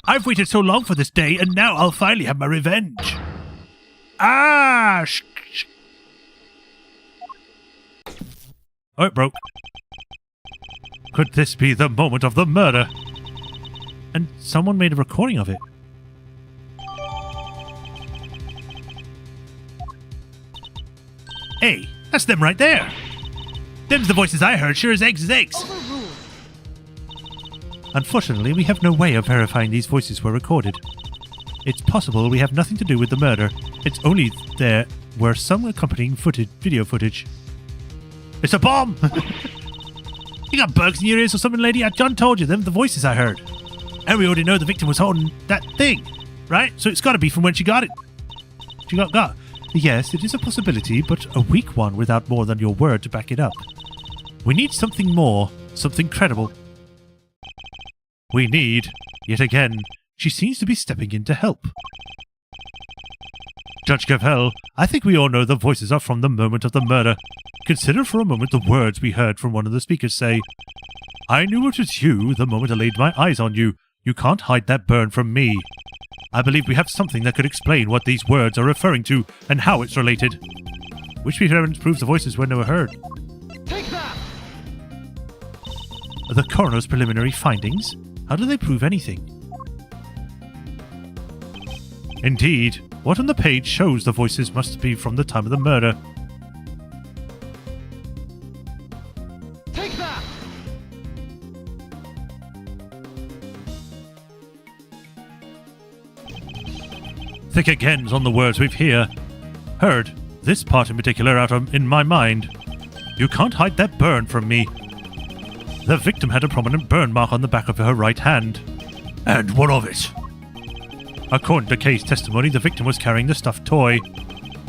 I've waited so long for this day, and now I'll finally have my revenge. Ah! Oh, it broke. Could this be the moment of the murder? And someone made a recording of it. Hey, that's them right there. Them's the voices I heard, sure as eggs is eggs. Unfortunately, we have no way of verifying these voices were recorded. It's possible we have nothing to do with the murder. It's only there were some accompanying video footage. It's a bomb! You got bugs in your ears or something, lady? John told you them, the voices I heard. And we already know the victim was holding that thing, right? So it's got to be from when she got it. She got. Yes, it is a possibility, but a weak one without more than your word to back it up. We need something more, something credible. We need, yet again, she seems to be stepping in to help. Judge Gavel, I think we all know the voices are from the moment of the murder. Consider for a moment the words we heard from one of the speakers say, I knew it was you the moment I laid my eyes on you. You can't hide that burn from me. I believe we have something that could explain what these words are referring to and how it's related. Which evidence proves the voices were never heard. Take that! The coroner's preliminary findings? How do they prove anything? Indeed, what on the page shows the voices must be from the time of the murder. Take that! think again on the words we've heard, this part in particular in my mind. You can't hide that burn from me. The victim had a prominent burn mark on the back of her right hand. And what of it? According to Kay's testimony, the victim was carrying the stuffed toy,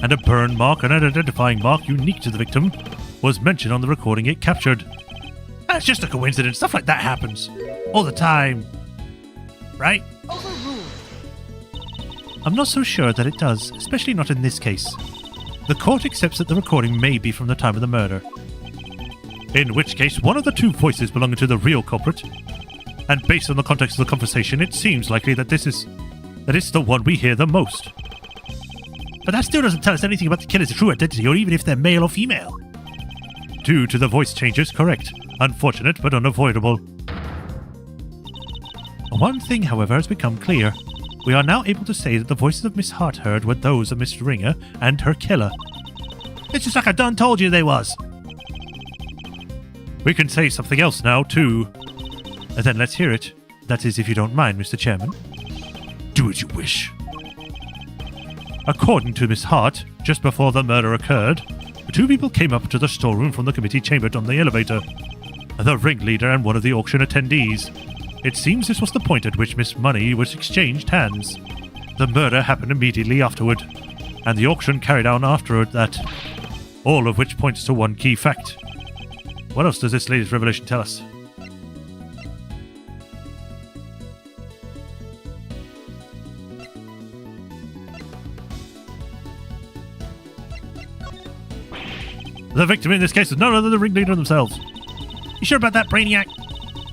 and a burn mark, an identifying mark unique to the victim, was mentioned on the recording it captured. That's just a coincidence. Stuff like that happens all the time. Right? Overruled. I'm not so sure that it does, especially not in this case. The court accepts that the recording may be from the time of the murder. In which case, one of the two voices belonging to the real culprit, and based on the context of the conversation, it seems likely that it's the one we hear the most. But that still doesn't tell us anything about the killer's true identity, or even if they're male or female. Due to the voice changes, correct. Unfortunate, but unavoidable. One thing, however, has become clear. We are now able to say that the voices of Miss Hart heard were those of Miss Ringer and her killer. It's just like I done told you they was. We can say something else now, too. And then let's hear it. That is, if you don't mind, Mr. Chairman. Do as you wish. According to Miss Hart, just before the murder occurred, the two people came up to the storeroom from the committee chamber on the elevator. The ringleader and one of the auction attendees. It seems this was the point at which Miss Money was exchanged hands. The murder happened immediately afterward, and the auction carried on after that. All of which points to one key fact. What else does this latest revelation tell us? The victim in this case is none other than the ringleader themselves. You sure about that, Brainiac?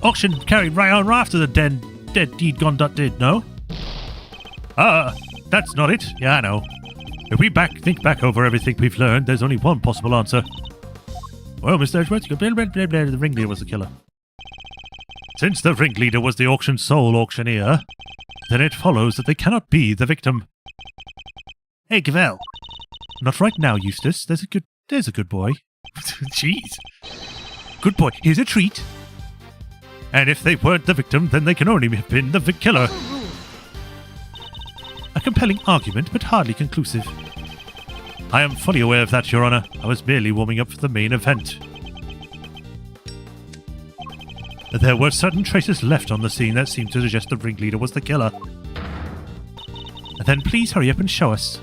Auction carried right on after the dead deed gone did, no? That's not it. Yeah, I know. If we think back over everything we've learned, there's only one possible answer. Well, Mr. Edgeworth, the ringleader was the killer. Since the ringleader was the auction's sole auctioneer, then it follows that they cannot be the victim. Hey, Cavell. Not right now, Eustace. There's a good boy. Jeez. Good boy. Here's a treat. And if they weren't the victim, then they can only have been the killer. A compelling argument, but hardly conclusive. I am fully aware of that, Your Honor. I was merely warming up for the main event. There were certain traces left on the scene that seemed to suggest the ringleader was the killer. Then please hurry up and show us.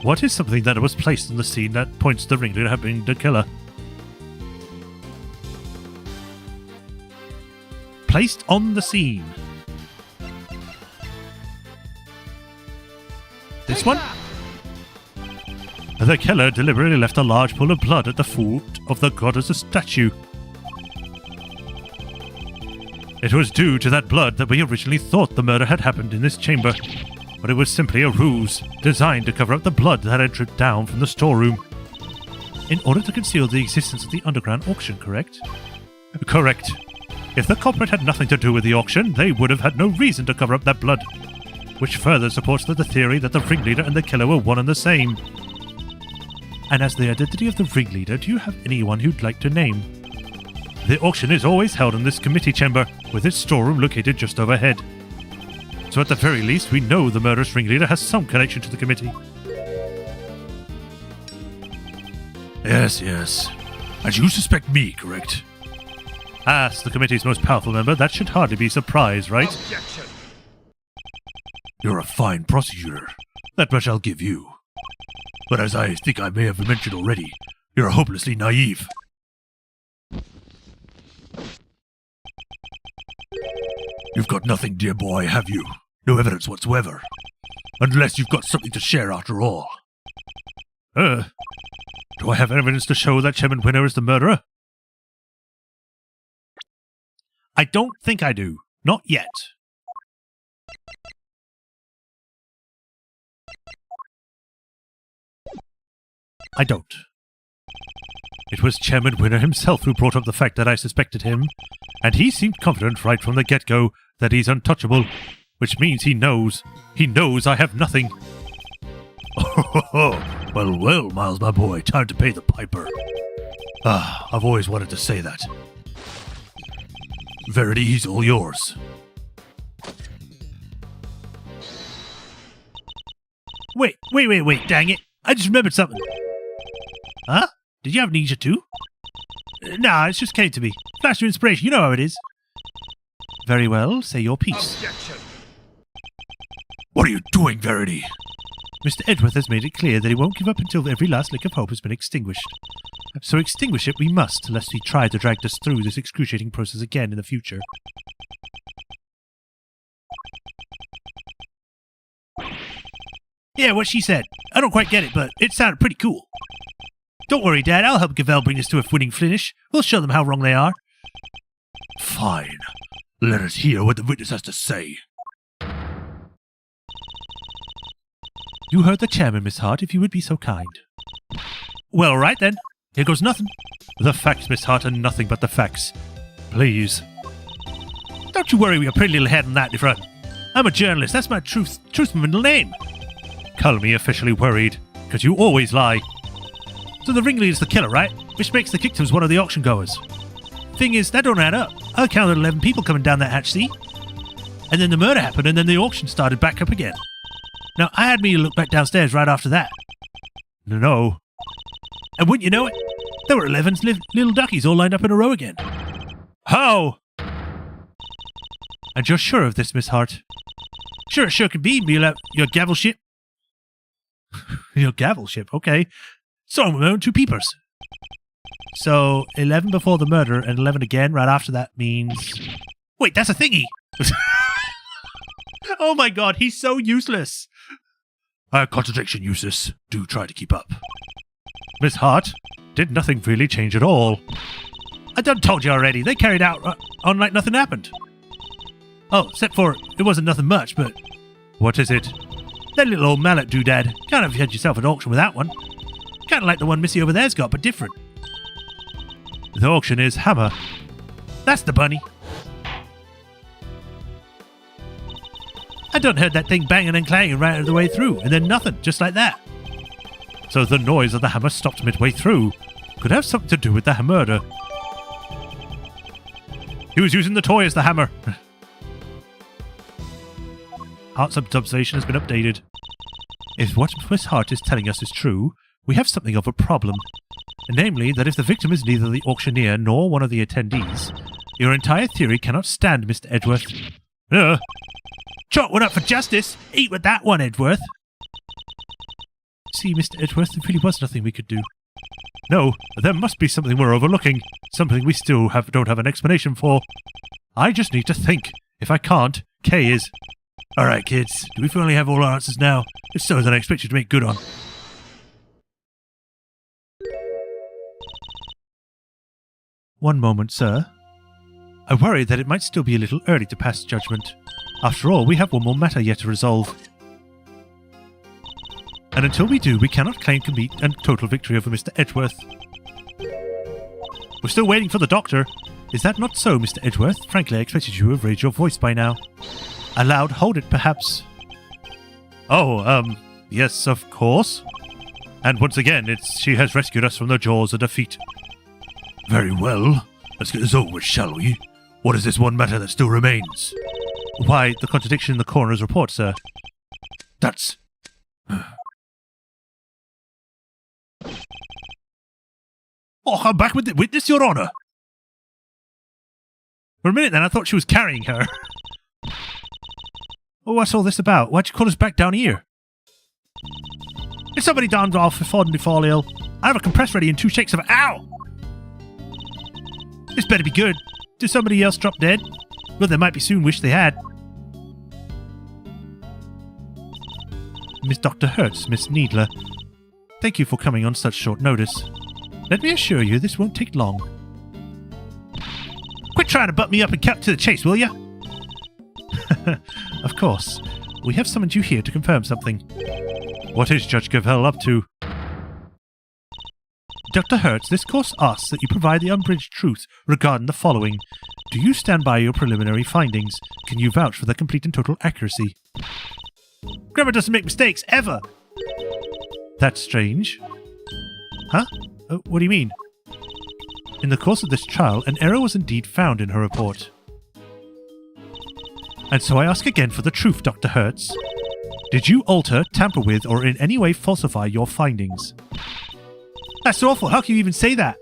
What is something that was placed on the scene that points to the ringleader having the killer? Placed on the scene. This one? The killer deliberately left a large pool of blood at the foot of the goddess's statue. It was due to that blood that we originally thought the murder had happened in this chamber, but it was simply a ruse designed to cover up the blood that had dripped down from the storeroom. In order to conceal the existence of the underground auction, correct? Correct. If the culprit had nothing to do with the auction, they would have had no reason to cover up that blood, which further supports the theory that the ringleader and the killer were one and the same. And as the identity of the ringleader, do you have anyone you'd like to name? The auction is always held in this committee chamber, with its storeroom located just overhead. So at the very least, we know the murderous ringleader has some connection to the committee. Yes. And you suspect me, correct? As the committee's most powerful member, that should hardly be a surprise, right? Objection. You're a fine prosecutor. That much I'll give you. But as I think I may have mentioned already, you're hopelessly naive. You've got nothing, dear boy, have you? No evidence whatsoever. Unless you've got something to share after all. Do I have evidence to show that Chairman Winner is the murderer? I don't think I do. Not yet. I don't. It was Chairman Winner himself who brought up the fact that I suspected him, and he seemed confident right from the get-go that he's untouchable, which means he knows I have nothing. Well, Miles, my boy, time to pay the piper. I've always wanted to say that. Verity, he's all yours. Wait, dang it. I just remembered something. Huh? Did you have amnesia too? Nah, it just came to me. Flash of inspiration, you know how it is. Very well, say your piece. Objection. What are you doing, Verity? Mr. Edgeworth has made it clear that he won't give up until every last lick of hope has been extinguished. So extinguish it we must, lest he try to drag us through this excruciating process again in the future. Yeah, what she said. I don't quite get it, but it sounded pretty cool. Don't worry, Dad. I'll help Gavel bring us to a winning finish. We'll show them how wrong they are. Fine. Let us hear what the witness has to say. You heard the chairman, Miss Hart, if you would be so kind. Well, all right then. Here goes nothing. The facts, Miss Hart, and nothing but the facts. Please. Don't you worry, we got a pretty little head on that in front. I'm a journalist. That's my truth middle name. Call me officially worried, because you always lie. So the ringleader's the killer, right? Which makes the victims one of the auction goers. Thing is, that don't add up. I counted 11 people coming down that hatch, see? And then the murder happened, and then the auction started back up again. Now, I had me look back downstairs right after that. No. And wouldn't you know it, there were 11 little duckies all lined up in a row again. How? And you're sure of this, Miss Hart? Sure can be, your gavel ship. Your gavel ship, okay. So I'm my own 2 peepers. So 11 before the murder and 11 again right after that means... Wait, that's a thingy! Oh my god, he's so useless! Contradiction, useless. Do try to keep up. Miss Hart, did nothing really change at all? I done told you already. They carried out on like nothing happened. Oh, except for it wasn't nothing much, but... What is it? That little old mallet doodad. Can't have had yourself an auction with that one. Kind of like the one Missy over there's got, but different. The auction is hammer. That's the bunny. I done heard that thing banging and clanging right the way through, and then nothing, just like that. So the noise of the hammer stopped midway through. Could have something to do with the murder. He was using the toy as the hammer. Hart's observation has been updated. If what Miss Hart is telling us is true, we have something of a problem. Namely, that if the victim is neither the auctioneer nor one of the attendees, your entire theory cannot stand, Mr. Edgeworth. Chalk one up for justice! Eat with that one, Edgeworth! See, Mr. Edgeworth, there really was nothing we could do. No, there must be something we're overlooking. Something we still don't have an explanation for. I just need to think. If I can't, Kay is... Alright, kids. Do we finally have all our answers now? If so, then I expect you to make good on. One moment, sir. I worry that it might still be a little early to pass judgment. After all, we have one more matter yet to resolve. And until we do, we cannot claim complete and total victory over Mr. Edgeworth. We're still waiting for the doctor. Is that not so, Mr. Edgeworth? Frankly, I expected you to have raised your voice by now. Aloud, hold it, perhaps. Oh, yes, of course. And once again, she has rescued us from the jaws of defeat. Very well. Let's get this over with, shall we? What is this one matter that still remains? Why, the contradiction in the coroner's report, sir. That's... Oh, I'm back with the witness, Your Honour. For a minute then, I thought she was carrying her. Oh, what's all this about? Why'd you call us back down here? If somebody donned off before they fall ill, I have a compress ready and 2 shakes of it. Ow! This better be good. Did somebody else drop dead? Well, they might be soon. Wish they had. Miss Dr. Hertz, Miss Needler, thank you for coming on such short notice. Let me assure you this won't take long. Quit trying to butt me up and cut to the chase, will ya? Of course. We have summoned you here to confirm something. What is Judge Gavel up to? Dr. Hertz, this course asks that you provide the unabridged truth regarding the following. Do you stand by your preliminary findings? Can you vouch for their complete and total accuracy? Grammar doesn't make mistakes, ever! That's strange. Huh? What do you mean? In the course of this trial, an error was indeed found in her report. And so I ask again for the truth, Dr. Hertz. Did you alter, tamper with, or in any way falsify your findings? That's awful. How can you even say that?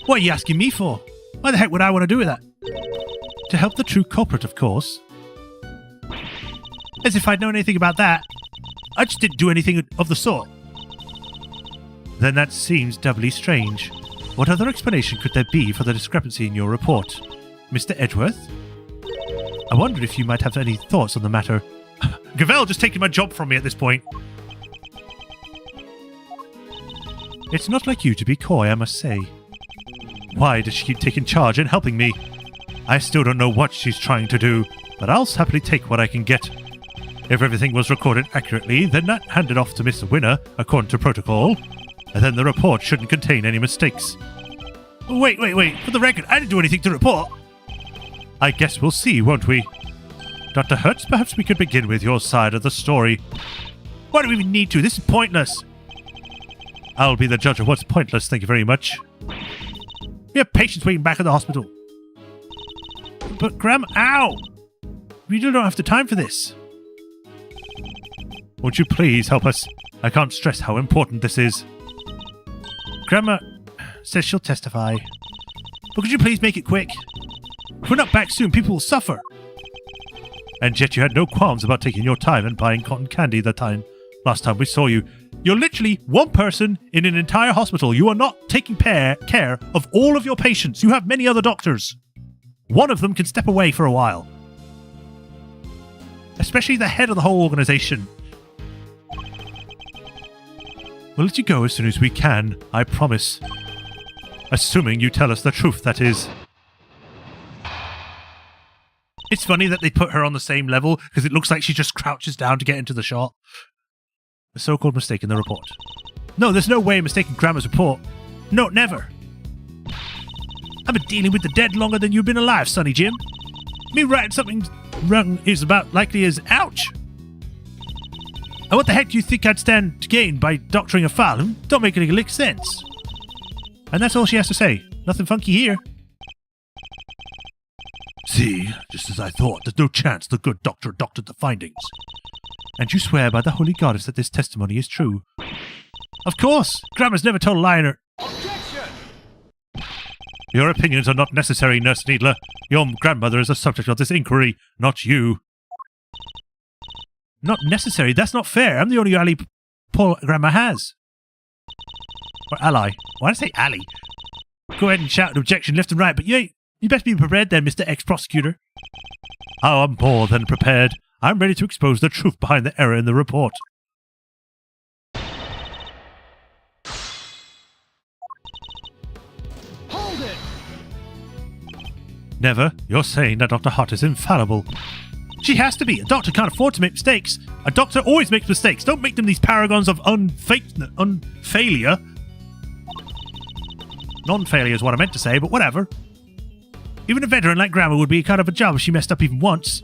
What are you asking me for? Why the heck would I want to do with that? To help the true culprit, of course. As if I'd known anything about that. I just didn't do anything of the sort. Then that seems doubly strange. What other explanation could there be for the discrepancy in your report? Mr. Edgeworth? I wondered if you might have any thoughts on the matter. Gavel just taking my job from me at this point. It's not like you to be coy, I must say. Why does she keep taking charge and helping me? I still don't know what she's trying to do, but I'll happily take what I can get. If everything was recorded accurately, then not handed off to Mr. Winner, according to protocol, and then the report shouldn't contain any mistakes. Wait. For the record, I didn't do anything to report. I guess we'll see, won't we? Dr. Hertz, perhaps we could begin with your side of the story. Why do we even need to? This is pointless. I'll be the judge of what's pointless, thank you very much. We have patients waiting back at the hospital. But Grandma, ow! We don't have the time for this. Won't you please help us? I can't stress how important this is. Grandma says she'll testify. But could you please make it quick? If we're not back soon, people will suffer. And yet you had no qualms about taking your time and buying cotton candy last time we saw you. You're literally one person in an entire hospital. You are not taking care of all of your patients. You have many other doctors. One of them can step away for a while. Especially the head of the whole organization. We'll let you go as soon as we can, I promise. Assuming you tell us the truth, that is. It's funny that they put her on the same level, because it looks like she just crouches down to get into the shot. A so-called mistake in the report. No, there's no way mistaking Grandma's report. No, never. I've been dealing with the dead longer than you've been alive, Sonny Jim. Me writing something wrong is about likely as ouch. And what the heck do you think I'd stand to gain by doctoring a file? Don't make any lick sense. And that's all she has to say. Nothing funky here. See, just as I thought, there's no chance the good doctor doctored the findings. And you swear by the holy goddess that this testimony is true? Of course! Grandma's never told a lie in her. Objection! Your opinions are not necessary, Nurse Needler. Your grandmother is the subject of this inquiry, not you. Not necessary? That's not fair. I'm the only ally poor Grandma has. Or ally. Why did I say ally? Go ahead and shout an objection left and right, but you best be prepared then, Mr. Ex-Prosecutor. Oh, I'm more than prepared. I'm ready to expose the truth behind the error in the report. Hold it! Never. You're saying that Dr. Hart is infallible. She has to be. A doctor can't afford to make mistakes. A doctor always makes mistakes. Don't make them these paragons of unfailure. Non-failure is what I meant to say, but whatever. Even a veteran like Grandma would be kind of a job if she messed up even once.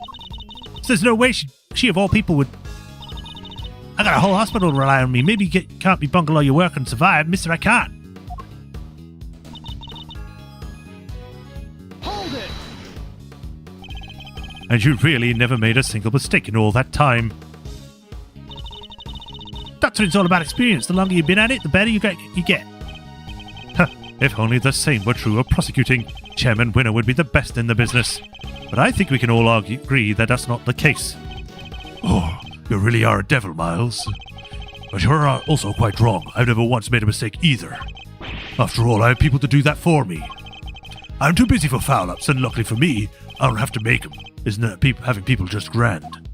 So there's no way she of all people would... I got a whole hospital to rely on me. Maybe you can't be bungle all your work and survive. Mister, I can't. Hold it! And you really never made a single mistake in all that time. Doctoring's all about experience. The longer you've been at it, the better you get. Huh, if only the same were true of prosecuting. Chairman Winner would be the best in the business. But I think we can all agree that that's not the case. Oh, you really are a devil, Miles. But you're also quite wrong. I've never once made a mistake either. After all, I have people to do that for me. I'm too busy for foul-ups, and luckily for me, I don't have to make them. Isn't it having people just grand?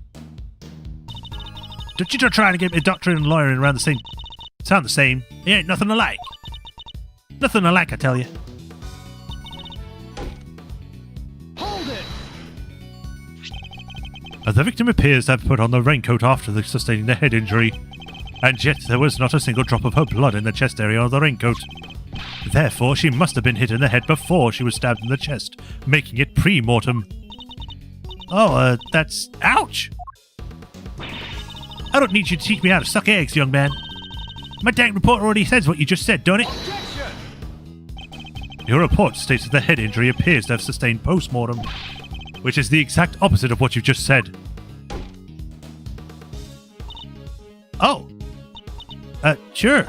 Don't you try to get me a doctor and lawyer around the same... Sound the same. They ain't nothing alike. Nothing alike, I tell you. Hold it! The victim appears to have put on the raincoat after sustaining the head injury, and yet there was not a single drop of her blood in the chest area of the raincoat. Therefore, she must have been hit in the head before she was stabbed in the chest, making it pre-mortem. Oh, that's... Ouch! I don't need you to teach me how to suck eggs, young man. My dang report already says what you just said, don't it? Objection! Your report states that the head injury appears to have sustained post-mortem, which is the exact opposite of what you just said. Oh. Sure.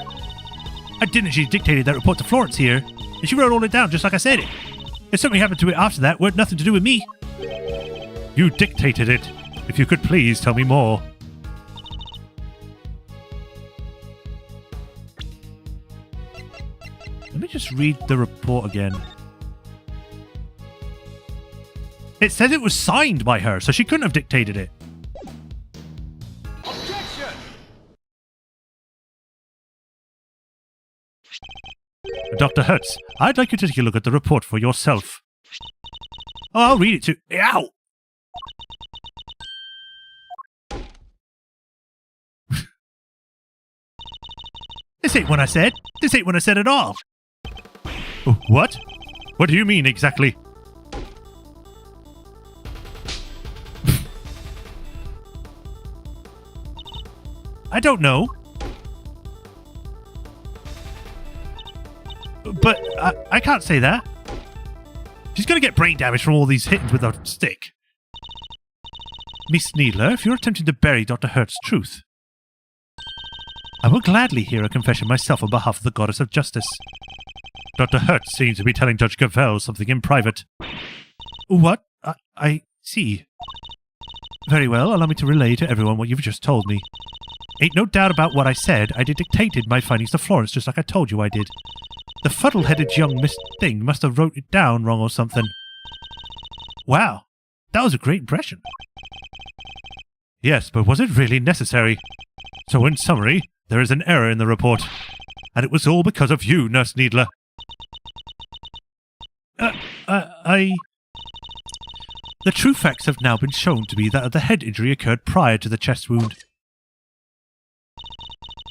I didn't. She dictated that report to Florence here, and she wrote all it down just like I said it. If something happened to it after that, weren't nothing to do with me. You dictated it. If you could please tell me more. Let me just read the report again. It says it was signed by her, so she couldn't have dictated it. Objection! Dr. Hertz, I'd like you to take a look at the report for yourself. Oh, I'll read it too. Ow! This ain't what I said. This ain't what I said at all. What? What do you mean exactly? I don't know. But I can't say that. She's going to get brain damage from all these hittings with a stick. Miss Needler, if you're attempting to bury Dr. Hertz's truth, I will gladly hear a confession myself on behalf of the Goddess of Justice. Dr. Hertz seems to be telling Judge Cavell something in private. What? I see. Very well, allow me to relay to everyone what you've just told me. Ain't no doubt about what I said. I dictated my findings to Florence just like I told you I did. The fuddle-headed young Miss Thing must have wrote it down wrong or something. Wow, that was a great impression. Yes, but was it really necessary? So in summary, there is an error in the report. And it was all because of you, Nurse Needler. The true facts have now been shown to be that the head injury occurred prior to the chest wound.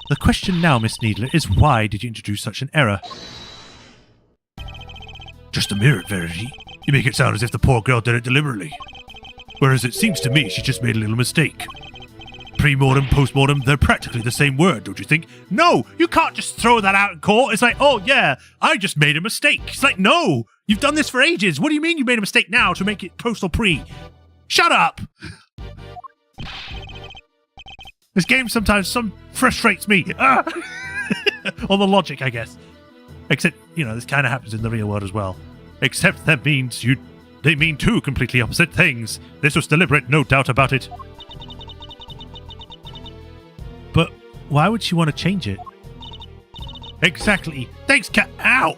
The question now, Miss Needler, is why did you introduce such an error? Just a mirrored verity. You make it sound as if the poor girl did it deliberately. Whereas it seems to me she just made a little mistake. Pre-mortem, post-mortem, they're practically the same word, don't you think? No, you can't just throw that out in court. It's like, oh yeah, I just made a mistake. It's like, no, you've done this for ages. What do you mean you made a mistake now to make it post or pre? Shut up! This game sometimes frustrates me. Or the logic, I guess. Except, this kind of happens in the real world as well. Except that means they mean two completely opposite things. This was deliberate, no doubt about it. But why would she want to change it? Exactly. Thanks, Cat. Ow!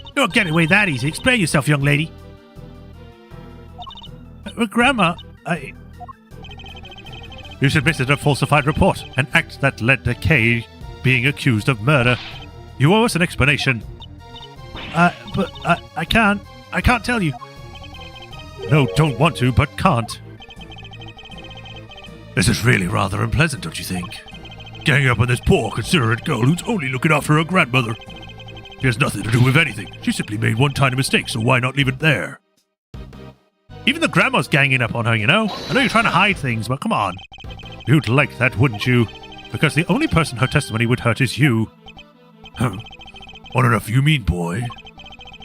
You don't get away that easy. Explain yourself, young lady. Grandma, You submitted a falsified report, an act that led to Kay being accused of murder. You owe us an explanation. But I can't tell you. No, don't want to, but can't. This is really rather unpleasant, don't you think? Ganging up on this poor, considerate girl who's only looking after her grandmother. She has nothing to do with anything. She simply made one tiny mistake, so why not leave it there? Even the grandma's ganging up on her, I know you're trying to hide things, but come on. You'd like that, wouldn't you? Because the only person her testimony would hurt is you. Huh. What enough you mean, boy?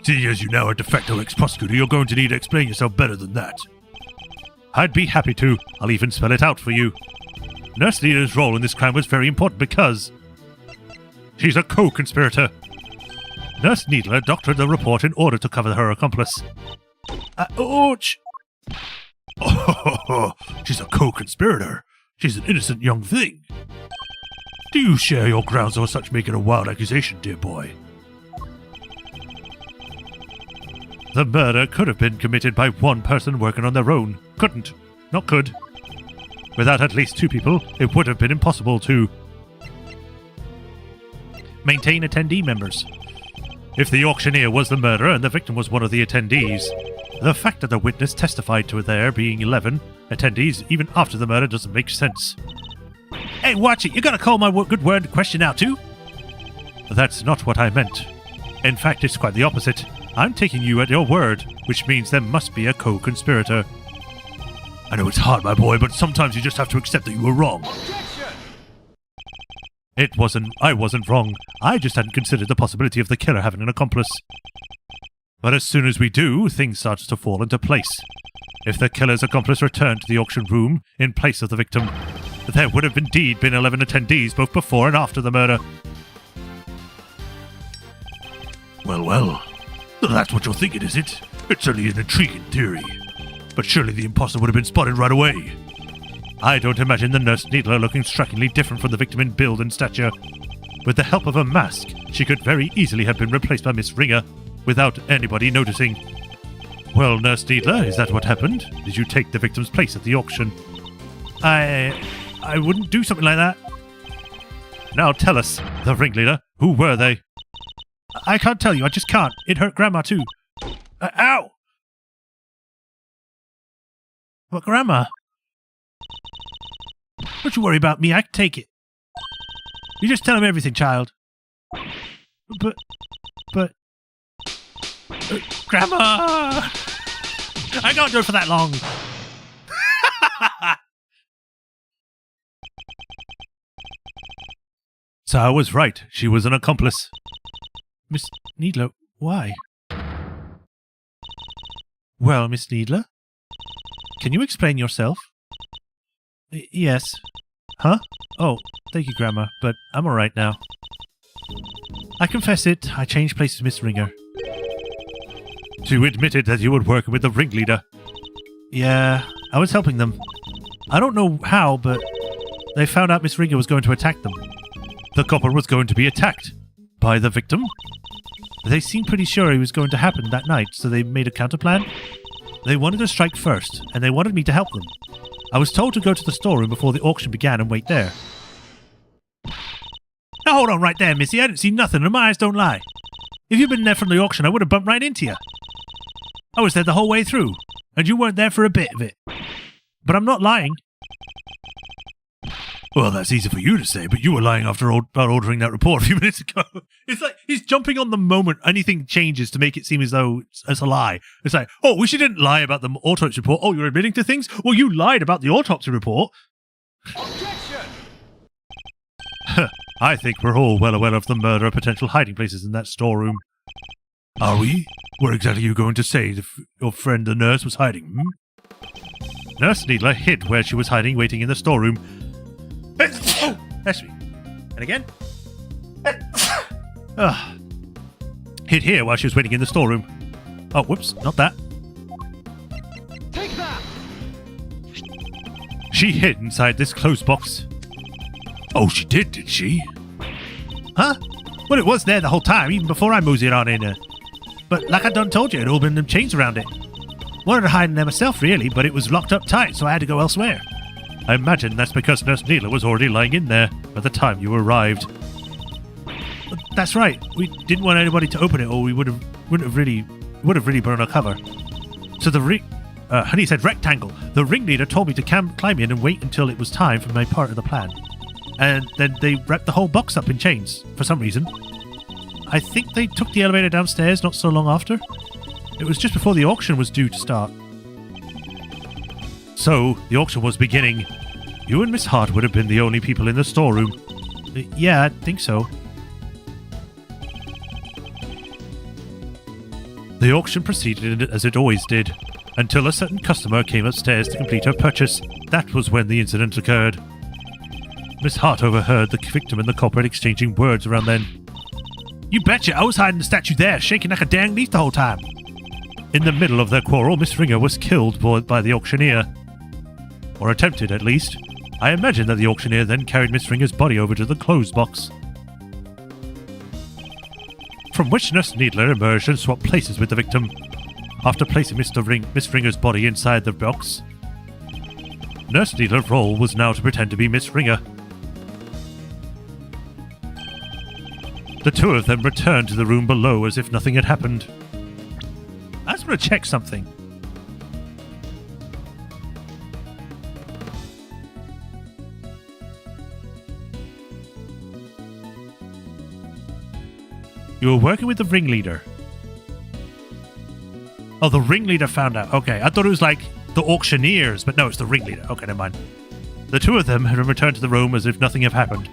Seeing as you now are de facto ex-prosecutor, you're going to need to explain yourself better than that. I'd be happy to. I'll even spell it out for you. Nurse Needler's role in this crime was very important because she's a co-conspirator. Nurse Needler doctored the report in order to cover her accomplice. Ouch! Oh, she's a co-conspirator. She's an innocent young thing. Do you share your grounds over such making a wild accusation, dear boy? The murder could have been committed by one person working on their own. Couldn't. Not could. Without at least two people, it would have been impossible to maintain attendee members. If the auctioneer was the murderer and the victim was one of the attendees, the fact that the witness testified to there being 11 attendees even after the murder doesn't make sense. Hey, watch it! You gotta call my good word question out too? That's not what I meant. In fact, it's quite the opposite. I'm taking you at your word, which means there must be a co-conspirator. I know it's hard, my boy, but sometimes you just have to accept that you were wrong. Objection! I wasn't wrong. I just hadn't considered the possibility of the killer having an accomplice. But as soon as we do, things start to fall into place. If the killer's accomplice returned to the auction room in place of the victim, There would have indeed been 11 attendees both before and after the murder. Well, that's what you're thinking, is it? It's certainly an intriguing theory. But surely the imposter would have been spotted right away. I don't imagine the nurse Needler looking strikingly different from the victim in build and stature. With the help of a mask, she could very easily have been replaced by Miss Ringer without anybody noticing. Well, Nurse Needler, is that what happened? Did you take the victim's place at the auction? I wouldn't do something like that. Now tell us, the ringleader, who were they? I can't tell you, I just can't. It hurt Grandma too. Ow! But Grandma... Don't you worry about me, I can take it. You just tell him everything, child. But... Grandma! I can't do it for that long. So I was right. She was an accomplice. Miss Needler, why? Well, Miss Needler? Can you explain yourself? Yes. Huh? Oh, thank you, Grandma, but I'm alright now. I confess it, I changed places with Miss Ringer. So you admitted that you were working with the ringleader? Yeah, I was helping them. I don't know how, but they found out Miss Ringer was going to attack them. The couple was going to be attacked? By the victim? They seemed pretty sure it was going to happen that night, so they made a counterplan. They wanted to strike first, and they wanted me to help them. I was told to go to the storeroom before the auction began and wait there. Now hold on right there, Missy. I didn't see nothing, and my eyes don't lie. If you'd been there from the auction, I would have bumped right into you. I was there the whole way through, and you weren't there for a bit of it. But I'm not lying. Well, that's easy for you to say, but you were lying after about ordering that report a few minutes ago. It's like he's jumping on the moment anything changes to make it seem as though it's a lie. It's like, oh, we didn't lie about the autopsy report. Oh, you're admitting to things? Well, you lied about the autopsy report. Objection! I think we're all well aware of the murder of potential hiding places in that storeroom. Are we? Where exactly are you going to say your friend the nurse was hiding? Nurse Needler hid where she was hiding, waiting in the storeroom. Oh, that's me. And again. Hid here while she was waiting in the storeroom. Oh, whoops, not that. Take that! She hid inside this closed box. Oh, she did she? Huh? Well, it was there the whole time, even before I moseyed on in. But like I done told you, it all been them chains around it. Wanted to hide in there myself, really, but it was locked up tight, so I had to go elsewhere. I imagine that's because Nurse Needler was already lying in there by the time you arrived. That's right. We didn't want anybody to open it, or we would have really been on our cover. So Honey said rectangle. The ringleader told me to climb in and wait until it was time for my part of the plan. And then they wrapped the whole box up in chains, for some reason. I think they took the elevator downstairs not so long after. It was just before the auction was due to start. So, the auction was beginning. You and Miss Hart would have been the only people in the storeroom. Yeah, I think so. The auction proceeded as it always did, until a certain customer came upstairs to complete her purchase. That was when the incident occurred. Miss Hart overheard the victim and the culprit exchanging words around then. You betcha, I was hiding the statue there, shaking like a dang leaf the whole time. In the middle of their quarrel, Miss Ringer was killed by the auctioneer. Or attempted, at least. I imagine that the auctioneer then carried Miss Ringer's body over to the closed box, from which Nurse Needler emerged and swapped places with the victim. After placing Miss Ringer's body inside the box, Nurse Needler's role was now to pretend to be Miss Ringer. The two of them returned to the room below as if nothing had happened. I just want to check something. You were working with the ringleader. Oh, the ringleader found out. Okay, I thought it was like the auctioneers, but no, it's the ringleader. Okay, never mind. The two of them had returned to the room as if nothing had happened.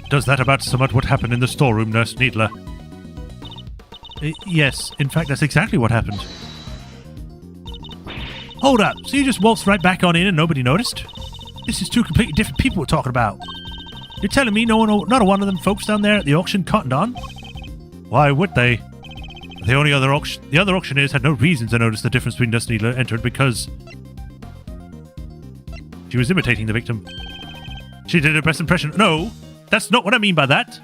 Does that about sum up what happened in the storeroom, Nurse Needler? Yes, in fact, that's exactly what happened. Hold up, so you just waltzed right back on in and nobody noticed? This is two completely different people we're talking about. You're telling me not a one of them folks down there at the auction cottoned on? Why would they? The other auctioneers had no reason to notice the difference between Dust Needler entered because she was imitating the victim. She did her best impression. No, that's not what I mean by that.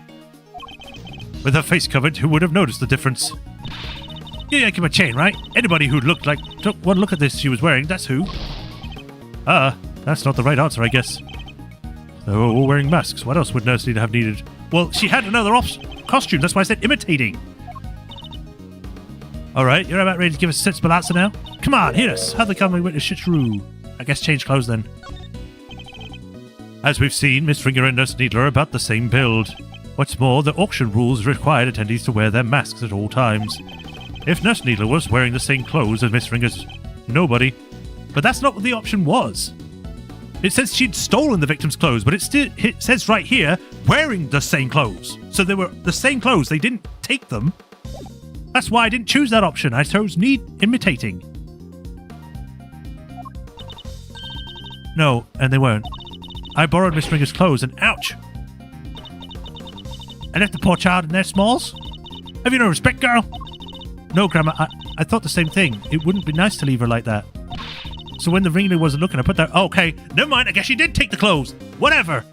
With her face covered, who would have noticed the difference? Yeah, give a chain, right? Anybody who took one look at this she was wearing, that's who. That's not the right answer, I guess. They were all wearing masks. What else would Nurse Needler have needed? Well, she had another costume. That's why I said imitating. All right, you're about ready to give us a sensible answer now? Come on, hit us. How the come we went to shit-roo? I guess change clothes then. As we've seen, Miss Ringer and Nurse Needler are about the same build. What's more, the auction rules required attendees to wear their masks at all times. If Nurse Needler was wearing the same clothes as Miss Ringer's, nobody. But that's not what the option was. It says she'd stolen the victim's clothes, but it says right here, wearing the same clothes. So they were the same clothes, they didn't take them. That's why I didn't choose that option. I chose imitating. No, and they weren't. I borrowed Miss Ringer's clothes and ouch! I left the poor child in their smalls? Have you no respect, girl? No, Grandma, I thought the same thing. It wouldn't be nice to leave her like that. So when the ringleader wasn't looking, I put that... Okay, never mind, I guess she did take the clothes. Whatever.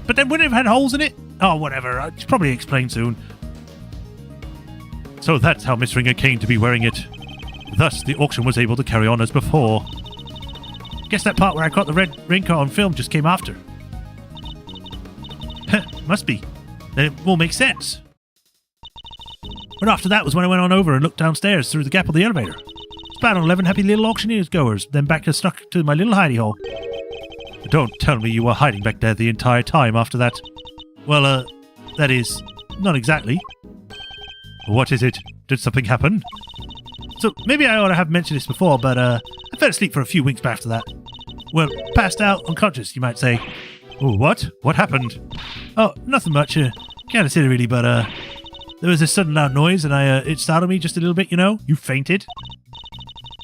But then wouldn't it have had holes in it? Oh, whatever. I'll probably explain soon. So that's how Miss Ringer came to be wearing it. Thus, the auction was able to carry on as before. Guess that part where I caught the red raincoat on film just came after. Must be. Then it will make sense. But after that was when I went on over and looked downstairs through the gap of the elevator. It's about 11 happy little auctioneers goers, then back stuck to my little hidey hole. Don't tell me you were hiding back there the entire time after that. Well, that is, not exactly. What is it? Did something happen? So, maybe I ought to have mentioned this before, but I fell asleep for a few winks after that. Well, passed out, unconscious, you might say. Oh, what? What happened? Oh, nothing much. Kind of silly, really, but there was a sudden loud noise, and it startled me just a little bit, you know? You fainted.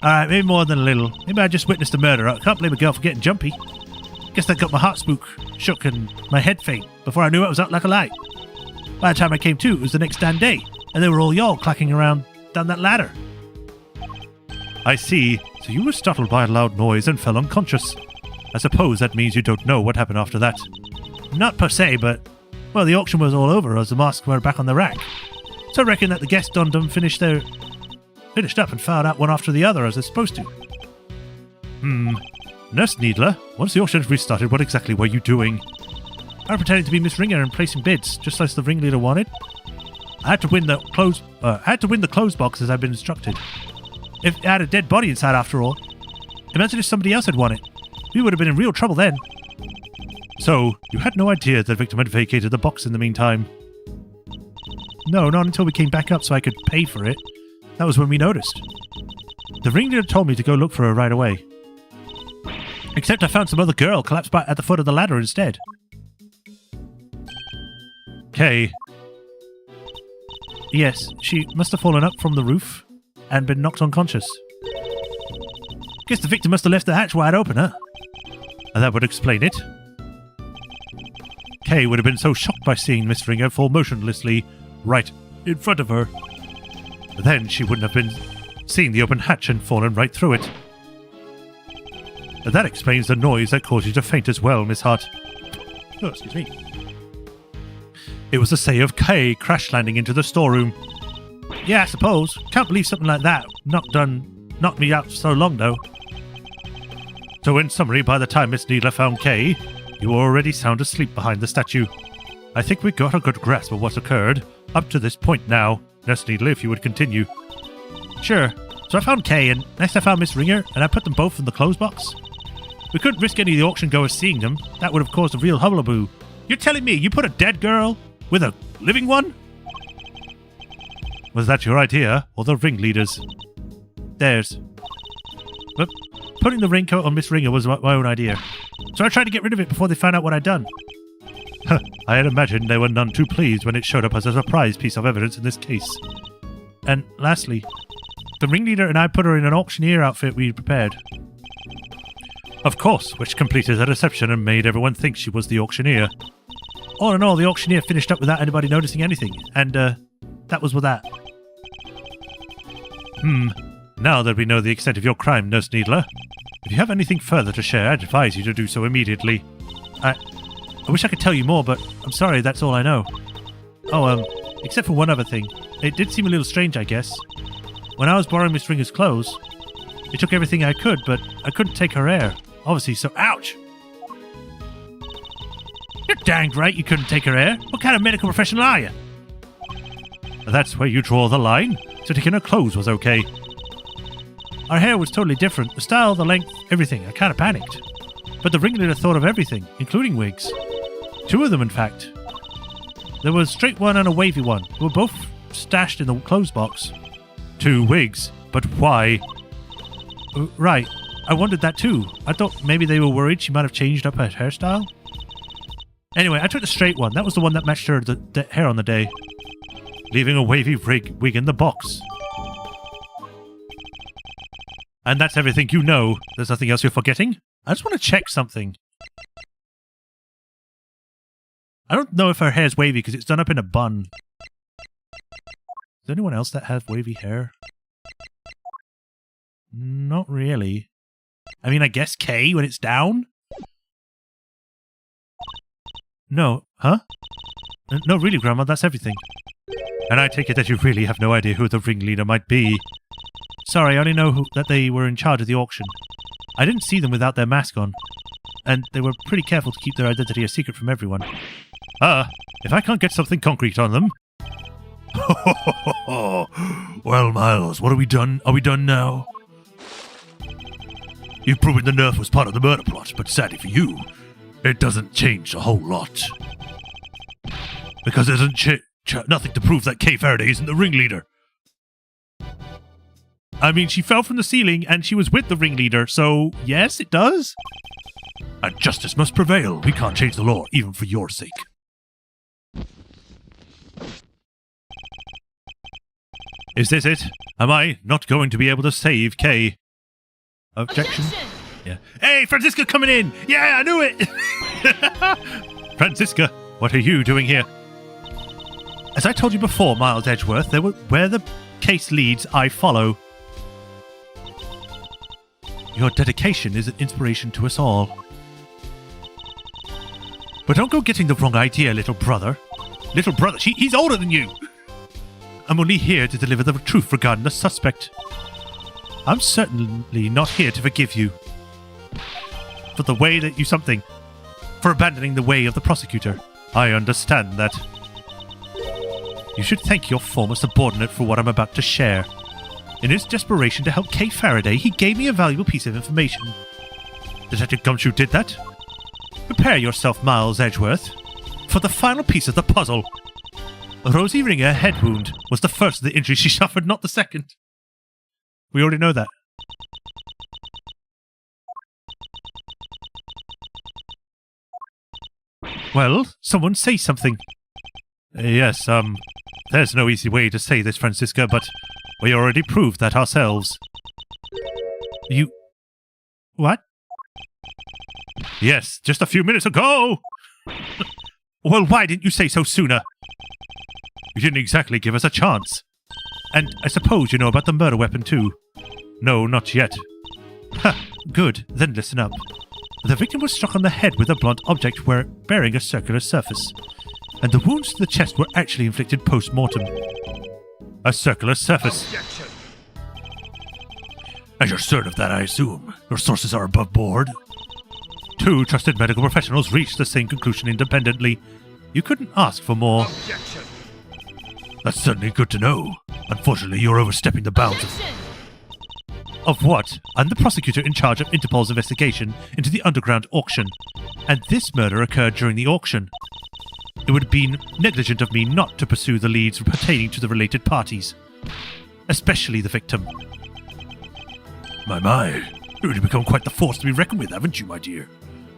Alright, maybe more than a little. Maybe I just witnessed a murder. I can't blame a girl for getting jumpy. Guess that got my heart shook and my head faint before I knew I was out like a light. By the time I came to, it was the next damn day, and they were all y'all clacking around down that ladder. I see. So you were startled by a loud noise and fell unconscious. I suppose that means you don't know what happened after that. Not per se, but... Well, the auction was all over as the masks were back on the rack. So I reckon that the guests done finished up and filed out one after the other as they're supposed to. Nurse Needler, once the auction restarted, what exactly were you doing? I pretended to be Miss Ringer and placing bids, just as the ringleader wanted. I had to win the clothes box as I'd been instructed. If it had a dead body inside after all. Imagine if somebody else had won it. We would have been in real trouble then. So, you had no idea the victim had vacated the box in the meantime? No, not until we came back up so I could pay for it. That was when we noticed. The ringleader told me to go look for her right away. Except I found some other girl collapsed at the foot of the ladder instead. Kay. Yes, she must have fallen up from the roof and been knocked unconscious. Guess the victim must have left the hatch wide open, huh? And that would explain it. Kay would have been so shocked by seeing Miss Ringer fall motionlessly right in front of her. Then she wouldn't have been seeing the open hatch and fallen right through it. And that explains the noise that caused you to faint as well, Miss Hart. Oh, excuse me. It was the say of Kay crash landing into the storeroom. Yeah, I suppose. Can't believe something like that knocked me out so long, though. So in summary, by the time Miss Needler found Kay, you were already sound asleep behind the statue. I think we got a good grasp of what occurred up to this point now. Nurse Needler, if you would continue. Sure. So I found Kay, and next I found Miss Ringer, and I put them both in the clothes box. We couldn't risk any of the auction goers seeing them. That would have caused a real hullabaloo. You're telling me you put a dead girl with a living one? Was that your idea, or the ringleader's? Theirs. But putting the raincoat on Miss Ringer was my own idea. So I tried to get rid of it before they found out what I'd done. I had imagined they were none too pleased when it showed up as a surprise piece of evidence in this case. And lastly, The ringleader and I put her in an auctioneer outfit we prepared. Of course, which completed the reception and made everyone think she was the auctioneer. All in all, the auctioneer finished up without anybody noticing anything, and that was with that. Now that we know the extent of your crime, Nurse Needler, if you have anything further to share, I'd advise you to do so immediately. I wish I could tell you more, but I'm sorry, that's all I know. Oh, except for one other thing. It did seem a little strange, I guess. When I was borrowing Miss Ringer's clothes, it took everything I could, but I couldn't take her hair. Obviously, so ouch! You're danged right you couldn't take her hair. What kind of medical professional are you? That's where you draw the line. So taking her clothes was okay. Our hair was totally different. The style, the length, everything. I kind of panicked. But the ringleader thought of everything, including wigs. 2 of them, in fact. There was a straight one and a wavy one. They were both stashed in the clothes box. 2 wigs? But why? Right. I wondered that too. I thought maybe they were worried she might have changed up her hairstyle. Anyway, I took the straight one. That was the one that matched her the hair on the day. Leaving a wavy wig in the box. And that's everything you know. There's nothing else you're forgetting? I just want to check something. I don't know if her hair's wavy because it's done up in a bun. Is there anyone else that has wavy hair? Not really. I mean, I guess Kay when it's down? No. Huh? No, really, Grandma, that's everything. And I take it that you really have no idea who the ringleader might be. Sorry, I only know that they were in charge of the auction. I didn't see them without their mask on. And they were pretty careful to keep their identity a secret from everyone. If I can't get something concrete on them... Well, Miles, what are we done? Are we done now? You've proven the nerf was part of the murder plot, but sadly for you, it doesn't change a whole lot. Because there isn't nothing to prove that Kay Faraday isn't the ringleader. I mean, she fell from the ceiling and she was with the ringleader, so yes, it does. And justice must prevail. We can't change the law, even for your sake. Is this it? Am I not going to be able to save Kay? Objection? Yeah. Hey, Franziska coming in! Yeah, I knew it! Franziska, what are you doing here? As I told you before, Miles Edgeworth, where the case leads, I follow. Your dedication is an inspiration to us all. But don't go getting the wrong idea, little brother. Little brother? He's older than you! I'm only here to deliver the truth regarding the suspect. I'm certainly not here to forgive you for the way that you for abandoning the way of the prosecutor. I understand that. You should thank your former subordinate for what I'm about to share. In his desperation to help Kay Faraday, he gave me a valuable piece of information. Detective Gumshoe did that? Prepare yourself, Miles Edgeworth, for the final piece of the puzzle. Rosie Ringer head wound was the first of the injuries she suffered, not the second. We already know that. Well, someone say something. Yes, there's no easy way to say this, Franziska, but we already proved that ourselves. You... What? Yes, just a few minutes ago! Well, why didn't you say so sooner? You didn't exactly give us a chance. And I suppose you know about the murder weapon, too? No, not yet. Ha! Good, then listen up. The victim was struck on the head with a blunt object bearing a circular surface, and the wounds to the chest were actually inflicted post-mortem. A circular surface. Objection. As you're certain of that, I assume. Your sources are above board. 2 trusted medical professionals reached the same conclusion independently. You couldn't ask for more. Objection. That's certainly good to know. Unfortunately, you're overstepping the bounds of what? I'm the prosecutor in charge of Interpol's investigation into the underground auction, and this murder occurred during the auction. It would have been negligent of me not to pursue the leads pertaining to the related parties, especially the victim. My, you've really become quite the force to be reckoned with, haven't you, my dear?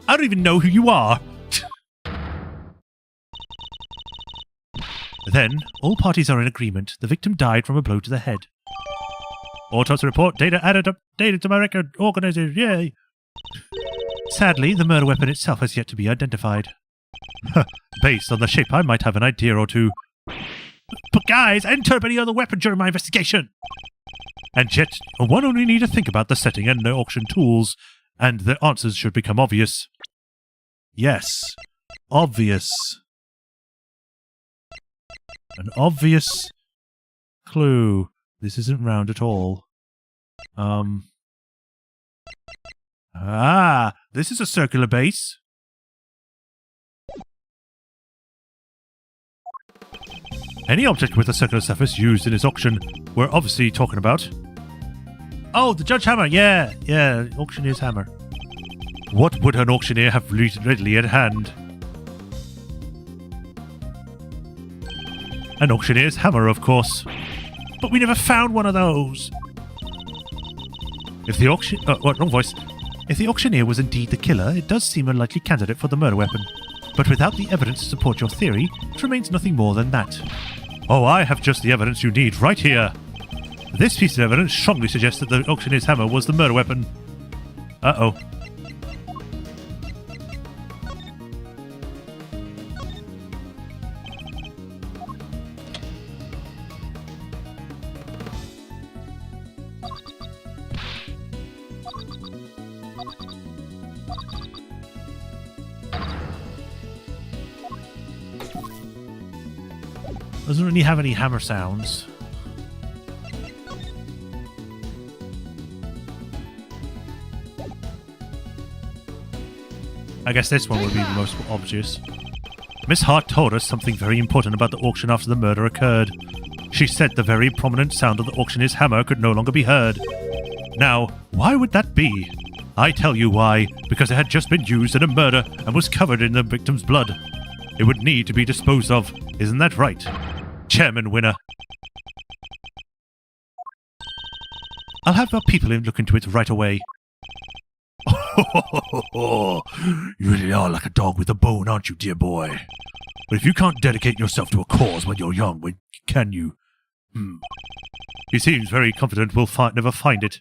I don't even know who you are. Then, all parties are in agreement. The victim died from a blow to the head. Autopsy report, data updated to my record organizer, yay! Sadly, the murder weapon itself has yet to be identified. Based on the shape, I might have an idea or two. But guys, I didn't turn up any other weapon during my investigation! And yet, one only need to think about the setting and the auction tools, and the answers should become obvious. Yes, obvious. An obvious clue. This isn't round at all. This is a circular base. Any object with a circular surface used in this auction, we're obviously talking about. Oh, the judge hammer, yeah, auctioneer's hammer. What would an auctioneer have readily at hand? An auctioneer's hammer, of course. But we never found one of those. If the wrong voice. If the auctioneer was indeed the killer, it does seem a likely candidate for the murder weapon. But without the evidence to support your theory, it remains nothing more than that. Oh, I have just the evidence you need right here. This piece of evidence strongly suggests that the auctioneer's hammer was the murder weapon. Uh-oh. Doesn't really have any hammer sounds. I guess this one would be the most obvious. Miss Hart told us something very important about the auction after the murder occurred. She said the very prominent sound of the auctioneer's hammer could no longer be heard. Now, why would that be? I tell you why. Because it had just been used in a murder and was covered in the victim's blood. It would need to be disposed of. Isn't that right? Chairman Winner. I'll have our people in look into it right away. You really are like a dog with a bone, aren't you, dear boy? But if you can't dedicate yourself to a cause when you're young, when can you? He seems very confident we'll never find it.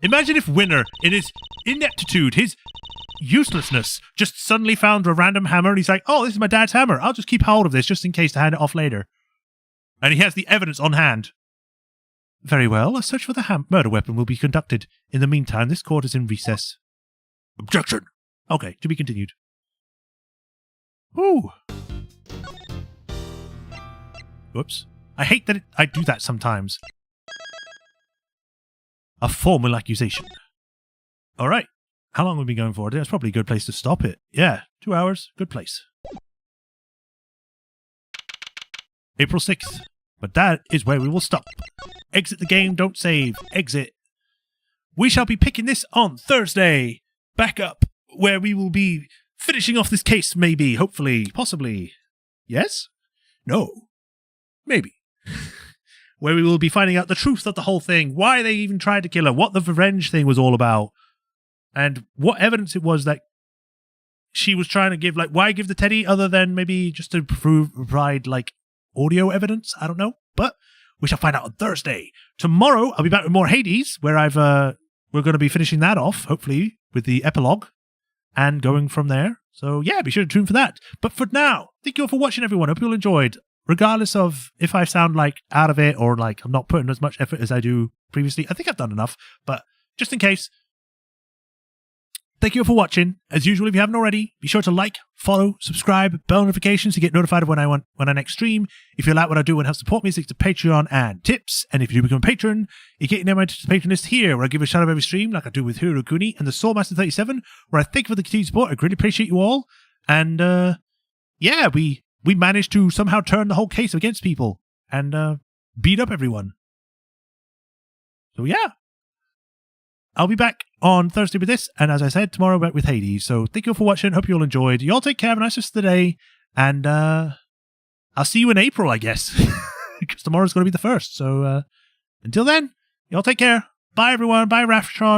Imagine if Winner, in his ineptitude, his uselessness, just suddenly found a random hammer and he's like, oh, this is my dad's hammer. I'll just keep hold of this just in case to hand it off later. And he has the evidence on hand. Very well, a search for the murder weapon will be conducted. In the meantime, this court is in recess. Objection! Okay, to be continued. Ooh. Whoops. I hate that I do that sometimes. A formal accusation. Alright. How long have we been going for? That's probably a good place to stop it. Yeah, 2 hours. Good place. April 6th. But that is where we will stop. Exit the game, don't save. Exit. We shall be picking this on Thursday. Back up, where we will be finishing off this case, maybe, hopefully, possibly. Yes? No. Maybe. Where we will be finding out the truth of the whole thing, why they even tried to kill her, what the revenge thing was all about, and what evidence it was that she was trying to give. Like, why give the teddy other than maybe just to provide, like, audio evidence? I don't know. But we shall find out on Thursday. Tomorrow, I'll be back with more Hades, where we're going to be finishing that off, hopefully, with the epilogue, and going from there. So, yeah, be sure to tune for that. But for now, thank you all for watching, everyone. Hope you all enjoyed. Regardless of if I sound like out of it or like I'm not putting as much effort as I do previously. I think I've done enough, but just in case, thank you all for watching. As usual, if you haven't already, be sure to like, follow, subscribe, bell notifications to get notified of when I next stream. If you like what I do and help support me, stick to Patreon and tips. And if you do become a patron, you get your name to the patron list here, where I give a shout out every stream, like I do with Hirokuni and the Soulmaster37, where I thank you for the continued support. I greatly appreciate you all. And yeah, we managed to somehow turn the whole case against people and beat up everyone. So yeah. I'll be back on Thursday with this, and as I said, tomorrow back with Hades. So thank you all for watching. Hope you all enjoyed. You all take care. Have a nice rest of the day, and I'll see you in April, I guess, because tomorrow's going to be the 1st. So until then, you all take care. Bye, everyone. Bye, Raftron.